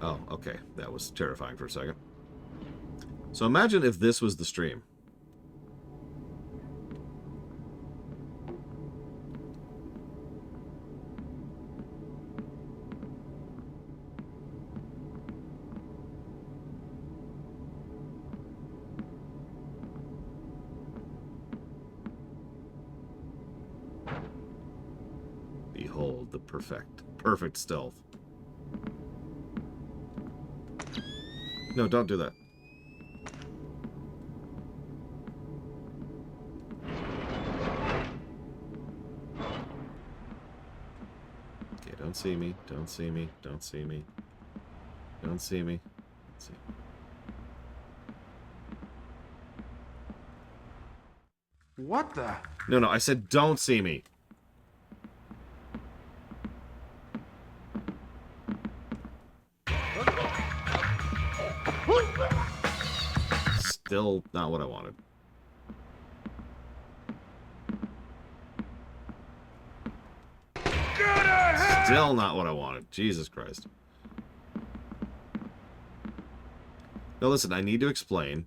Speaker 1: Oh, okay. That was terrifying for a second. So imagine if this was the stream. Behold the perfect stealth. No, don't do that. Okay, don't see me. Don't see me. Don't see me. Don't see me. Let's see.
Speaker 12: What the?
Speaker 1: No, I said don't see me. Still not what I wanted. Still not what I wanted. Jesus Christ. Now listen, I need to explain.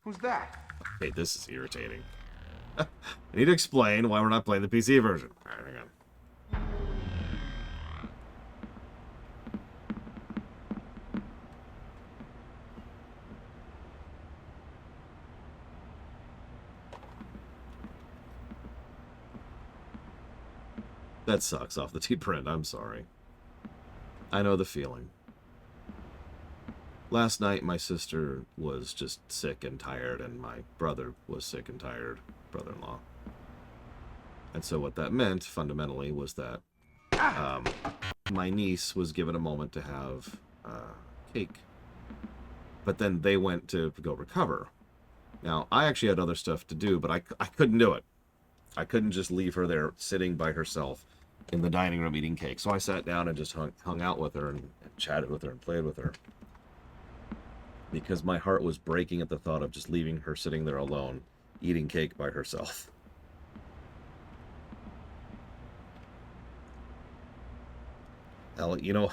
Speaker 11: Who's that?
Speaker 1: Okay, this is irritating. I need to explain why we're not playing the PC version. Alright, hang on. That sucks off the T-print, I'm sorry. I know the feeling. Last night, my sister was just sick and tired, and my brother was sick and tired, brother-in-law. And so what that meant, fundamentally, was that my niece was given a moment to have cake. But then they went to go recover. Now, I actually had other stuff to do, but I couldn't do it. I couldn't just leave her there sitting by herself in the dining room eating cake. So I sat down and just hung out with her and chatted with her and played with her. Because my heart was breaking at the thought of just leaving her sitting there alone, eating cake by herself. Hell, you know,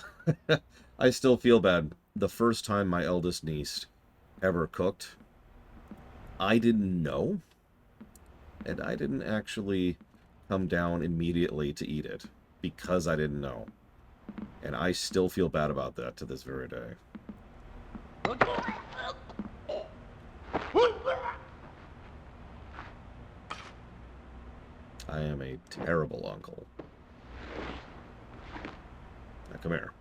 Speaker 1: I still feel bad. The first time my eldest niece ever cooked, I didn't know. And I didn't actually come down immediately to eat it because I didn't know. And I still feel bad about that to this very day. I am a terrible uncle. Now come here.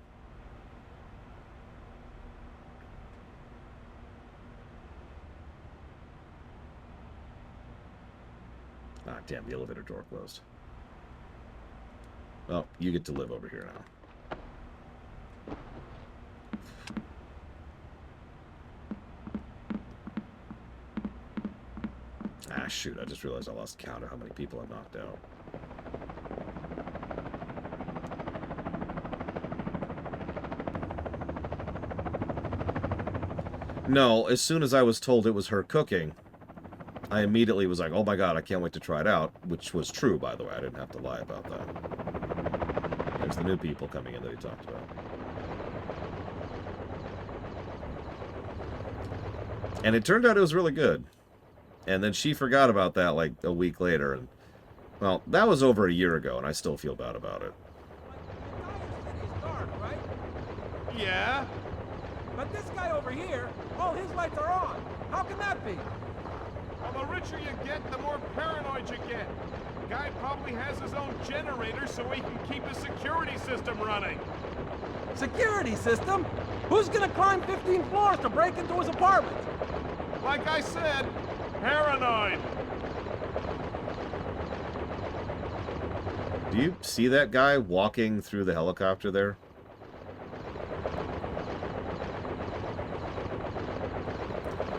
Speaker 1: Ah, damn, the elevator door closed. Well, you get to live over here now. Ah, shoot, I just realized I lost count of how many people I knocked out. No, as soon as I was told it was her cooking, I immediately was like, oh my god, I can't wait to try it out, which was true, by the way. I didn't have to lie about that. There's the new people coming in that he talked about. And it turned out it was really good. And then she forgot about that like a week later. And, well, that was over a year ago, and I still feel bad about it.
Speaker 13: Yeah? But this guy over here, all his lights are on. How can that be?
Speaker 15: Well, the richer you get, the more paranoid you get. Guy probably has his own generator so he can keep his security system running.
Speaker 13: Security system? Who's gonna climb 15 floors to break into his apartment?
Speaker 15: Like I said, paranoid.
Speaker 1: Do you see that guy walking through the helicopter there?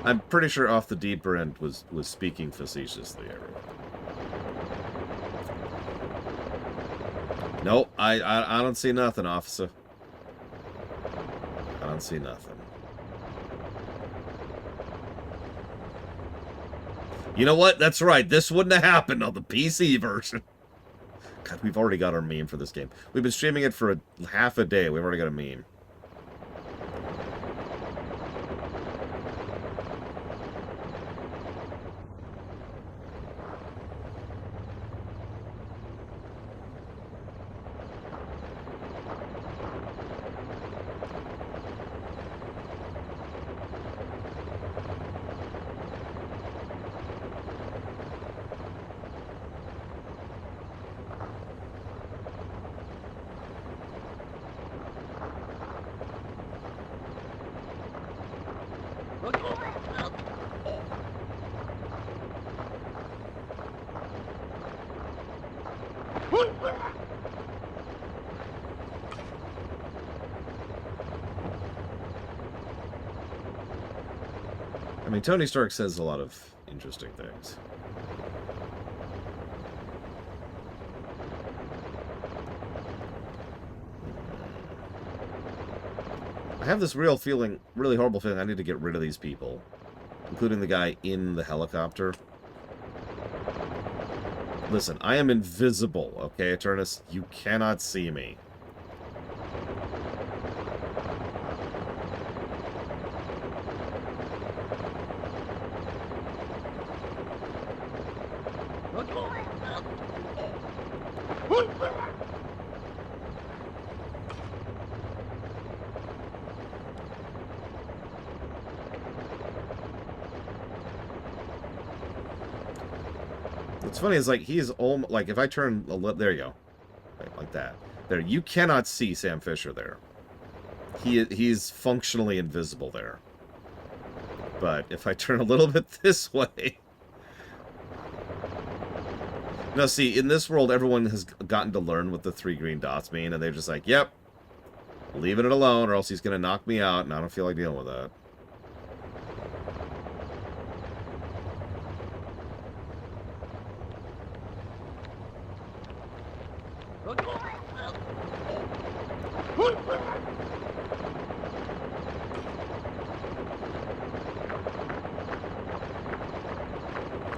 Speaker 1: I'm pretty sure off the deeper end was speaking facetiously, everyone. Nope, I don't see nothing, officer. I don't see nothing. You know what? That's right. This wouldn't have happened on the PC version. God, we've already got our meme for this game. We've been streaming it for half a day. We've already got a meme. I mean, Tony Stark says a lot of interesting things. I have this really horrible feeling I need to get rid of these people. including the guy in the helicopter. Listen, I am invisible, okay, Eternus? You cannot see me. What's funny is, like, he's almost, like, if I turn, there you go. Like that. There, you cannot see Sam Fisher there. He's functionally invisible there. But if I turn a little bit this way... Now, see, in this world, everyone has gotten to learn what the 3 green dots mean, and they're just like, yep, leaving it alone, or else he's going to knock me out, and I don't feel like dealing with that.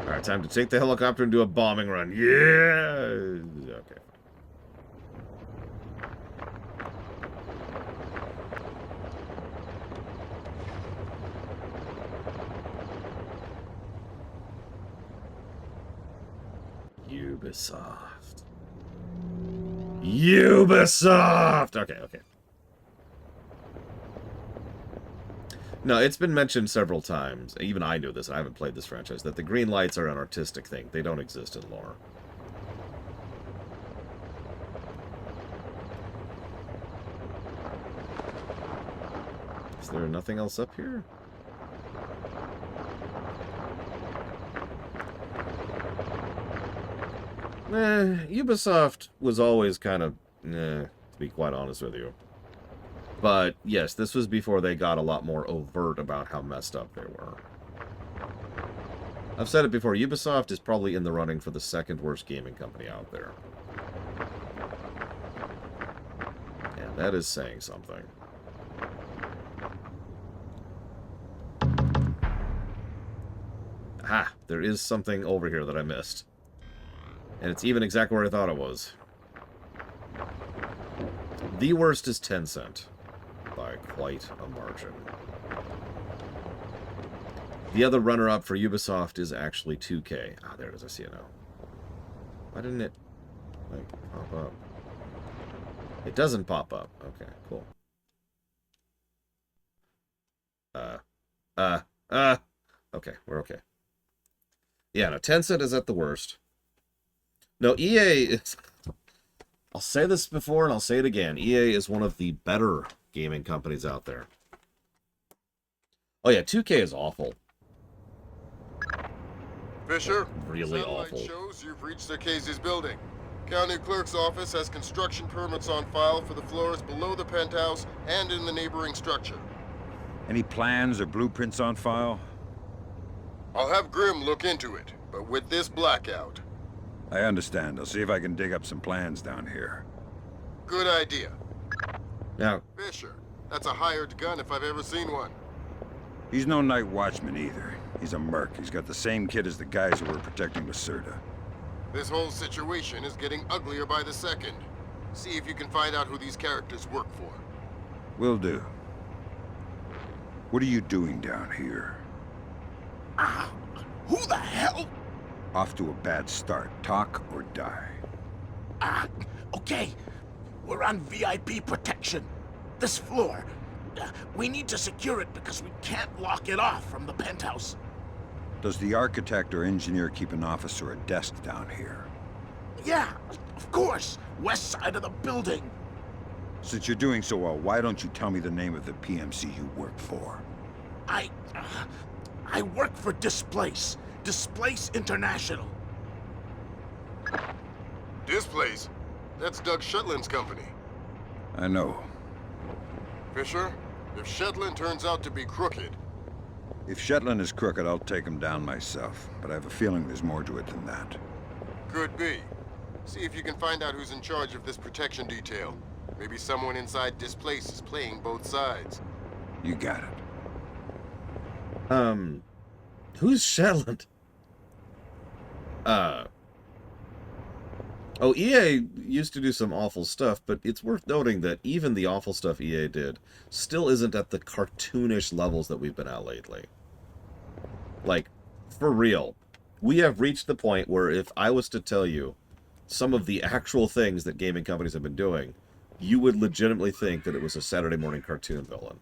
Speaker 1: Alright, time to take the helicopter and do a bombing run. Yeah! Okay. Ubisoft. Ubisoft! Okay, okay. No, it's been mentioned several times. Even I knew this, and I haven't played this franchise, that the green lights are an artistic thing. They don't exist in lore. Is there nothing else up here? Ubisoft was always kind of, to be quite honest with you. But, yes, this was before they got a lot more overt about how messed up they were. I've said it before, Ubisoft is probably in the running for the second worst gaming company out there. And that is saying something. Aha! There is something over here that I missed. And it's even exactly where I thought it was. The worst is Tencent. By quite a margin. The other runner-up for Ubisoft is actually 2K. Ah, there it is. I see it now. Why didn't it, like, pop up? It doesn't pop up. Okay, cool. Okay, we're okay. Yeah, no, Tencent is at the worst. No, EA is... I'll say this before and I'll say it again. EA is one of the better gaming companies out there. Oh yeah, 2K is awful.
Speaker 6: Fisher,
Speaker 1: really
Speaker 6: satellite
Speaker 1: awful.
Speaker 6: Shows you've reached the Casey's building. County Clerk's office has construction permits on file for the floors below the penthouse and in the neighboring structure.
Speaker 5: Any plans or blueprints on file?
Speaker 6: I'll have Grim look into it, but with this blackout.
Speaker 5: I understand. I'll see if I can dig up some plans down here.
Speaker 6: Good idea.
Speaker 1: Now,
Speaker 6: Fisher, that's a hired gun if I've ever seen one.
Speaker 5: He's no night watchman either. He's a merc. He's got the same kit as the guys who were protecting Lacerda.
Speaker 6: This whole situation is getting uglier by the second. See if you can find out who these characters work for.
Speaker 5: Will do. What are you doing down here?
Speaker 16: Who the hell?
Speaker 5: Off to a bad start. Talk or die.
Speaker 16: Okay. We're on VIP protection. This floor. We need to secure it because we can't lock it off from the penthouse.
Speaker 5: Does the architect or engineer keep an office or a desk down here?
Speaker 16: Yeah, of course. West side of the building.
Speaker 5: Since you're doing so well, why don't you tell me the name of the PMC you work for?
Speaker 16: I work for Displace. Displace International.
Speaker 6: Displace? That's Doug Shetland's company.
Speaker 5: I know.
Speaker 6: Fisher, if Shetland turns out to be crooked...
Speaker 5: If Shetland is crooked, I'll take him down myself. But I have a feeling there's more to it than that.
Speaker 6: Could be. See if you can find out who's in charge of this protection detail. Maybe someone inside Displace is playing both sides.
Speaker 5: You got it.
Speaker 1: Who's Shetland? Oh, EA used to do some awful stuff, but it's worth noting that even the awful stuff EA did still isn't at the cartoonish levels that we've been at lately. Like, for real, we have reached the point where if I was to tell you some of the actual things that gaming companies have been doing, you would legitimately think that it was a Saturday morning cartoon villain.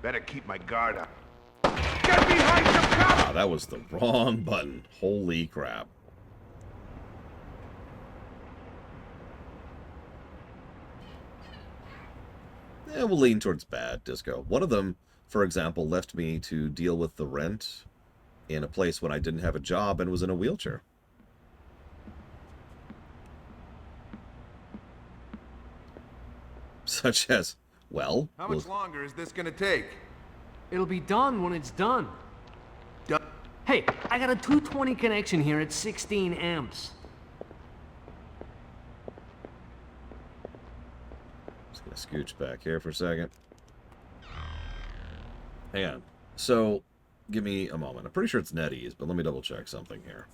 Speaker 12: Better keep my guard up.
Speaker 15: Get behind your cover!
Speaker 1: Wow, that was the wrong button. Holy crap. Yeah, we'll lean towards bad, Disco. One of them, for example, left me to deal with the rent in a place when I didn't have a job and was in a wheelchair. Such as, well...
Speaker 11: How much longer is this gonna take?
Speaker 17: It'll be done when it's done.
Speaker 11: Done?
Speaker 17: Hey, I got a 220 connection here at 16 amps.
Speaker 1: Just gonna scooch back here for a second. Hang on. So, give me a moment. I'm pretty sure it's NetEase, but let me double check something here.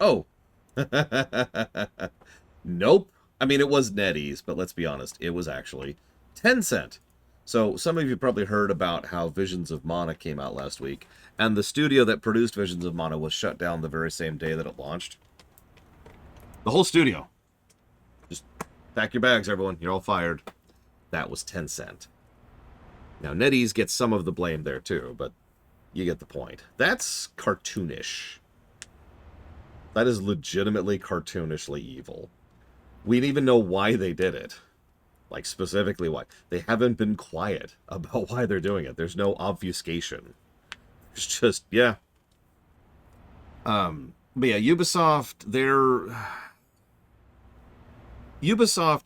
Speaker 1: Oh. Nope. I mean, it was NetEase, but let's be honest. It was actually Tencent. So, some of you probably heard about how Visions of Mana came out last week, and the studio that produced Visions of Mana was shut down the very same day that it launched. The whole studio. Just pack your bags, everyone. You're all fired. That was Tencent. Now, NetEase gets some of the blame there, too, but you get the point. That's cartoonish. That is legitimately cartoonishly evil. We didn't even know why they did it. Like, specifically why. They haven't been quiet about why they're doing it. There's no obfuscation. It's just, yeah. But yeah, Ubisoft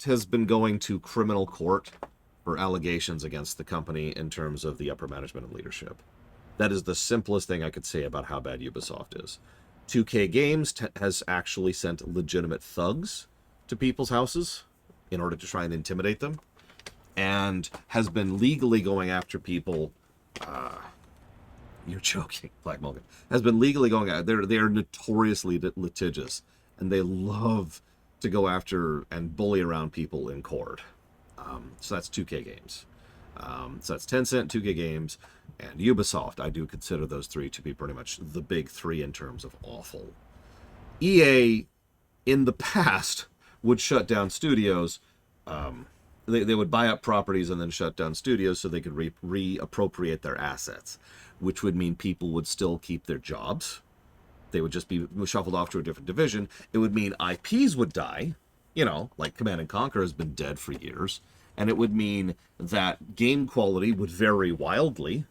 Speaker 1: has been going to criminal court for allegations against the company in terms of the upper management and leadership. That is the simplest thing I could say about how bad Ubisoft is. 2K Games has actually sent legitimate thugs to people's houses in order to try and intimidate them, and has been legally going after people. You're joking, Black Mulligan. Has been legally going after. They're notoriously litigious, and they love to go after and bully around people in court. So that's 2K Games. So that's Tencent, 2K Games, and Ubisoft. I do consider those three to be pretty much the big three in terms of awful. EA, in the past, would shut down studios. They would buy up properties and then shut down studios so they could reappropriate their assets, which would mean people would still keep their jobs. They would just be shuffled off to a different division. It would mean IPs would die, you know, like Command & Conquer has been dead for years. And it would mean that game quality would vary wildly.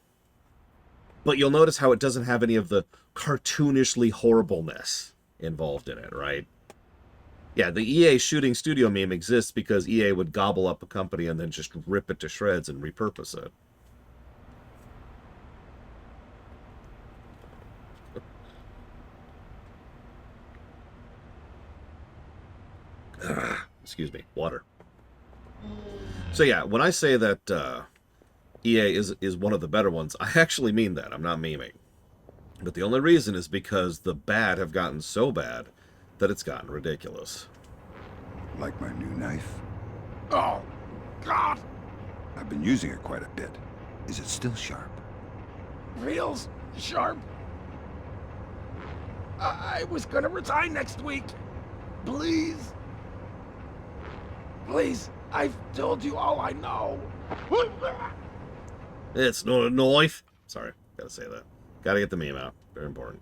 Speaker 1: But you'll notice how it doesn't have any of the cartoonishly horribleness involved in it, right? Yeah, the EA shooting studio meme exists because EA would gobble up a company and then just rip it to shreds and repurpose it. Excuse me, water. So yeah, when I say that EA is one of the better ones, I actually mean that. I'm not memeing. But the only reason is because the bad have gotten so bad that it's gotten ridiculous.
Speaker 5: Like my new knife?
Speaker 16: Oh, God!
Speaker 5: I've been using it quite a bit. Is it still sharp?
Speaker 16: Real sharp. I was gonna resign next week. Please. Please, I've told you all I know.
Speaker 1: It's not a knife. Sorry, gotta say that. Gotta get the meme out. Very important.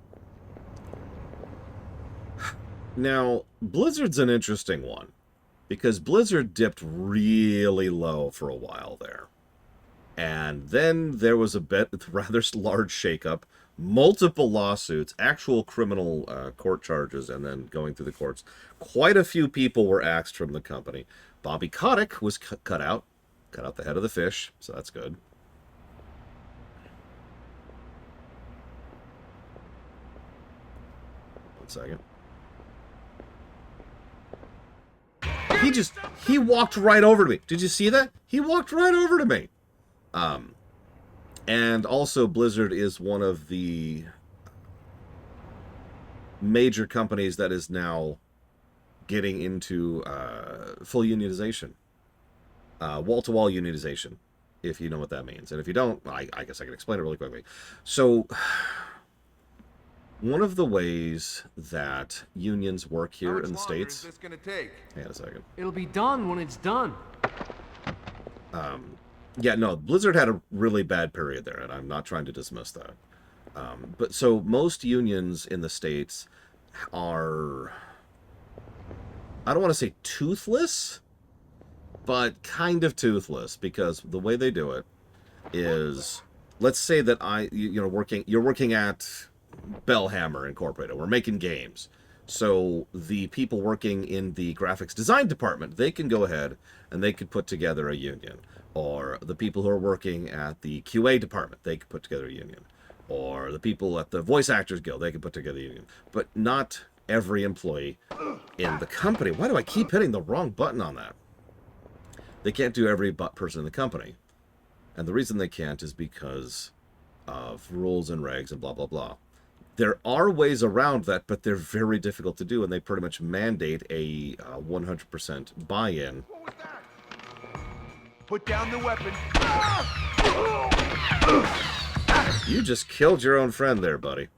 Speaker 1: Now, Blizzard's an interesting one, because Blizzard dipped really low for a while there. And then there was a rather large shakeup, multiple lawsuits, actual criminal court charges, and then going through the courts. Quite a few people were axed from the company. Bobby Kotick was cut out the head of the fish, so that's good. One second. He walked right over to me. Did you see that? He walked right over to me. And also Blizzard is one of the major companies that is now getting into full unionization. Wall-to-wall unionization, if you know what that means. And if you don't, I guess I can explain it really quickly. So, one of the ways that unions work here in the States...
Speaker 11: Is this gonna take?
Speaker 1: Hang on a second.
Speaker 17: It'll be done when it's done.
Speaker 1: Yeah, no, Blizzard had a really bad period there, and I'm not trying to dismiss that. But so most unions in the States are... I don't want to say toothless, but kind of toothless, because the way they do it is, let's say that you're working at Bellhammer Incorporated. We're making games. So the people working in the graphics design department, they can go ahead and they could put together a union. Or the people who are working at the QA department, they could put together a union. Or the people at the Voice Actors Guild, they could put together a union. But not every employee in the company. Why do I keep hitting the wrong button on that? They can't do every person in the company. And the reason they can't is because of rules and regs and blah, blah, blah. There are ways around that, but they're very difficult to do, and they pretty much mandate a 100% buy-in.
Speaker 11: What was that? Put down the weapon.
Speaker 1: You just killed your own friend there, buddy.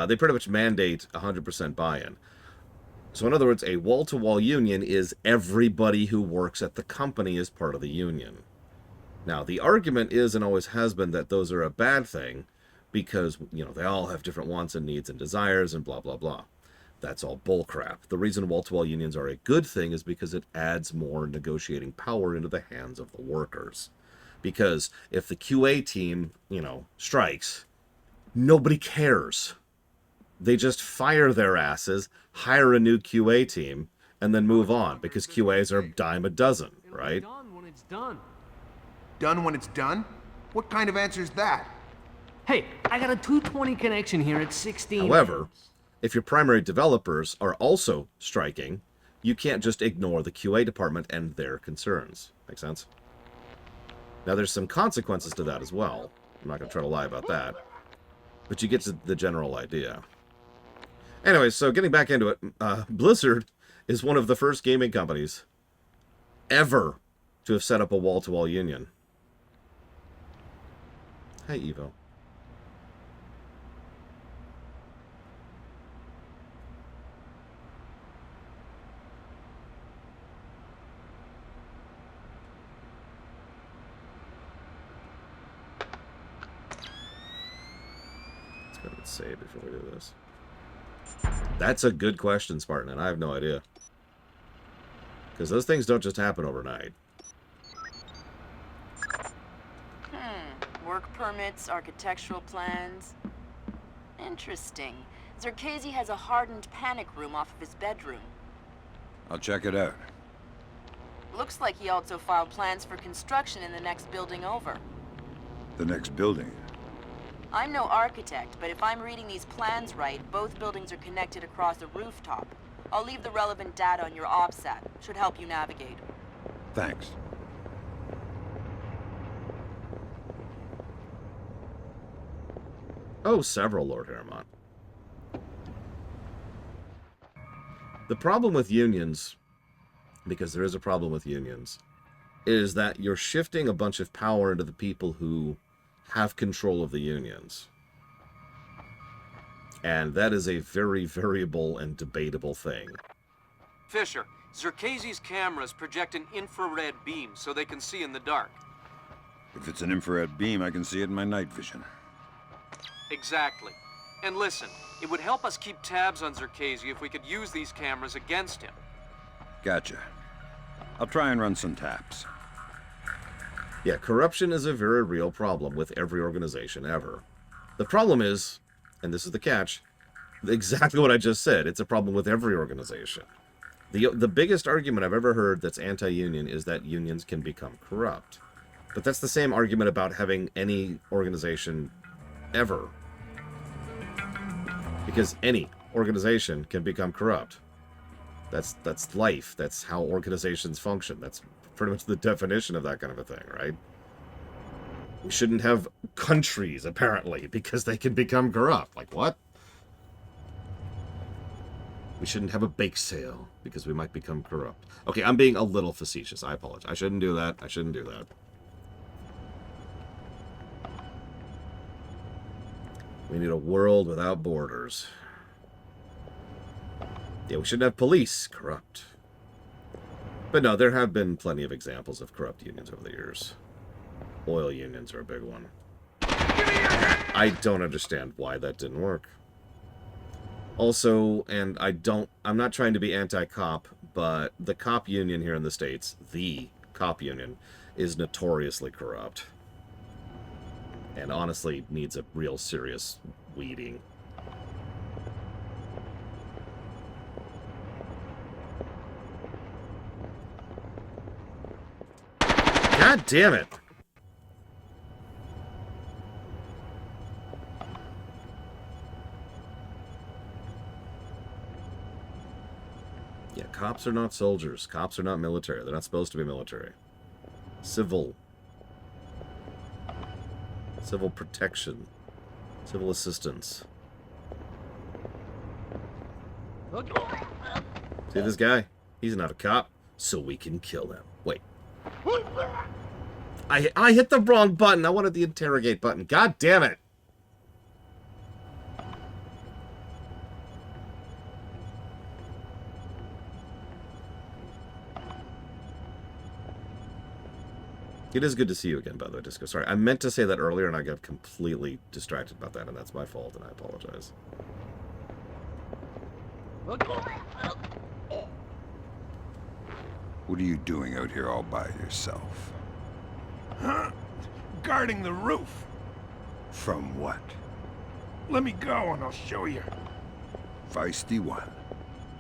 Speaker 1: They pretty much mandate 100% buy-in. So in other words, a wall-to-wall union is everybody who works at the company is part of the union. Now, the argument is and always has been that those are a bad thing because, they all have different wants and needs and desires and blah, blah, blah. That's all bullcrap. The reason wall-to-wall unions are a good thing is because it adds more negotiating power into the hands of the workers. Because if the QA team, strikes, nobody cares. They just fire their asses, hire a new QA team, and then move on, because QAs are a dime a dozen, right?
Speaker 17: Done when it's done.
Speaker 11: Done when it's done? What kind of answer is that?
Speaker 17: Hey, I got a 220 connection here at 16.
Speaker 1: However, if your primary developers are also striking, you can't just ignore the QA department and their concerns. Make sense? Now, there's some consequences to that as well. I'm not going to try to lie about that. But you get to the general idea. Anyway, so getting back into it, Blizzard is one of the first gaming companies ever to have set up a wall-to-wall union. Hi, Evo. Let's go ahead and save before we do this. That's a good question, Spartan, and I have no idea. Because those things don't just happen overnight.
Speaker 7: Work permits, architectural plans. Interesting. Zerkezi has a hardened panic room off of his bedroom.
Speaker 5: I'll check it out.
Speaker 7: Looks like he also filed plans for construction in the next building over.
Speaker 5: The next building?
Speaker 7: I'm no architect, but if I'm reading these plans right, both buildings are connected across a rooftop. I'll leave the relevant data on your OPSAT. Should help you navigate.
Speaker 5: Thanks.
Speaker 1: Oh, several, Lord Harrimont. The problem with unions, because there is a problem with unions, is that you're shifting a bunch of power into the people who have control of the unions. And that is a very variable and debatable thing.
Speaker 8: Fisher, Zerkezi's cameras project an infrared beam so they can see in the dark.
Speaker 5: If it's an infrared beam, I can see it in my night vision.
Speaker 8: Exactly. And listen, it would help us keep tabs on Zerkezi if we could use these cameras against him.
Speaker 5: Gotcha. I'll try and run some taps.
Speaker 1: Yeah, corruption is a very real problem with every organization ever. The problem is, and this is the catch, exactly what I just said. It's a problem with every organization. The biggest argument I've ever heard that's anti-union is that unions can become corrupt. But that's the same argument about having any organization ever. Because any organization can become corrupt. That's life. That's how organizations function. That's pretty much the definition of that kind of a thing, right? We shouldn't have countries, apparently, because they can become corrupt. Like, what? We shouldn't have a bake sale, because we might become corrupt. Okay, I'm being a little facetious. I apologize. I shouldn't do that. I shouldn't do that. We need a world without borders. Yeah, we shouldn't have police. Corrupt. But no, there have been plenty of examples of corrupt unions over the years. Oil unions are a big one. I don't understand why that didn't work. Also, and I'm not trying to be anti-cop, but the cop union here in the States, the cop union, is notoriously corrupt. And honestly needs a real serious weeding. God damn it! Yeah, cops are not soldiers. Cops are not military. They're not supposed to be military. Civil. Civil protection. Civil assistance. See this guy? He's not a cop, so we can kill him. Wait. I hit the wrong button. I wanted the interrogate button. God damn it. It is good to see you again, by the way, Disco. Sorry, I meant to say that earlier, and I got completely distracted about that, and that's my fault, and I apologize.
Speaker 5: What are you doing out here all by yourself?
Speaker 12: Huh? Guarding the roof.
Speaker 5: From what?
Speaker 12: Let me go and I'll show you.
Speaker 5: Feisty one.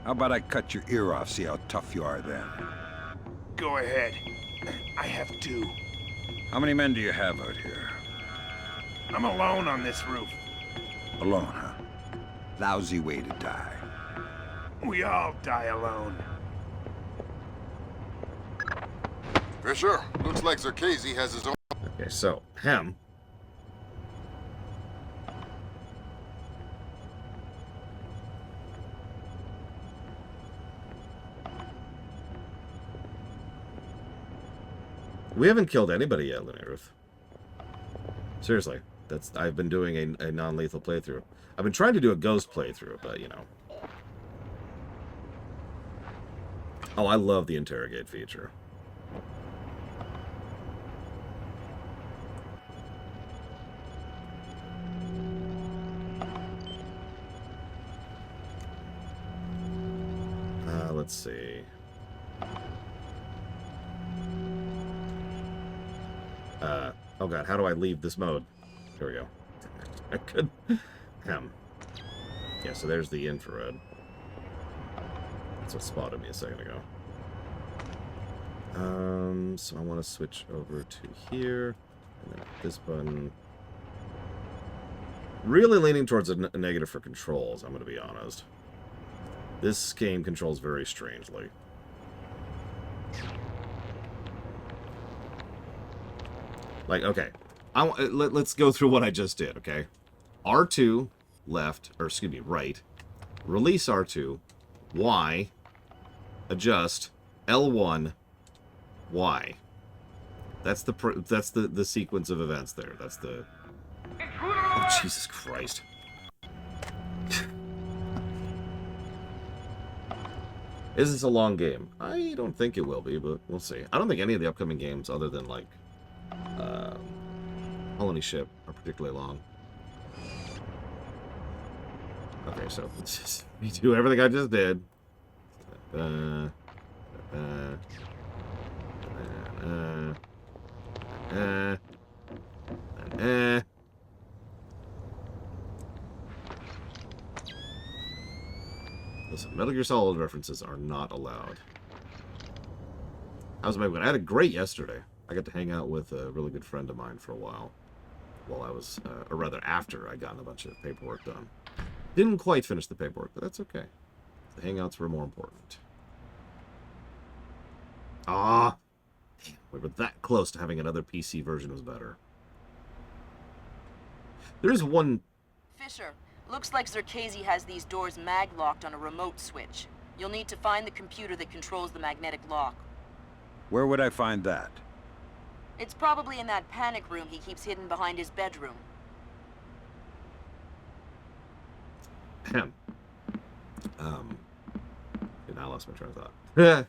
Speaker 5: How about I cut your ear off, see how tough you are then?
Speaker 12: Go ahead. I have two.
Speaker 5: How many men do you have out here?
Speaker 12: I'm alone on this roof.
Speaker 5: Alone, huh? Lousy way to die.
Speaker 12: We all die alone.
Speaker 6: Fisher, looks like Zerkezi has his own...
Speaker 1: Okay, so, Hem. We haven't killed anybody yet, Linear Ruth. Seriously, I've been doing a non-lethal playthrough. I've been trying to do a ghost playthrough, but you know. Oh, I love the interrogate feature. Let's see. Oh god, how do I leave this mode? Here we go. I could... Hem. Yeah, so there's the infrared. That's what spotted me a second ago. So I want to switch over to here. And then this button. Really leaning towards a negative for controls, I'm going to be honest. This game controls very strangely. Like, okay. Let's go through what I just did, okay? R2, left, or excuse me, right. Release R2, Y, adjust, L1, Y. That's the sequence of events there. That's the... Oh, Jesus Christ. Is this a long game? I don't think it will be, but we'll see. I don't think any of the upcoming games, other than, like, Colony Ship, are particularly long. Okay, so let's just do everything I just did. Listen, Metal Gear Solid references are not allowed. How's my weekend? I had a great yesterday. I got to hang out with a really good friend of mine for a while I was, or rather after I'd gotten a bunch of paperwork done. Didn't quite finish the paperwork, but that's okay. The hangouts were more important. Ah, we were that close to having another PC version was better. There's one...
Speaker 7: Fisher, looks like Zerkezi has these doors mag-locked on a remote switch. You'll need to find the computer that controls the magnetic lock.
Speaker 5: Where would I find that?
Speaker 7: It's probably in that panic room he keeps hidden behind his bedroom.
Speaker 1: Ahem. Now I lost my train of thought.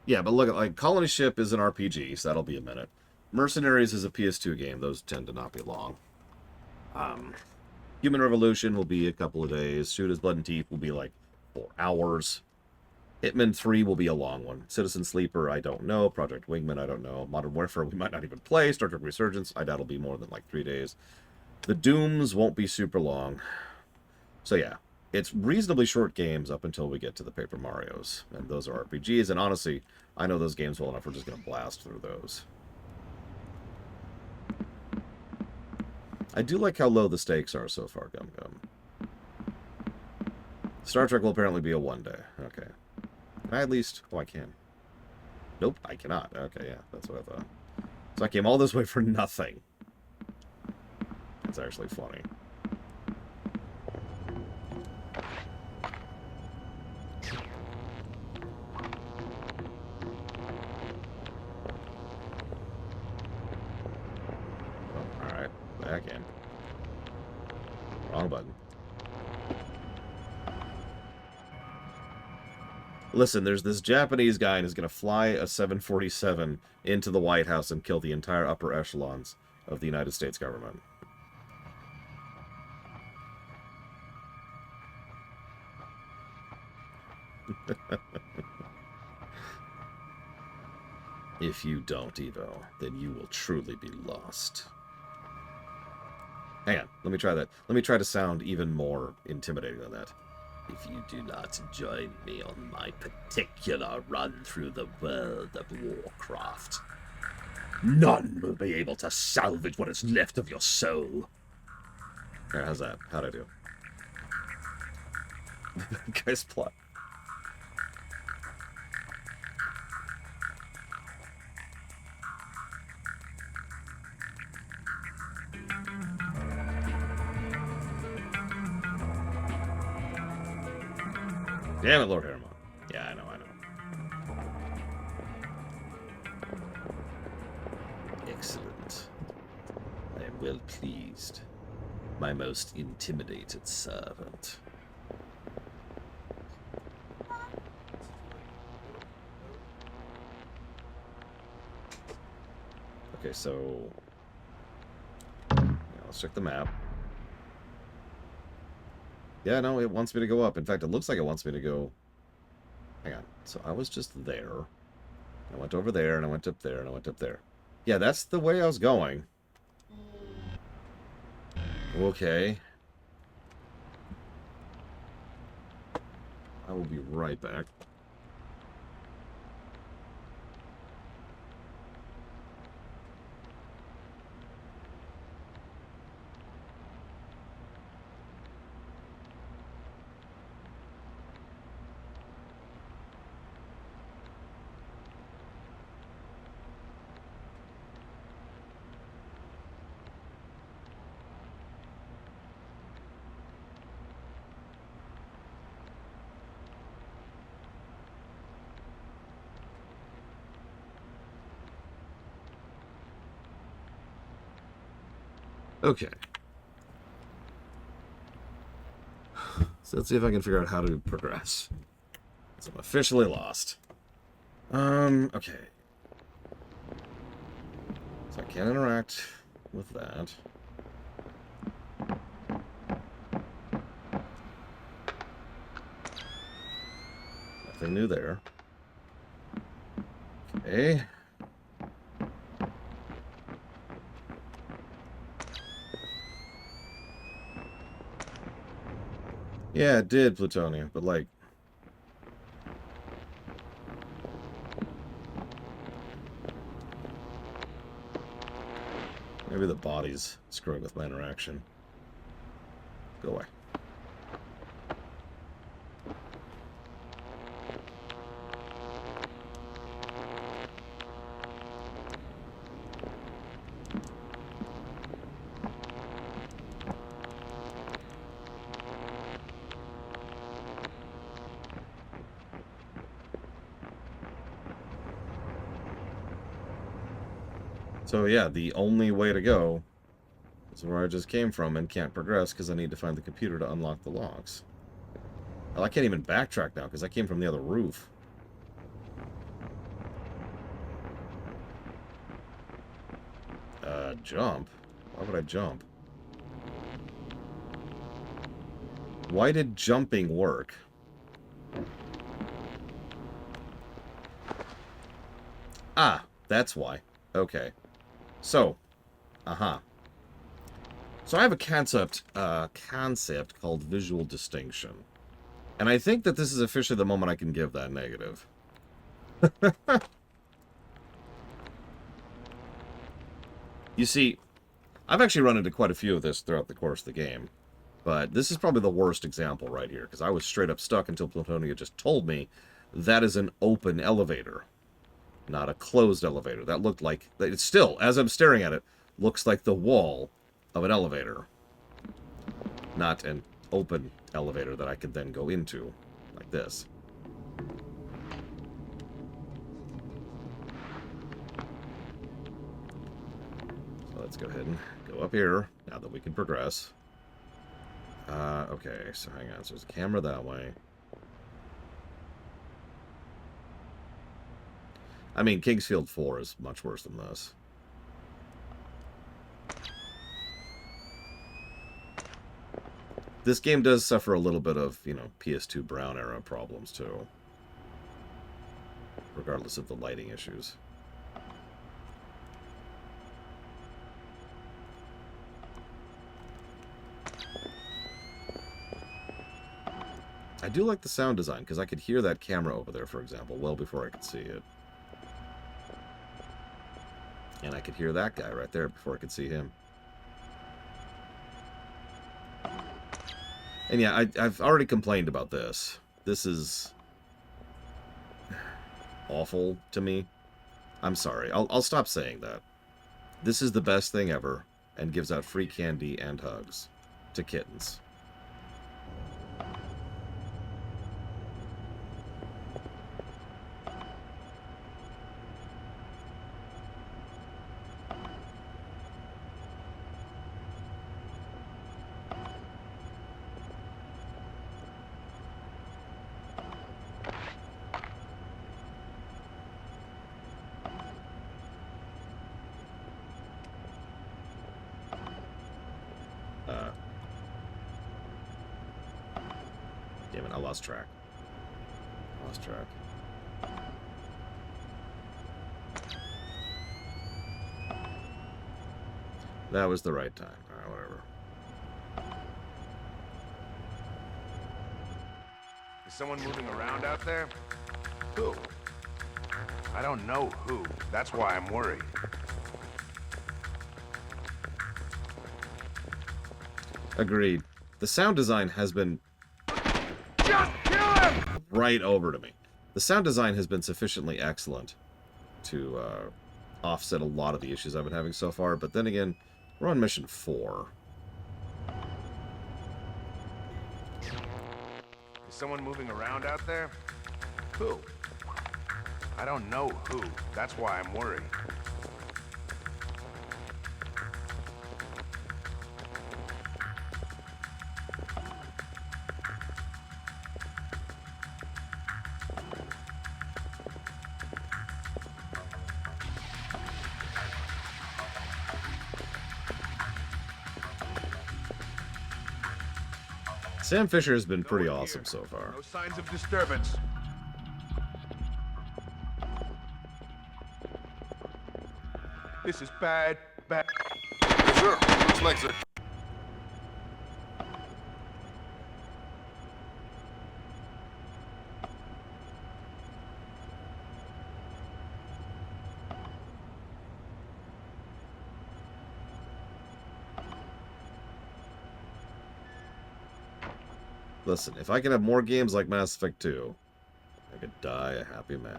Speaker 1: Yeah, but look, like, Colony Ship is an RPG, so that'll be a minute. Mercenaries is a PS2 game. Those tend to not be long. Human Revolution will be a couple of days. Shoot His Blood and Teeth will be like 4 hours. Hitman 3 will be a long one. Citizen Sleeper, I don't know. Project Wingman, I don't know. Modern Warfare, we might not even play. Star Trek Resurgence, I doubt it'll be more than like 3 days. The Dooms won't be super long. So yeah, it's reasonably short games up until we get to the Paper Marios. And those are RPGs, and honestly, I know those games well enough, we're just going to blast through those. I do like how low the stakes are so far, Gum Gum. Star Trek will apparently be a 1 day. Okay. Can I at least... Oh, I can. Nope, I cannot. Okay, yeah, that's what I thought. So I came all this way for nothing. It's actually funny. Oh, alright, back in. Wrong button. Listen, there's this Japanese guy and he's going to fly a 747 into the White House and kill the entire upper echelons of the United States government. If you don't, Evo, then you will truly be lost. Hang on, let me try that. Let me try to sound even more intimidating than that. If you do not join me on my particular run through the world of Warcraft, none will be able to salvage what is left of your soul. Here, how's that? How'd I do? Guy's plot. Damn it, Lord Harriman. Yeah, I know. Excellent. I am well pleased. My most intimidated servant. Okay, so... yeah, let's check the map. Yeah, no, it wants me to go up. In fact, it looks like it wants me to go... Hang on. So I was just there. I went over there, and I went up there, and I went up there. Yeah, that's the way I was going. Okay. I will be right back. Okay. So let's see if I can figure out how to progress. So I'm officially lost. Okay. So I can't interact with that. Nothing new there. Okay. Yeah, it did, Plutonia, but like... maybe the body's screwing with my interaction. Go away. So yeah, the only way to go is where I just came from and can't progress because I need to find the computer to unlock the locks. Well, I can't even backtrack now because I came from the other roof. Jump? Why would I jump? Why did jumping work? Ah, that's why. Okay. So, So I have a concept called visual distinction. And I think that this is officially the moment I can give that negative. You see, I've actually run into quite a few of this throughout the course of the game. But this is probably the worst example right here, because I was straight up stuck until Plutonia just told me that is an open elevator, not a closed elevator. That looked like, it's still, as I'm staring at it, looks like the wall of an elevator. Not an open elevator that I could then go into, like this. So let's go ahead and go up here, now that we can progress. Okay, so hang on. So there's a camera that way. I mean, Kingsfield 4 is much worse than this. This game does suffer a little bit of, you know, PS2 Brown era problems, too. Regardless of the lighting issues. I do like the sound design, because I could hear that camera over there, for example, well before I could see it. And I could hear that guy right there before I could see him. And yeah, I've already complained about this. This is awful to me. I'm sorry. I'll stop saying that. This is the best thing ever, and gives out free candy and hugs to kittens. Damn it, I lost track. Lost track. That was the right time. Alright, whatever.
Speaker 12: Is someone moving around out there? Who? I don't know who. That's why I'm worried.
Speaker 1: Agreed. The sound design has been
Speaker 12: Just kill him!
Speaker 1: right over to me. The sound design has been sufficiently excellent to offset a lot of the issues I've been having so far, but then again, we're on mission 4.
Speaker 12: Is someone moving around out there? Who? I don't know who. That's why I'm worried.
Speaker 1: Sam Fisher has been pretty awesome so far.
Speaker 12: No signs of disturbance. This is bad, bad.
Speaker 6: Sure, looks like so.
Speaker 1: Listen, if I could have more games like Mass Effect 2, I could die a happy man.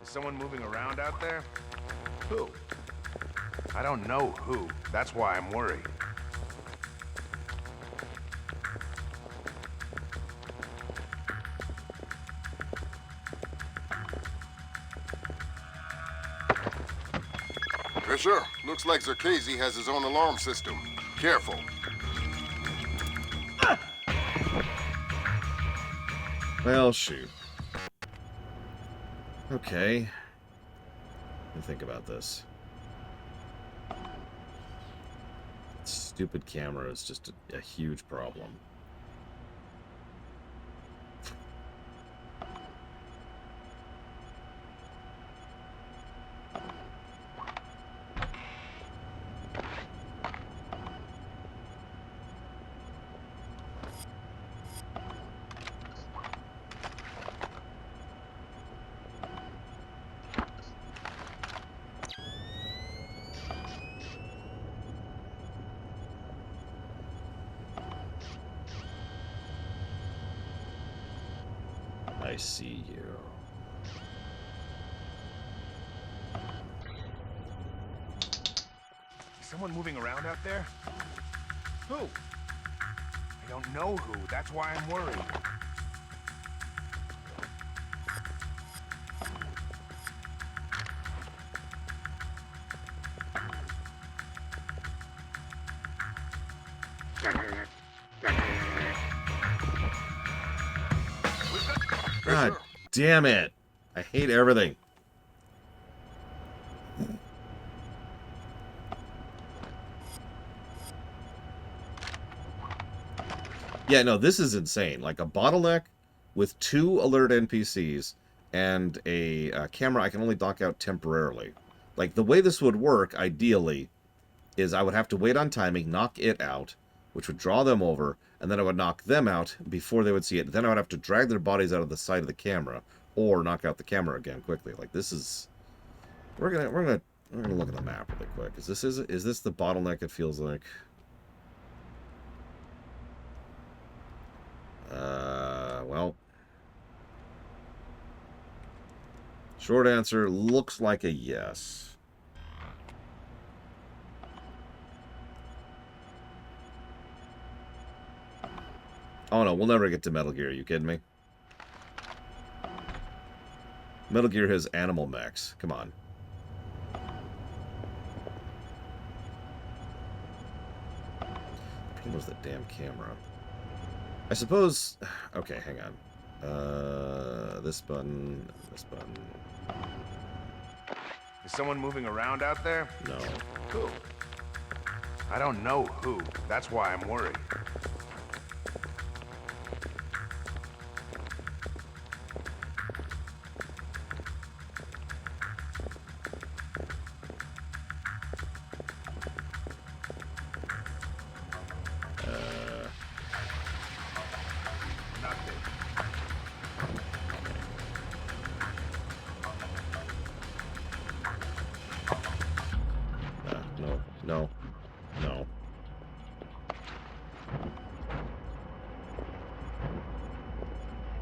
Speaker 12: someone moving around out there? Who? I don't know who. That's why I'm worried.
Speaker 6: Fisher, looks like Zerkezi has his own alarm system. Careful.
Speaker 1: Well, shoot. Okay. Let me think about this. Stupid camera is just a huge problem. I see you.
Speaker 12: Is someone moving around out there? Who? I don't know who. That's why I'm worried.
Speaker 1: God damn it. I hate everything. Yeah, no, this is insane. Like a bottleneck with 2 alert NPCs and a camera I can only dock out temporarily. Like, the way this would work, ideally, is I would have to wait on timing, knock it out, which would draw them over, and then I would knock them out before they would see it. Then I would have to drag their bodies out of the side of the camera, or knock out the camera again quickly. Like, this is... We're gonna look at the map really quick. Is this the bottleneck it feels like? Well, short answer looks like a yes. Oh no, we'll never get to Metal Gear, are you kidding me? Metal Gear has animal mechs. Come on. What was that damn camera? I suppose... Okay, hang on. This button, this button.
Speaker 12: Is someone moving around out there?
Speaker 1: No.
Speaker 12: Who? I don't know who. That's why I'm worried.
Speaker 1: No.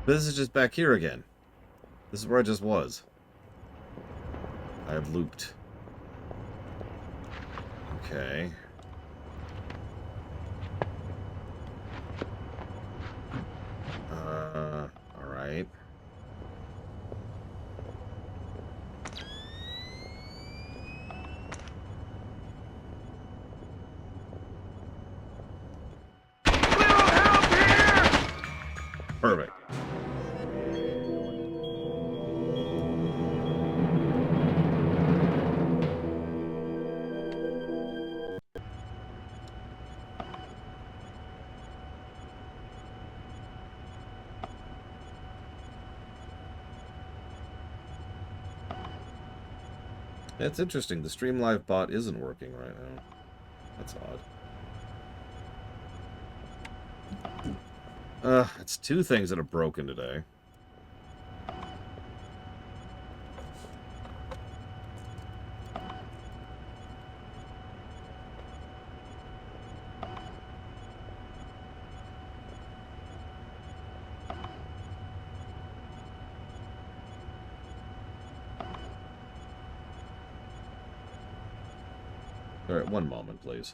Speaker 1: But this is just back here again. This is where I just was. I have looped. Okay. Alright. Perfect. It's interesting. The Stream Live bot isn't working right now. That's odd. It's 2 things that are broken today. Alright, one moment, please.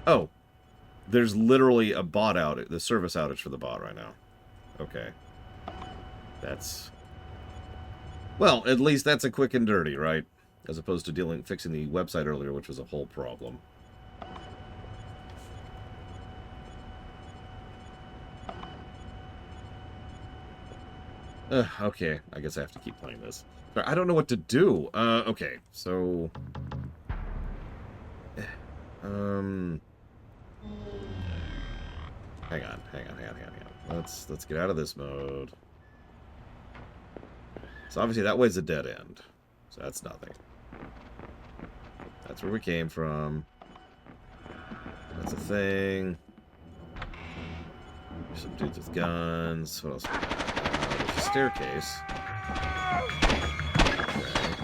Speaker 1: Oh, there's literally a bot outage, the service outage for the bot right now. Okay. That's... Well, at least that's a quick and dirty, right? As opposed to fixing the website earlier, which was a whole problem. Okay, I guess I have to keep playing this. But I don't know what to do. Okay, so... Hang on. Let's get out of this mode. So obviously that way's a dead end. So that's nothing. That's where we came from. That's a thing. There's some dudes with guns. What else we got? There's a staircase. Okay.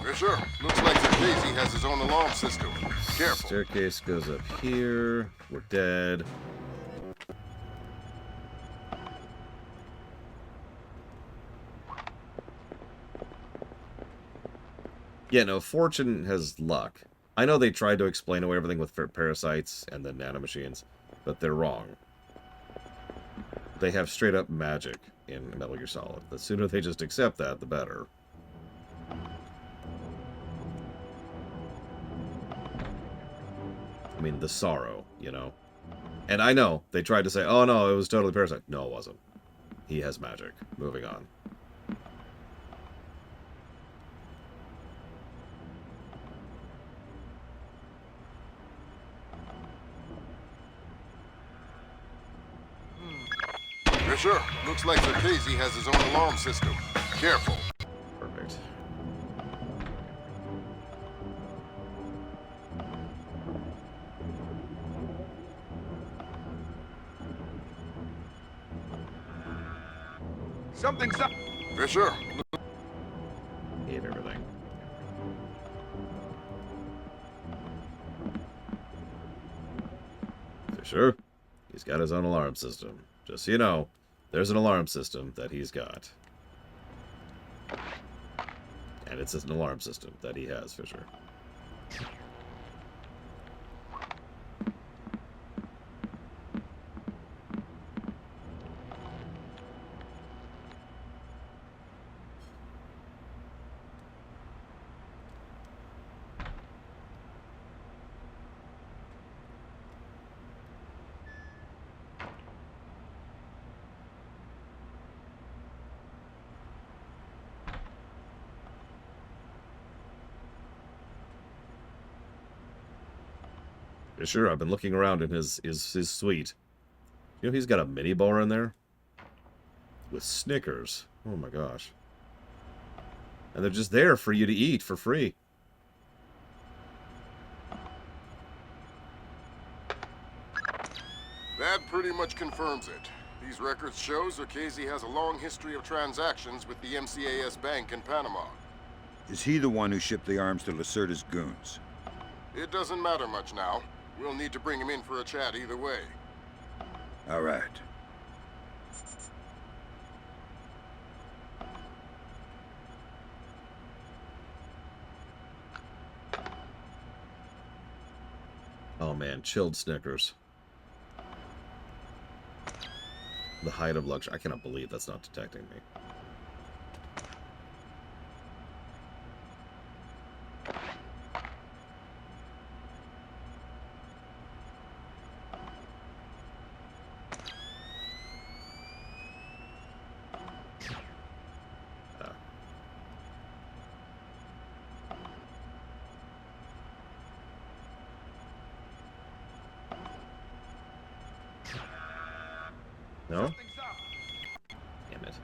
Speaker 6: Fisher, looks like Zarkesi has his own alarm system. Careful.
Speaker 1: Staircase goes up here. We're dead. Yeah, no, Fortune has luck. I know they tried to explain away everything with parasites and the nanomachines, but they're wrong. They have straight up magic in Metal Gear Solid. The sooner they just accept that, the better. I mean, the sorrow, you know? And I know, they tried to say, oh no, it was totally parasite. No, it wasn't. He has magic. Moving on.
Speaker 6: Fisher, looks like Zarkesi has his own alarm system. Careful.
Speaker 1: Perfect.
Speaker 6: Something's up. Fisher.
Speaker 1: Hate everything. Fisher, he's got his own alarm system. Just so you know, there's an alarm system that he's got. And it's an alarm system that he has, Fisher. Sure, I've been looking around in his suite. You know, he's got a mini bar in there with Snickers. Oh my gosh. And they're just there for you to eat for free.
Speaker 6: That pretty much confirms it. These records show Zarkesi has a long history of transactions with the MCAS Bank in Panama.
Speaker 5: Is he the one who shipped the arms to Lacerda's goons?
Speaker 6: It doesn't matter much now. We'll need to bring him in for a chat either way.
Speaker 5: All right.
Speaker 1: Oh man, chilled Snickers. The height of luxury. I cannot believe that's not detecting me. No? Damn it.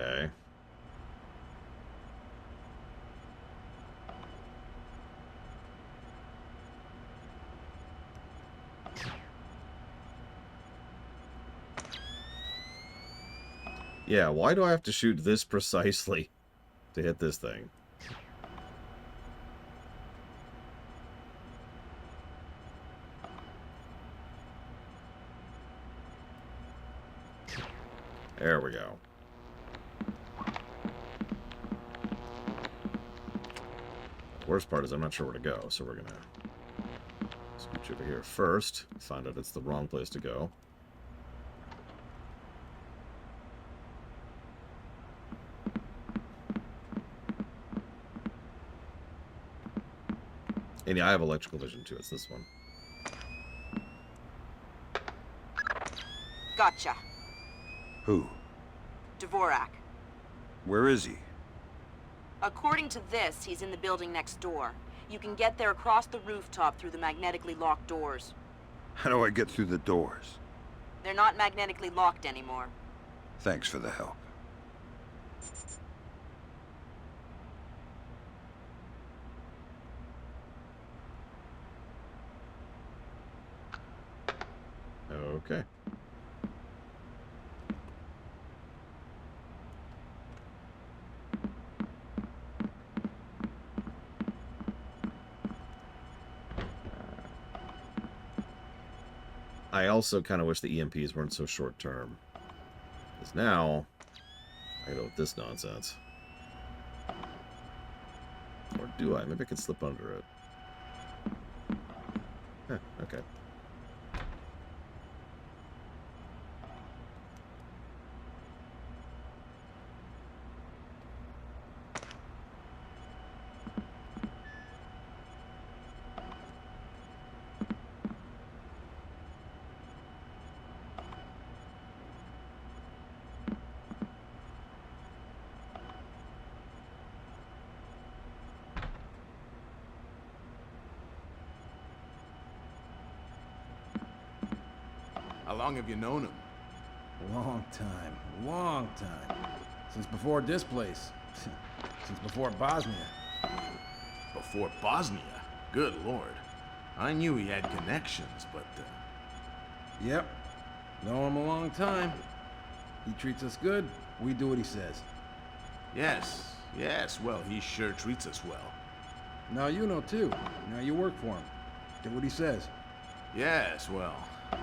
Speaker 1: Okay. Yeah, why do I have to shoot this precisely to hit this thing? There we go. The worst part is I'm not sure where to go, so we're gonna scooch over here first, find out it's the wrong place to go. And yeah, I have electrical vision too. It's this one.
Speaker 7: Gotcha.
Speaker 5: Who?
Speaker 7: Dvorak.
Speaker 5: Where is he?
Speaker 7: According to this, he's in the building next door. You can get there across the rooftop through the magnetically locked doors.
Speaker 5: How do I get through the doors?
Speaker 7: They're not magnetically locked anymore.
Speaker 5: Thanks for the help.
Speaker 1: Okay. I also kind of wish the EMPs weren't so short term. Because now, I go with this nonsense. Or do I? Maybe I can slip under it. Huh, okay.
Speaker 15: How long have you known him?
Speaker 13: Long time. Long time. Since before this place. Since before Bosnia.
Speaker 15: Before Bosnia? Good lord. I knew he had connections, but...
Speaker 13: Yep. Know him a long time. He treats us good, we do what he says.
Speaker 15: Yes, yes, well, he sure treats us well.
Speaker 13: Now you know too. Now you work for him. Do what he says.
Speaker 15: Yes, well,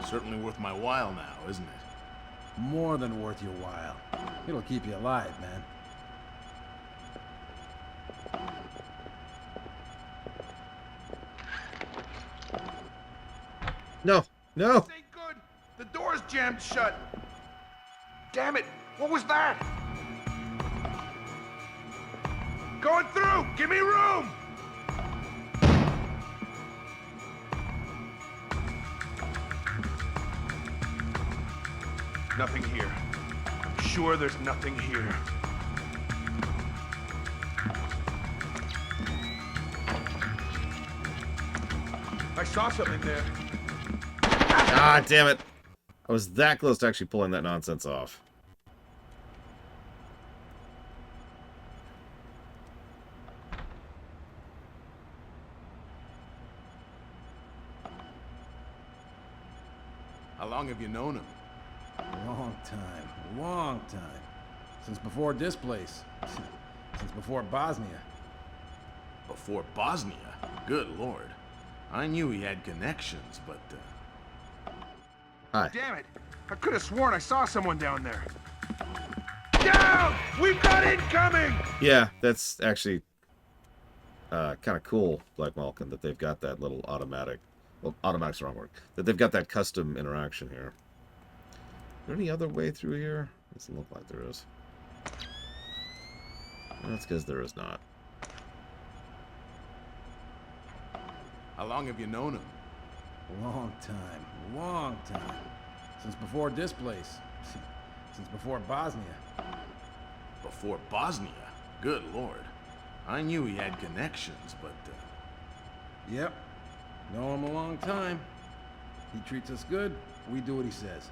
Speaker 15: certainly worth my while now, isn't it?
Speaker 13: More than worth your while. It'll keep you alive, man.
Speaker 1: No! No!
Speaker 15: This ain't good! The door's jammed shut! Damn it! What was that? Going through! Give me room! Nothing here. I'm sure there's nothing here. I saw something there.
Speaker 1: Ah, damn it! I was that close to actually pulling that nonsense off.
Speaker 15: How long have you known him?
Speaker 13: Long time. Long time. Since before this place. Since before Bosnia.
Speaker 15: Before Bosnia? Good lord. I knew he had connections, but...
Speaker 1: Hi.
Speaker 15: Damn it! I could have sworn I saw someone down there. Down! We've got incoming!
Speaker 1: Yeah, that's actually kind of cool, Black Malkin, that they've got that little automatic... Well, automatic's the wrong word. That they've got that custom interaction here. Is there any other way through here? Doesn't look like there is. That's because there is not.
Speaker 15: How long have you known him?
Speaker 13: Long time. Long time. Since before this place. Since before Bosnia.
Speaker 15: Before Bosnia? Good lord. I knew he had connections, but...
Speaker 13: Yep. Know him a long time. He treats us good, we do what he says.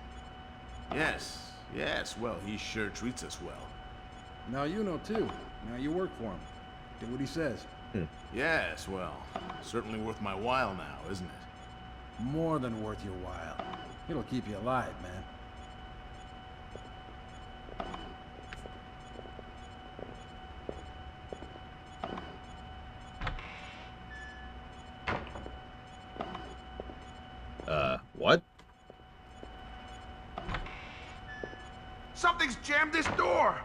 Speaker 15: Yes, yes, well, he sure treats us well.
Speaker 18: Now you know too. Now you work for him. Do what he says.
Speaker 14: Yes, well, certainly worth my while now, isn't it?
Speaker 18: More than worth your while. It'll keep you alive, man.
Speaker 1: What?
Speaker 12: Something's jammed this door!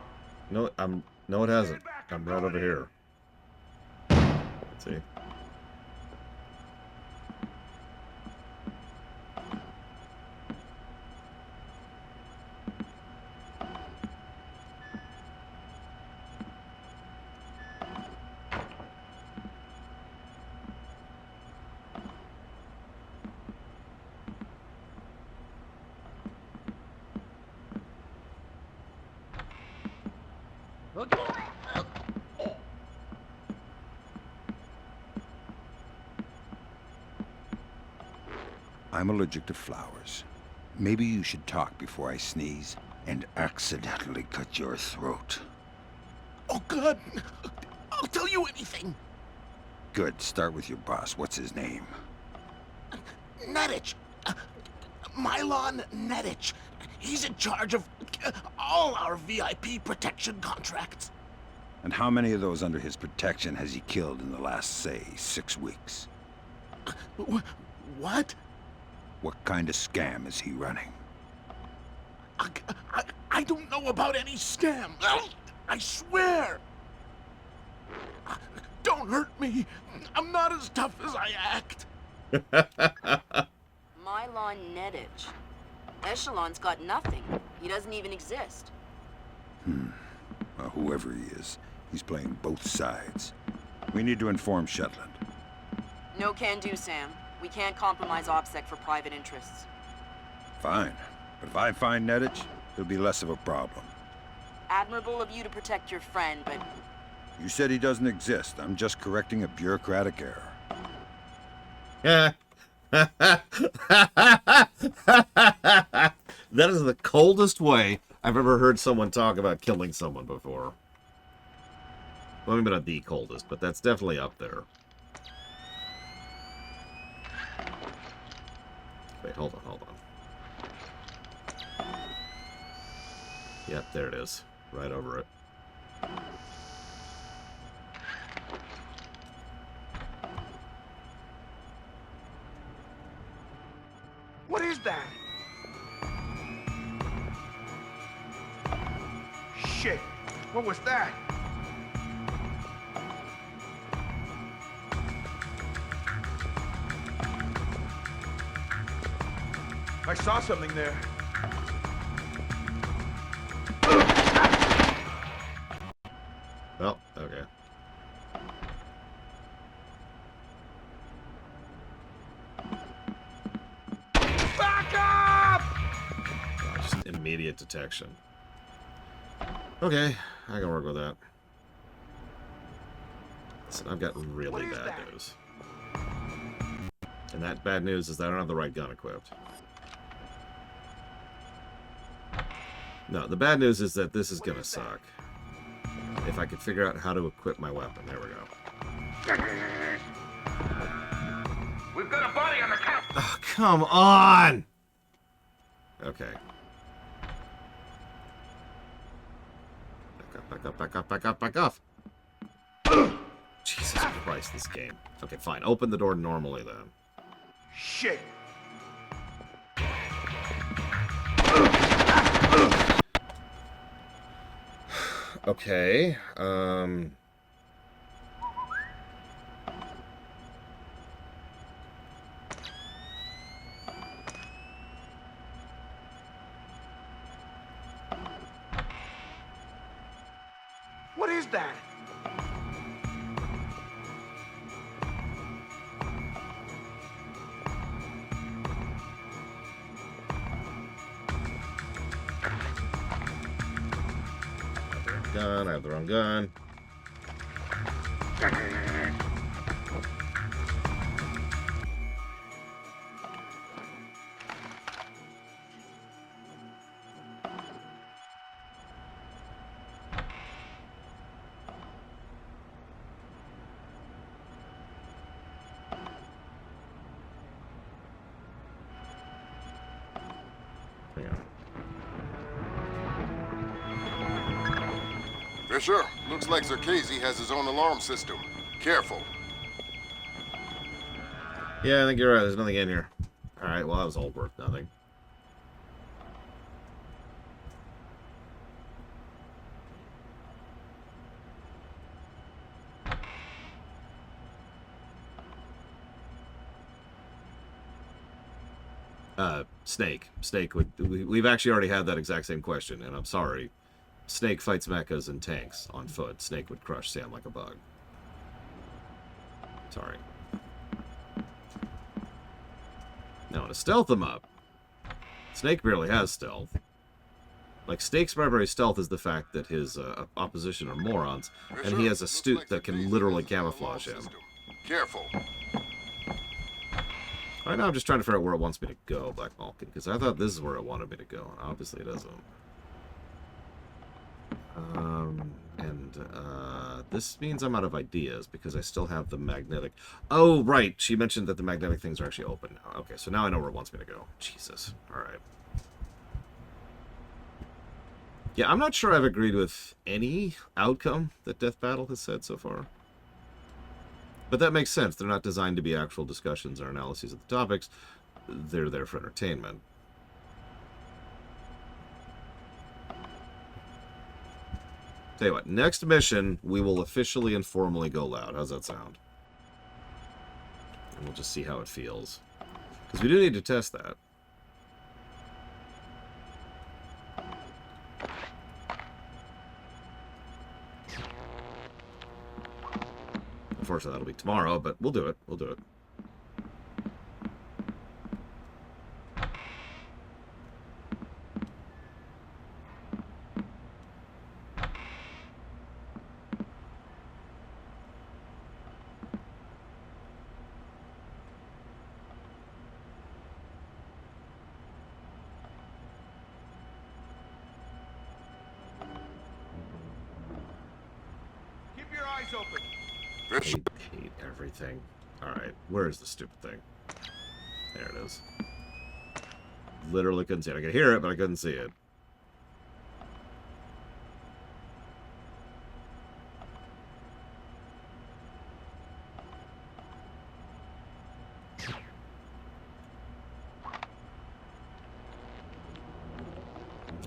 Speaker 1: No, no, it hasn't. I'm right over here. Let's see.
Speaker 5: I'm allergic to flowers. Maybe you should talk before I sneeze and accidentally cut your throat.
Speaker 16: Oh, good. I'll tell you anything.
Speaker 5: Good. Start with your boss. What's his name?
Speaker 16: Nedich. Mylon Nedich. He's in charge of all our VIP protection contracts.
Speaker 5: And how many of those under his protection has he killed in the last, say, 6 weeks?
Speaker 16: What?
Speaker 5: What kind of scam is he running?
Speaker 16: I don't know about any scam. I swear. Don't hurt me. I'm not as tough as I act.
Speaker 7: Mylon Nedich. Echelon's got nothing. He doesn't even exist.
Speaker 5: Well, whoever he is, he's playing both sides. We need to inform Shetland.
Speaker 7: No can do, Sam. We can't compromise OPSEC for private interests.
Speaker 5: Fine. But if I find Nedich, it'll be less of a problem.
Speaker 7: Admirable of you to protect your friend, but...
Speaker 5: You said he doesn't exist. I'm just correcting a bureaucratic error.
Speaker 1: That is the coldest way I've ever heard someone talk about killing someone before. Well, maybe not the coldest, but that's definitely up there. Wait, hold on. Yep, there it is. Right over it.
Speaker 12: What is that? Shit! What was that? I saw something there.
Speaker 1: Well, okay.
Speaker 12: Back up!
Speaker 1: Oh, just immediate detection. Okay, I can work with that. Listen, I've got really bad news. And that bad news is that I don't have the right gun equipped. No, the bad news is that this is gonna suck. If I could figure out how to equip my weapon. There we go.
Speaker 12: We've got a body on the couch!
Speaker 1: Oh, come on! Okay. Back off. Jesus Christ, this game. Okay, fine. Open the door normally, then.
Speaker 12: Shit!
Speaker 1: Okay,
Speaker 12: What is that?
Speaker 1: gun. I have the wrong gun. Hang on.
Speaker 6: Fisher, looks like Zerkezi has his own alarm system. Careful.
Speaker 1: Yeah, I think you're right. There's nothing in here. Alright, well, that was all worth nothing. Snake. Snake would... We've actually already had that exact same question, and I'm sorry. Snake fights mechas and tanks on foot. Snake would crush Sam like a bug. Sorry. Now, to stealth him up, Snake barely has stealth. Like, Snake's primary stealth is the fact that his opposition are morons, and he has a suit that can literally camouflage him.
Speaker 6: Careful.
Speaker 1: Right now, I'm just trying to figure out where it wants me to go, Black Malkin, because I thought this is where it wanted me to go, and obviously it doesn't. This means I'm out of ideas, because I still have the magnetic... Oh, right, she mentioned that the magnetic things are actually open now. Okay, so now I know where it wants me to go. Jesus. Alright. Yeah, I'm not sure I've agreed with any outcome that Death Battle has said so far. But that makes sense. They're not designed to be actual discussions or analyses of the topics. They're there for entertainment. Tell you what, next mission, we will officially and formally go loud. How's that sound? And we'll just see how it feels. Because we do need to test that. Unfortunately, that'll be tomorrow, but we'll do it. We'll do it.
Speaker 15: Keep your eyes open.
Speaker 1: Hate everything. Alright, where is the stupid thing? There it is. Literally couldn't see it. I could hear it, but I couldn't see it.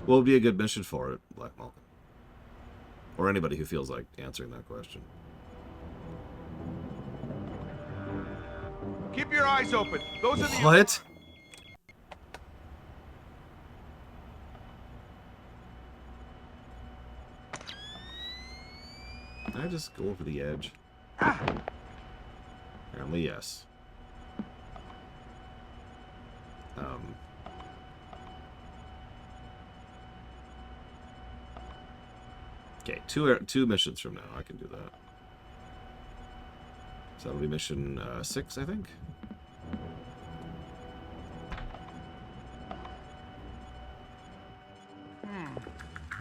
Speaker 1: What would be a good mission for it, Black Malkin? Or anybody who feels like answering that question.
Speaker 15: Keep your eyes open. Those are the...
Speaker 1: What? Can I just go over the edge? Apparently, yes. Okay, two missions from now. I can do that. So that'll be mission 6, I think.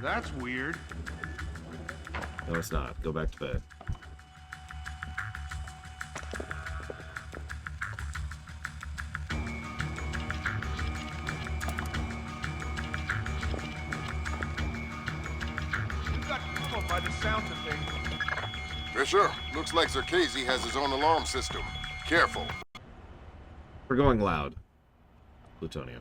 Speaker 15: That's weird.
Speaker 1: No, it's not. Go back to bed.
Speaker 15: We've got trouble by the sounds of things.
Speaker 6: Fisher, looks like Zerkezi has his own alarm system. Careful.
Speaker 1: We're going loud. Plutonia.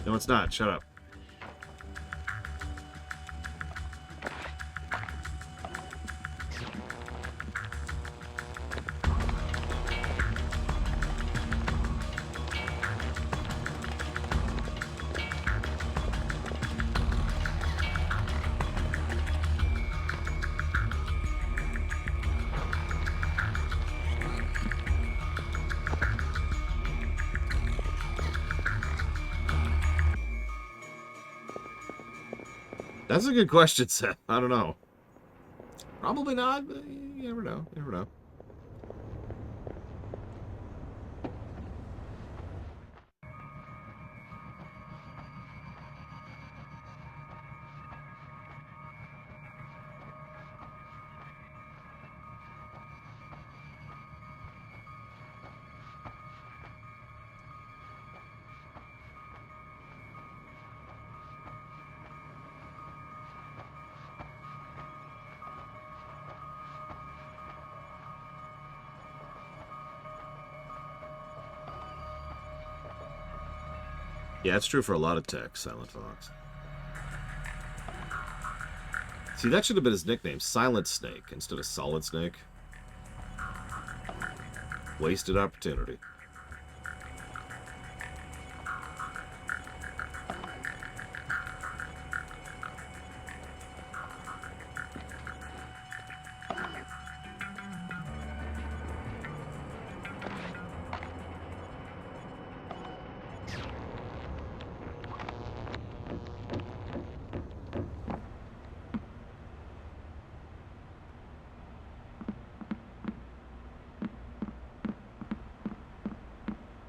Speaker 1: No, it's not. Shut up. That's a good question, Seth. I don't know. Probably not, but you never know. You never know. Yeah, it's true for a lot of tech, Silent Fox. See, that should have been his nickname, Silent Snake, instead of Solid Snake. Wasted opportunity.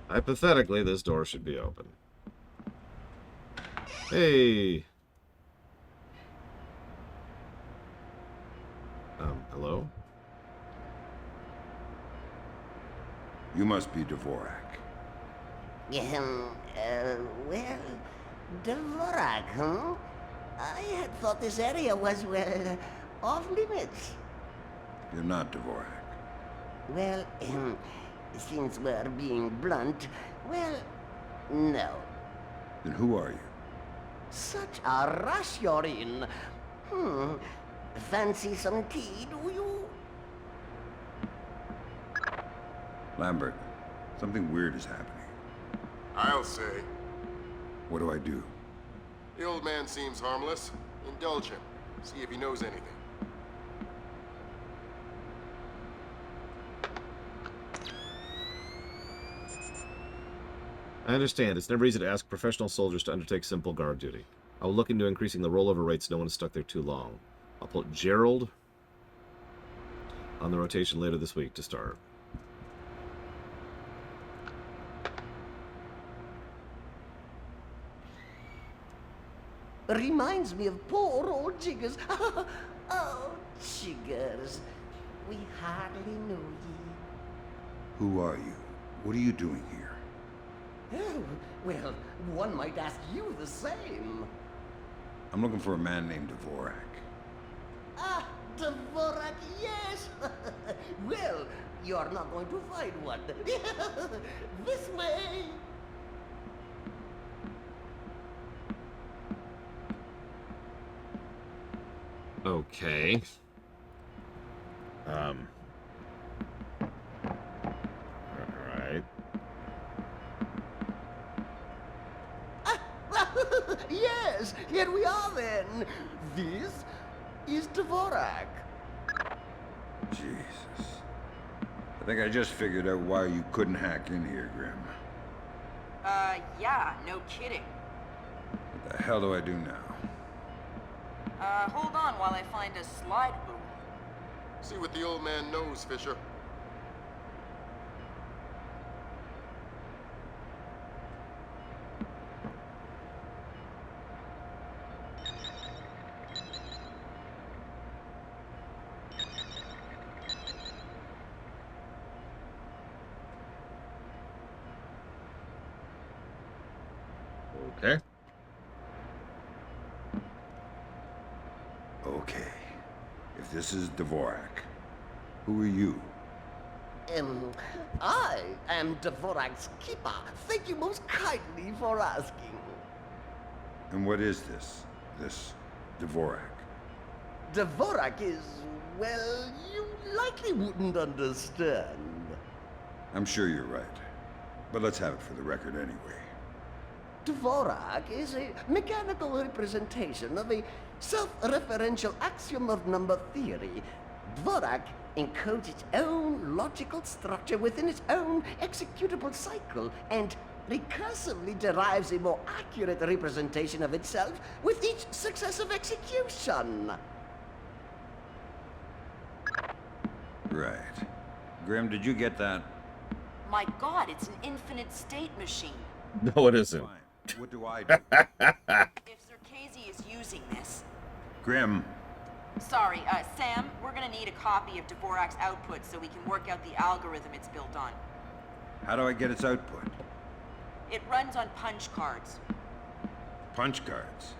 Speaker 1: Hypothetically, this door should be open. Hey! Hello?
Speaker 5: You must be Dvorak.
Speaker 19: Well, Dvorak, huh? I had thought this area was, well, off limits.
Speaker 5: You're not Dvorak.
Speaker 19: Well, since we're being blunt, well, no.
Speaker 5: Then who are you?
Speaker 19: Such a rush you're in. Fancy some tea, do you?
Speaker 5: Lambert, something weird is happening.
Speaker 6: I'll say.
Speaker 5: What do I do?
Speaker 6: The old man seems harmless. Indulge him. See if he knows anything.
Speaker 1: I understand. It's never easy to ask professional soldiers to undertake simple guard duty. I will look into increasing the rollover rates so no one is stuck there too long. I'll put Gerald on the rotation later this week to start.
Speaker 19: Reminds me of poor old Jiggers. Oh, Jiggers. We hardly knew ye.
Speaker 5: Who are you? What are you doing here?
Speaker 19: Oh, well, one might ask you the same.
Speaker 5: I'm looking for a man named Dvorak.
Speaker 19: Ah, Dvorak, yes. Well, you're not going to find one. This way.
Speaker 1: Okay. Alright.
Speaker 19: Yes, here we are then. This is Dvorak.
Speaker 5: Jesus. I think I just figured out why you couldn't hack in here, Grim.
Speaker 7: Yeah, no kidding.
Speaker 5: What the hell do I do now?
Speaker 7: Hold on while I find a slide rule.
Speaker 6: See what the old man knows, Fisher.
Speaker 1: Okay.
Speaker 5: Okay. If this is Dvorak, who are you?
Speaker 19: I am Dvorak's keeper. Thank you most kindly for asking.
Speaker 5: And what is this Dvorak?
Speaker 20: Dvorak is, well, you likely wouldn't understand.
Speaker 5: I'm sure you're right. But let's have it for the record anyway.
Speaker 20: Dvorak is a mechanical representation of a self-referential axiom of number theory. Dvorak encodes its own logical structure within its own executable cycle and recursively derives a more accurate representation of itself with each successive execution.
Speaker 5: Right. Grim, did you get that?
Speaker 7: My God, it's an infinite state machine.
Speaker 1: No, it isn't.
Speaker 5: Fine. What do I do?
Speaker 7: If Zerkazy is using this...
Speaker 5: Grim.
Speaker 7: Sorry, Sam, we're gonna need a copy of Dvorak's output so we can work out the algorithm it's built on.
Speaker 5: How do I get its output?
Speaker 7: It runs on punch cards.
Speaker 5: Punch cards.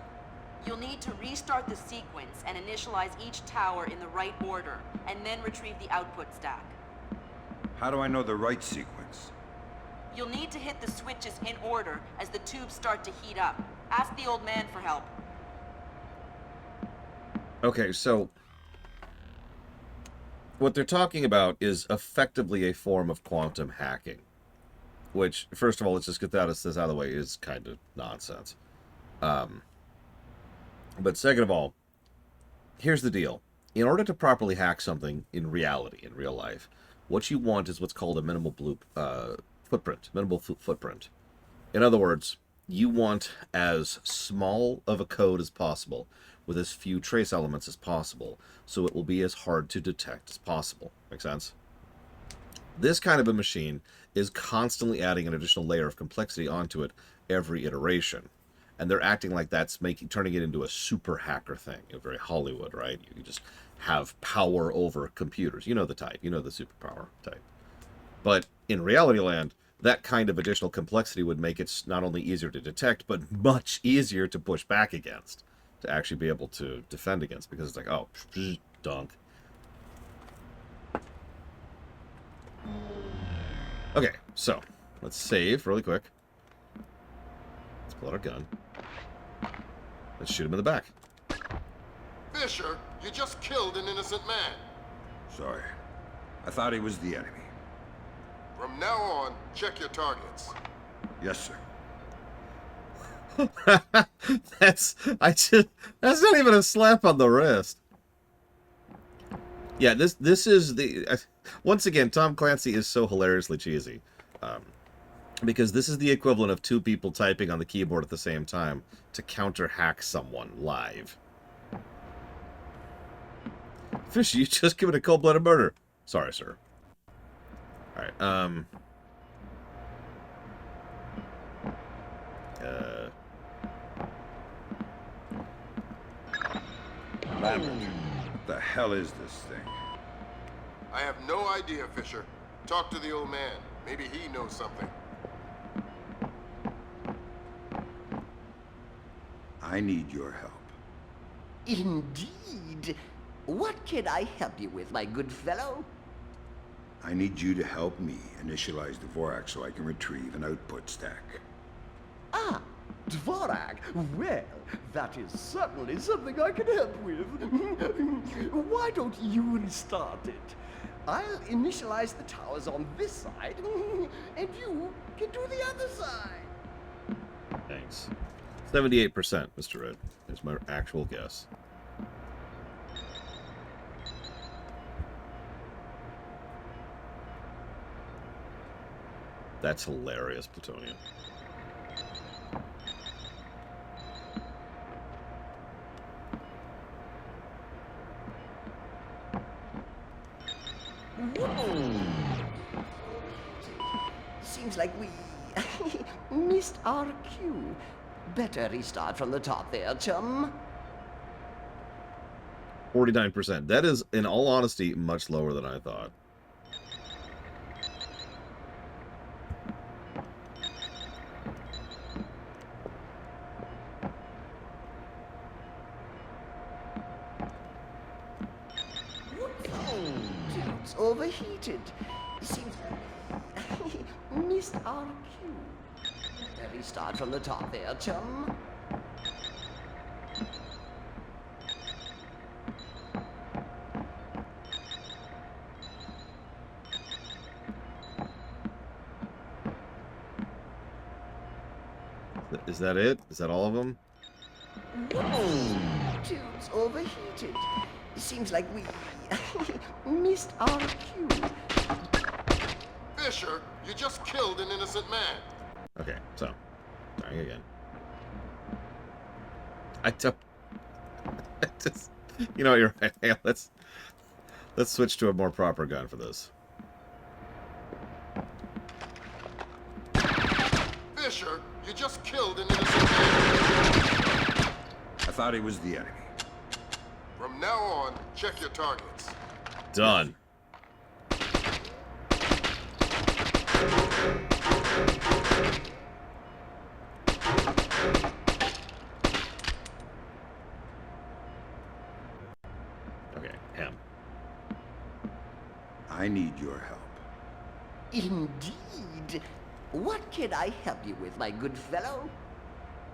Speaker 7: You'll need to restart the sequence and initialize each tower in the right order, and then retrieve the output stack.
Speaker 5: How do I know the right sequence?
Speaker 7: You'll need to hit the switches in order as the tubes start to heat up. Ask the old man for help.
Speaker 1: Okay, so what they're talking about is effectively a form of quantum hacking, which, first of all, let's just get this out of the way, is kind of nonsense. But second of all, here's the deal. In order to properly hack something in reality, in real life, what you want is what's called a minimal footprint. In other words, you want as small of a code as possible with as few trace elements as possible, so it will be as hard to detect as possible. Make sense? This kind of a machine is constantly adding an additional layer of complexity onto it every iteration. And they're acting like that's turning it into a super hacker thing. Very Hollywood, right? You just have power over computers. You know the type. You know the superpower type. But in reality land, that kind of additional complexity would make it not only easier to detect, but much easier to push back against, to actually be able to defend against, because it's like, oh, dunk. Okay, so let's save really quick. Let's pull out our gun. Let's shoot him in the back.
Speaker 6: Fisher, you just killed an innocent man.
Speaker 5: Sorry. I thought he was the enemy.
Speaker 6: From now on, check your targets.
Speaker 5: Yes,
Speaker 6: sir.
Speaker 1: That's not even a slap on the wrist. Yeah, this is the once again, Tom Clancy is so hilariously cheesy. Because this is the equivalent of two people typing on the keyboard at the same time to counter-hack someone live. Fish, you just committed cold-blooded murder. Sorry, sir. Alright,
Speaker 5: Lambert, what the hell is this thing?
Speaker 6: I have no idea, Fisher. Talk to the old man. Maybe he knows something.
Speaker 5: I need your help.
Speaker 20: Indeed. What can I help you with, my good fellow?
Speaker 5: I need you to help me initialize Dvorak so I can retrieve an output stack.
Speaker 20: Ah, Dvorak. Well, that is certainly something I can help with. Why don't you restart it? I'll initialize the towers on this side, and you can do the other side.
Speaker 1: Thanks. 78%, Mr. Red, is my actual guess. That's hilarious, Plutonium.
Speaker 20: Whoa. Seems like we missed our cue. Better restart from the top there, chum.
Speaker 1: 49%. That is, in all honesty, much lower than I thought.
Speaker 20: It's overheated. Seems missed our cue. Better restart from the top there, chum.
Speaker 1: Is that it? Is that all of them?
Speaker 20: Whoops! Tube's overheated. Seems like we missed our cue.
Speaker 6: Fisher, you just killed an innocent man.
Speaker 1: Okay, so trying again. I just, you know what, you're right. Hey, let's switch to a more proper gun for this.
Speaker 6: Fisher, you just killed an innocent man.
Speaker 5: I thought he was the enemy.
Speaker 6: From now on, check your targets.
Speaker 1: Done. Okay, him.
Speaker 5: I need your help.
Speaker 20: Indeed. What can I help you with, my good fellow?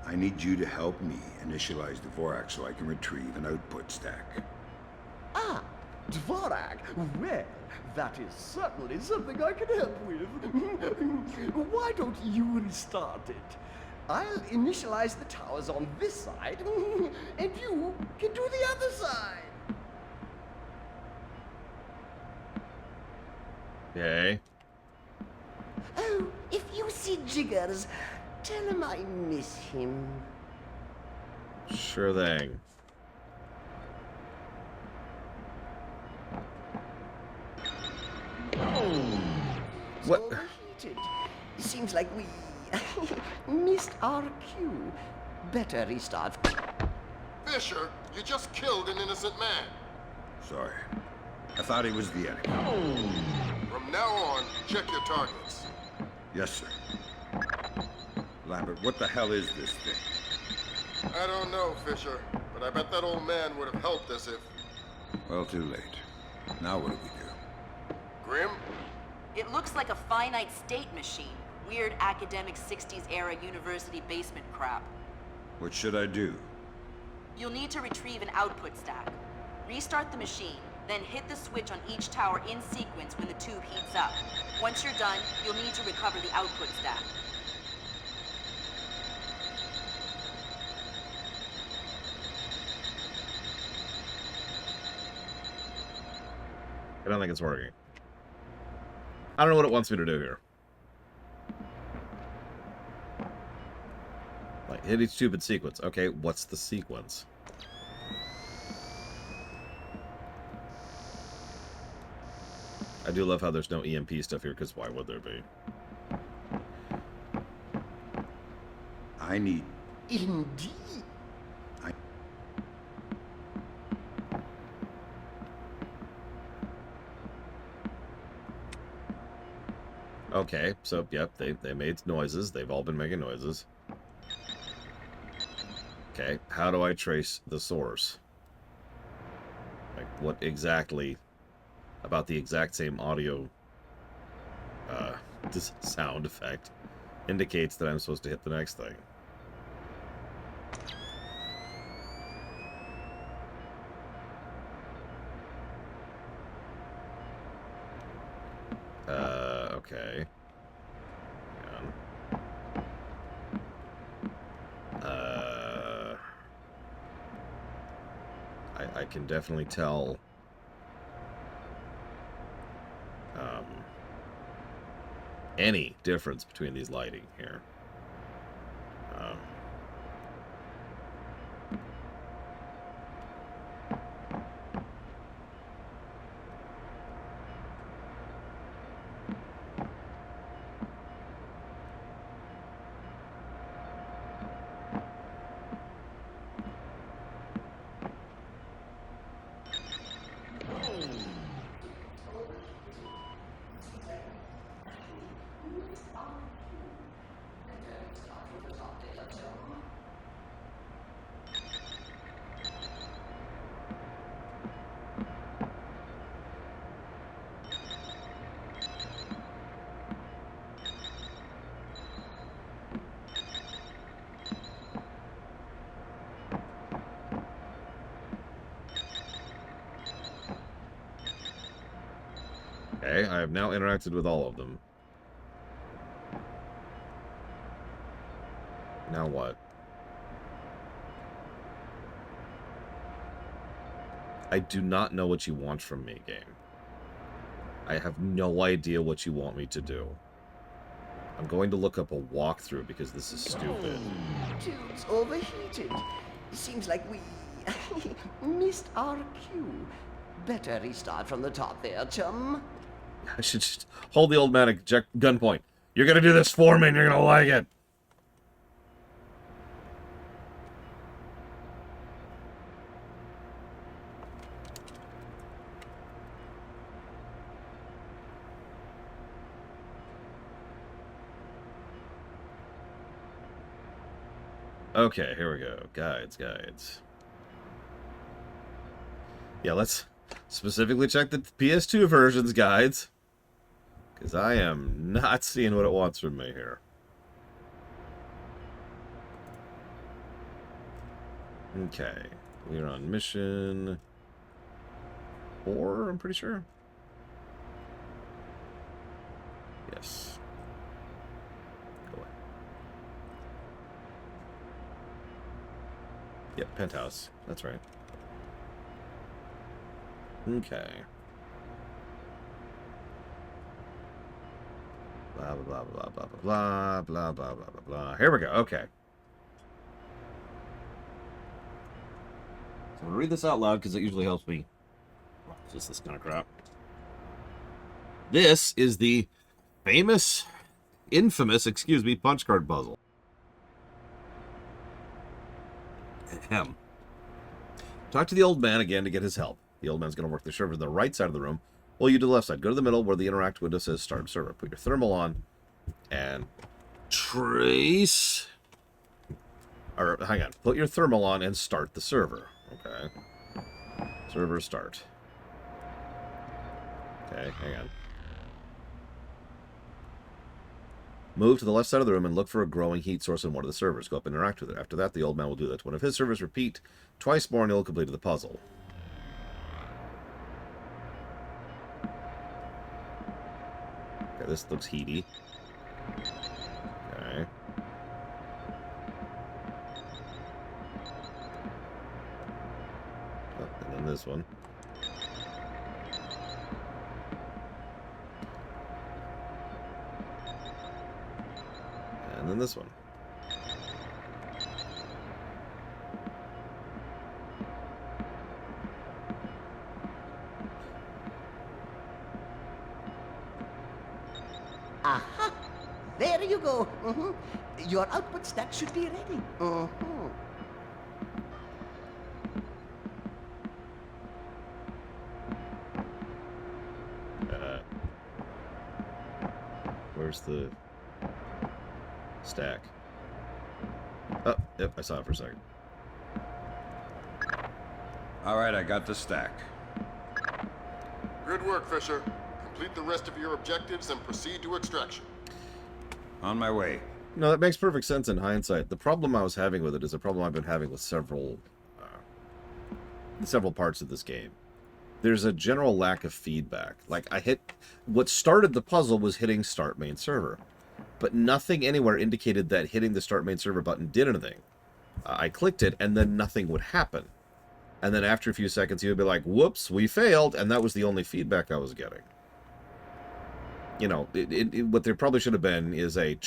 Speaker 5: I need you to help me initialize Dvorak so I can retrieve an output stack.
Speaker 20: Ah, Dvorak. Well, that is certainly something I can help with. Why don't you restart it? I'll initialize the towers on this side, and you can do the other side.
Speaker 1: Okay.
Speaker 20: Oh, if you see Jiggers, tell him I miss him.
Speaker 1: Sure thing. What?
Speaker 20: Overheated. Seems like we missed our cue. Better restart.
Speaker 6: Fisher, you just killed an innocent man.
Speaker 5: Sorry. I thought he was the enemy.
Speaker 6: From now on, check your targets.
Speaker 5: Yes, sir. Lambert, what the hell is this thing?
Speaker 6: I don't know, Fisher, but I bet that old man would have helped us if...
Speaker 5: Well, too late. Now what do we do?
Speaker 6: Grim?
Speaker 7: It looks like a finite state machine. Weird academic 60s era university basement crap.
Speaker 5: What should I do?
Speaker 7: You'll need to retrieve an output stack. Restart the machine, then hit the switch on each tower in sequence when the tube heats up. Once you're done, you'll need to recover the output stack.
Speaker 1: I don't think it's working. I don't know what it wants me to do here. Like, hit each tube in sequence. Okay, what's the sequence? I do love how there's no EMP stuff here, because why would there be?
Speaker 5: I need...
Speaker 20: Indeed.
Speaker 1: Okay, so, yep, they made noises. They've all been making noises. Okay, how do I trace the source? Like, what exactly about the exact same audio this sound effect indicates that I'm supposed to hit the next thing? Okay. Hang on. I can definitely tell any difference between these lighting here. I have now interacted with all of them. Now what? I do not know what you want from me, game. I have no idea what you want me to do. I'm going to look up a walkthrough because this is stupid.
Speaker 20: Tube's overheated. Seems like we missed our cue. Better restart from the top there, chum.
Speaker 1: I should just hold the old man at gunpoint. You're gonna do this for me and you're gonna like it. Okay, here we go. Guides. Yeah, let's specifically check the PS2 version's guides. Because I am not seeing what it wants from me here. Okay. We're on mission 4, I'm pretty sure. Yes. Go away. Yep, penthouse. That's right. Okay. Blah, blah, blah, blah, blah, blah, blah, blah, blah, blah, blah. Here we go. Okay. So I'm going to read this out loud because it usually helps me. It's just this kind of crap. This is the infamous, punch card puzzle. Ahem. Talk to the old man again to get his help. The old man's going to work the server to the right side of the room, while you do the left side. Go to the middle where the interact window says start server. Put your thermal on, and trace. Or, hang on. Put your thermal on and start the server. Okay. Server start. Okay, hang on. Move to the left side of the room and look for a growing heat source in one of the servers. Go up and interact with it. After that, the old man will do that to one of his servers. Repeat twice more and you'll complete the puzzle. Okay, this looks heaty. Okay. Oh, and then this one. And then this one.
Speaker 20: Aha! There you go. Your output stack should be ready.
Speaker 1: Where's the stack? Oh, yep, I saw it for a second.
Speaker 5: Alright, I got the stack.
Speaker 6: Good work, Fisher. Complete the rest of your objectives and proceed to extraction.
Speaker 5: On my way.
Speaker 1: No, that makes perfect sense in hindsight. The problem I was having with it is a problem I've been having with several parts of this game. There's a general lack of feedback. Like, what started the puzzle was hitting start main server. But nothing anywhere indicated that hitting the start main server button did anything. I clicked it, and then nothing would happen. And then after a few seconds, he would be like, whoops, we failed, and that was the only feedback I was getting. You know, what there probably should have been is a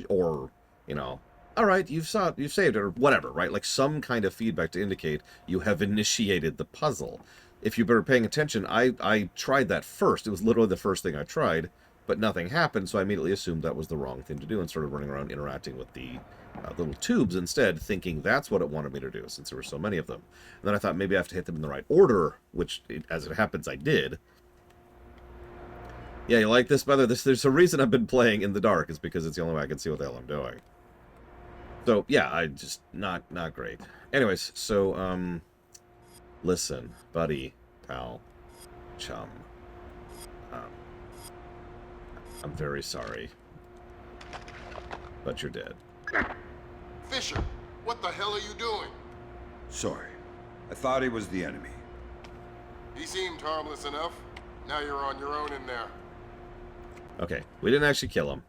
Speaker 1: or, you know, all right, you've saved it, or whatever, right? Like some kind of feedback to indicate you have initiated the puzzle. If you were paying attention, I tried that first. It was literally the first thing I tried, but nothing happened, so I immediately assumed that was the wrong thing to do and started running around interacting with the little tubes instead, thinking that's what it wanted me to do, since there were so many of them. And then I thought maybe I have to hit them in the right order, which, as it happens, I did. Yeah, you like this, brother? There's a reason I've been playing in the dark, is because it's the only way I can see what the hell I'm doing. So, yeah, I just, not great. Anyways, so, listen, buddy, pal, chum, I'm very sorry, but you're dead.
Speaker 6: Fisher, what the hell are you doing?
Speaker 5: Sorry. I thought he was the enemy.
Speaker 6: He seemed harmless enough. Now you're on your own in there.
Speaker 1: Okay, we didn't actually kill him.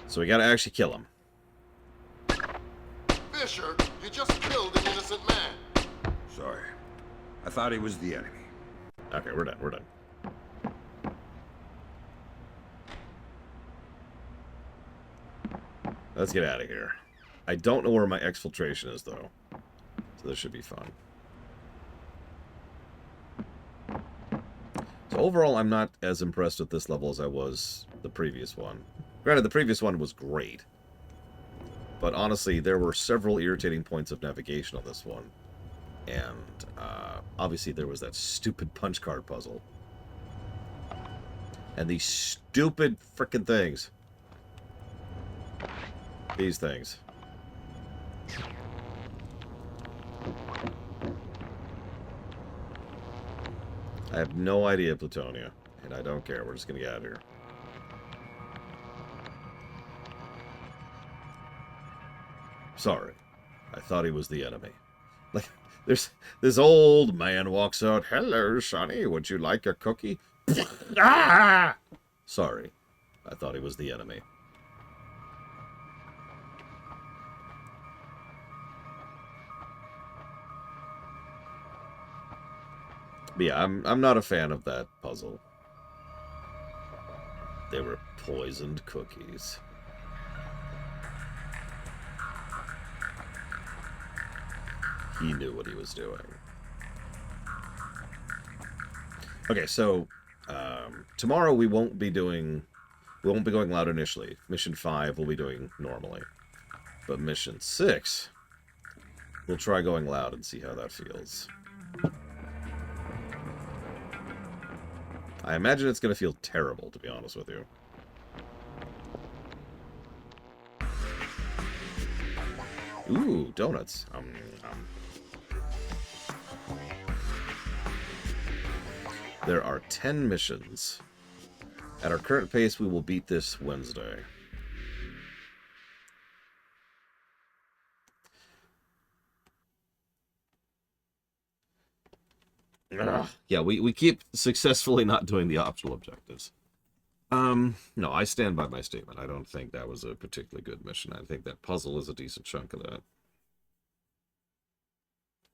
Speaker 1: So we gotta actually kill him.
Speaker 6: Fisher, you just killed an innocent man.
Speaker 5: Sorry. I thought he was the enemy.
Speaker 1: Okay, we're done, we're done. Let's get out of here. I don't know where my exfiltration is, though. So this should be fun. So overall, I'm not as impressed with this level as I was the previous one. Granted, the previous one was great. But honestly, there were several irritating points of navigation on this one. And obviously there was that stupid punch card puzzle. And these stupid frickin' things. These things. I have no idea, Plutonia. And I don't care. We're just gonna get out of here. Sorry. I thought he was the enemy. Like, this old man walks out. Hello, Sonny. Would you like a cookie? Ah! Sorry. I thought he was the enemy. But yeah, I'm not a fan of that puzzle. They were poisoned cookies. He knew what he was doing. Okay, so tomorrow we won't be going loud initially. Mission 5 we'll be doing normally. But Mission 6, we'll try going loud and see how that feels. I imagine it's going to feel terrible, to be honest with you. Ooh, donuts. There are 10 missions. At our current pace, we will beat this Wednesday. Ugh. Yeah, we keep successfully not doing the optional objectives. No, I stand by my statement. I don't think that was a particularly good mission. I think that puzzle is a decent chunk of that.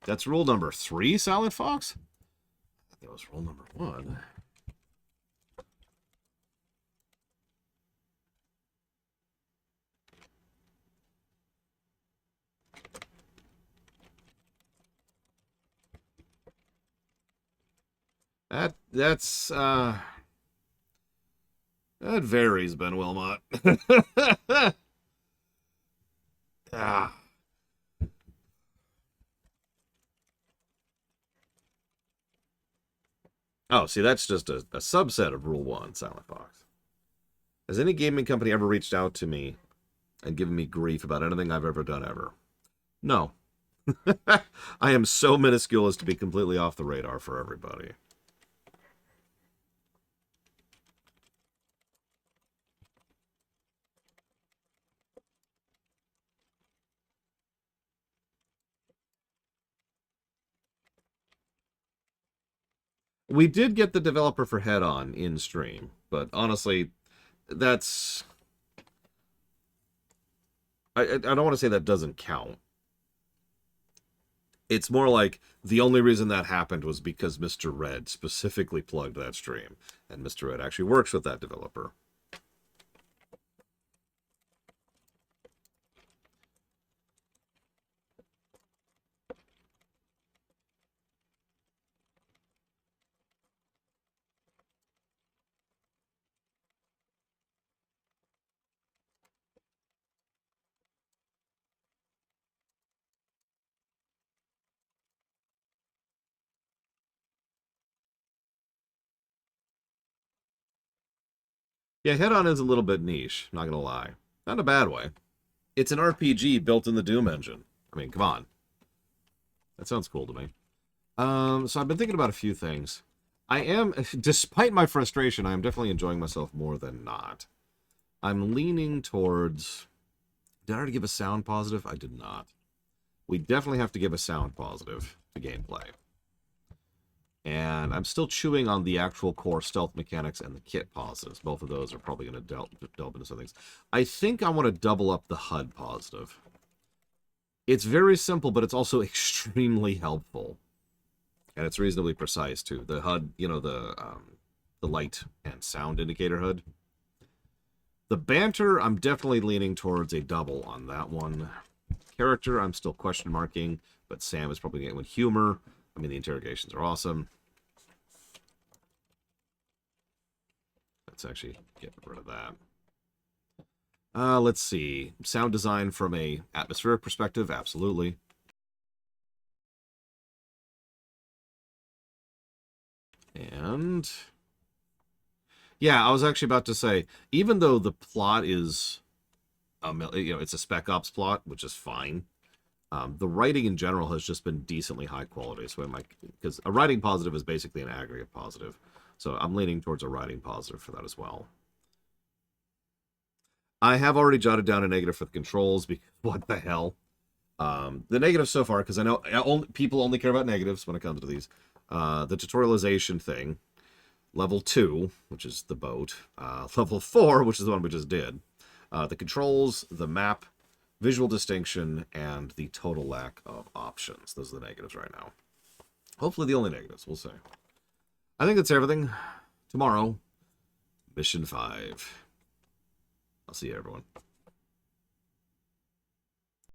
Speaker 1: That's rule number 3, Silent Fox? I think that was rule number 1. That varies, Ben Wilmot. Ah. Oh, see, that's just a subset of Rule 1, Silent Fox. Has any gaming company ever reached out to me and given me grief about anything I've ever done ever? No. I am so minuscule as to be completely off the radar for everybody. We did get the developer for Head On in stream, but honestly, that's... I don't want to say that doesn't count. It's more like the only reason that happened was because Mr. Red specifically plugged that stream, and Mr. Red actually works with that developer. Yeah, Head On is a little bit niche, not gonna lie. Not in a bad way. It's an RPG built in the Doom engine. I mean, come on. That sounds cool to me. So I've been thinking about a few things. I am, despite my frustration, I am definitely enjoying myself more than not. I'm leaning towards... Did I already give a sound positive? I did not. We definitely have to give a sound positive to gameplay. And I'm still chewing on the actual core stealth mechanics and the kit positives. Both of those are probably going to delve into some things. I think I want to double up the HUD positive. It's very simple, but it's also extremely helpful. And it's reasonably precise, too. The HUD, you know, the light and sound indicator HUD. The banter, I'm definitely leaning towards a double on that one. Character, I'm still question marking, but Sam is probably getting with humor. I mean, the interrogations are awesome. Let's actually get rid of that. Let's see. Sound design from a atmospheric perspective, absolutely. And yeah, I was actually about to say, even though the plot is, it's a Spec Ops plot, which is fine. The writing in general has just been decently high quality. So because a writing positive is basically an aggregate positive. So I'm leaning towards a writing positive for that as well. I have already jotted down a negative for the controls because what the hell? The negatives so far, because I know people only care about negatives when it comes to these. The tutorialization thing. Level 2, which is the boat. Level 4, which is the one we just did. The controls, the map, visual distinction, and the total lack of options. Those are the negatives right now. Hopefully the only negatives, we'll see. I think that's everything. Tomorrow, Mission 5. I'll see you, everyone.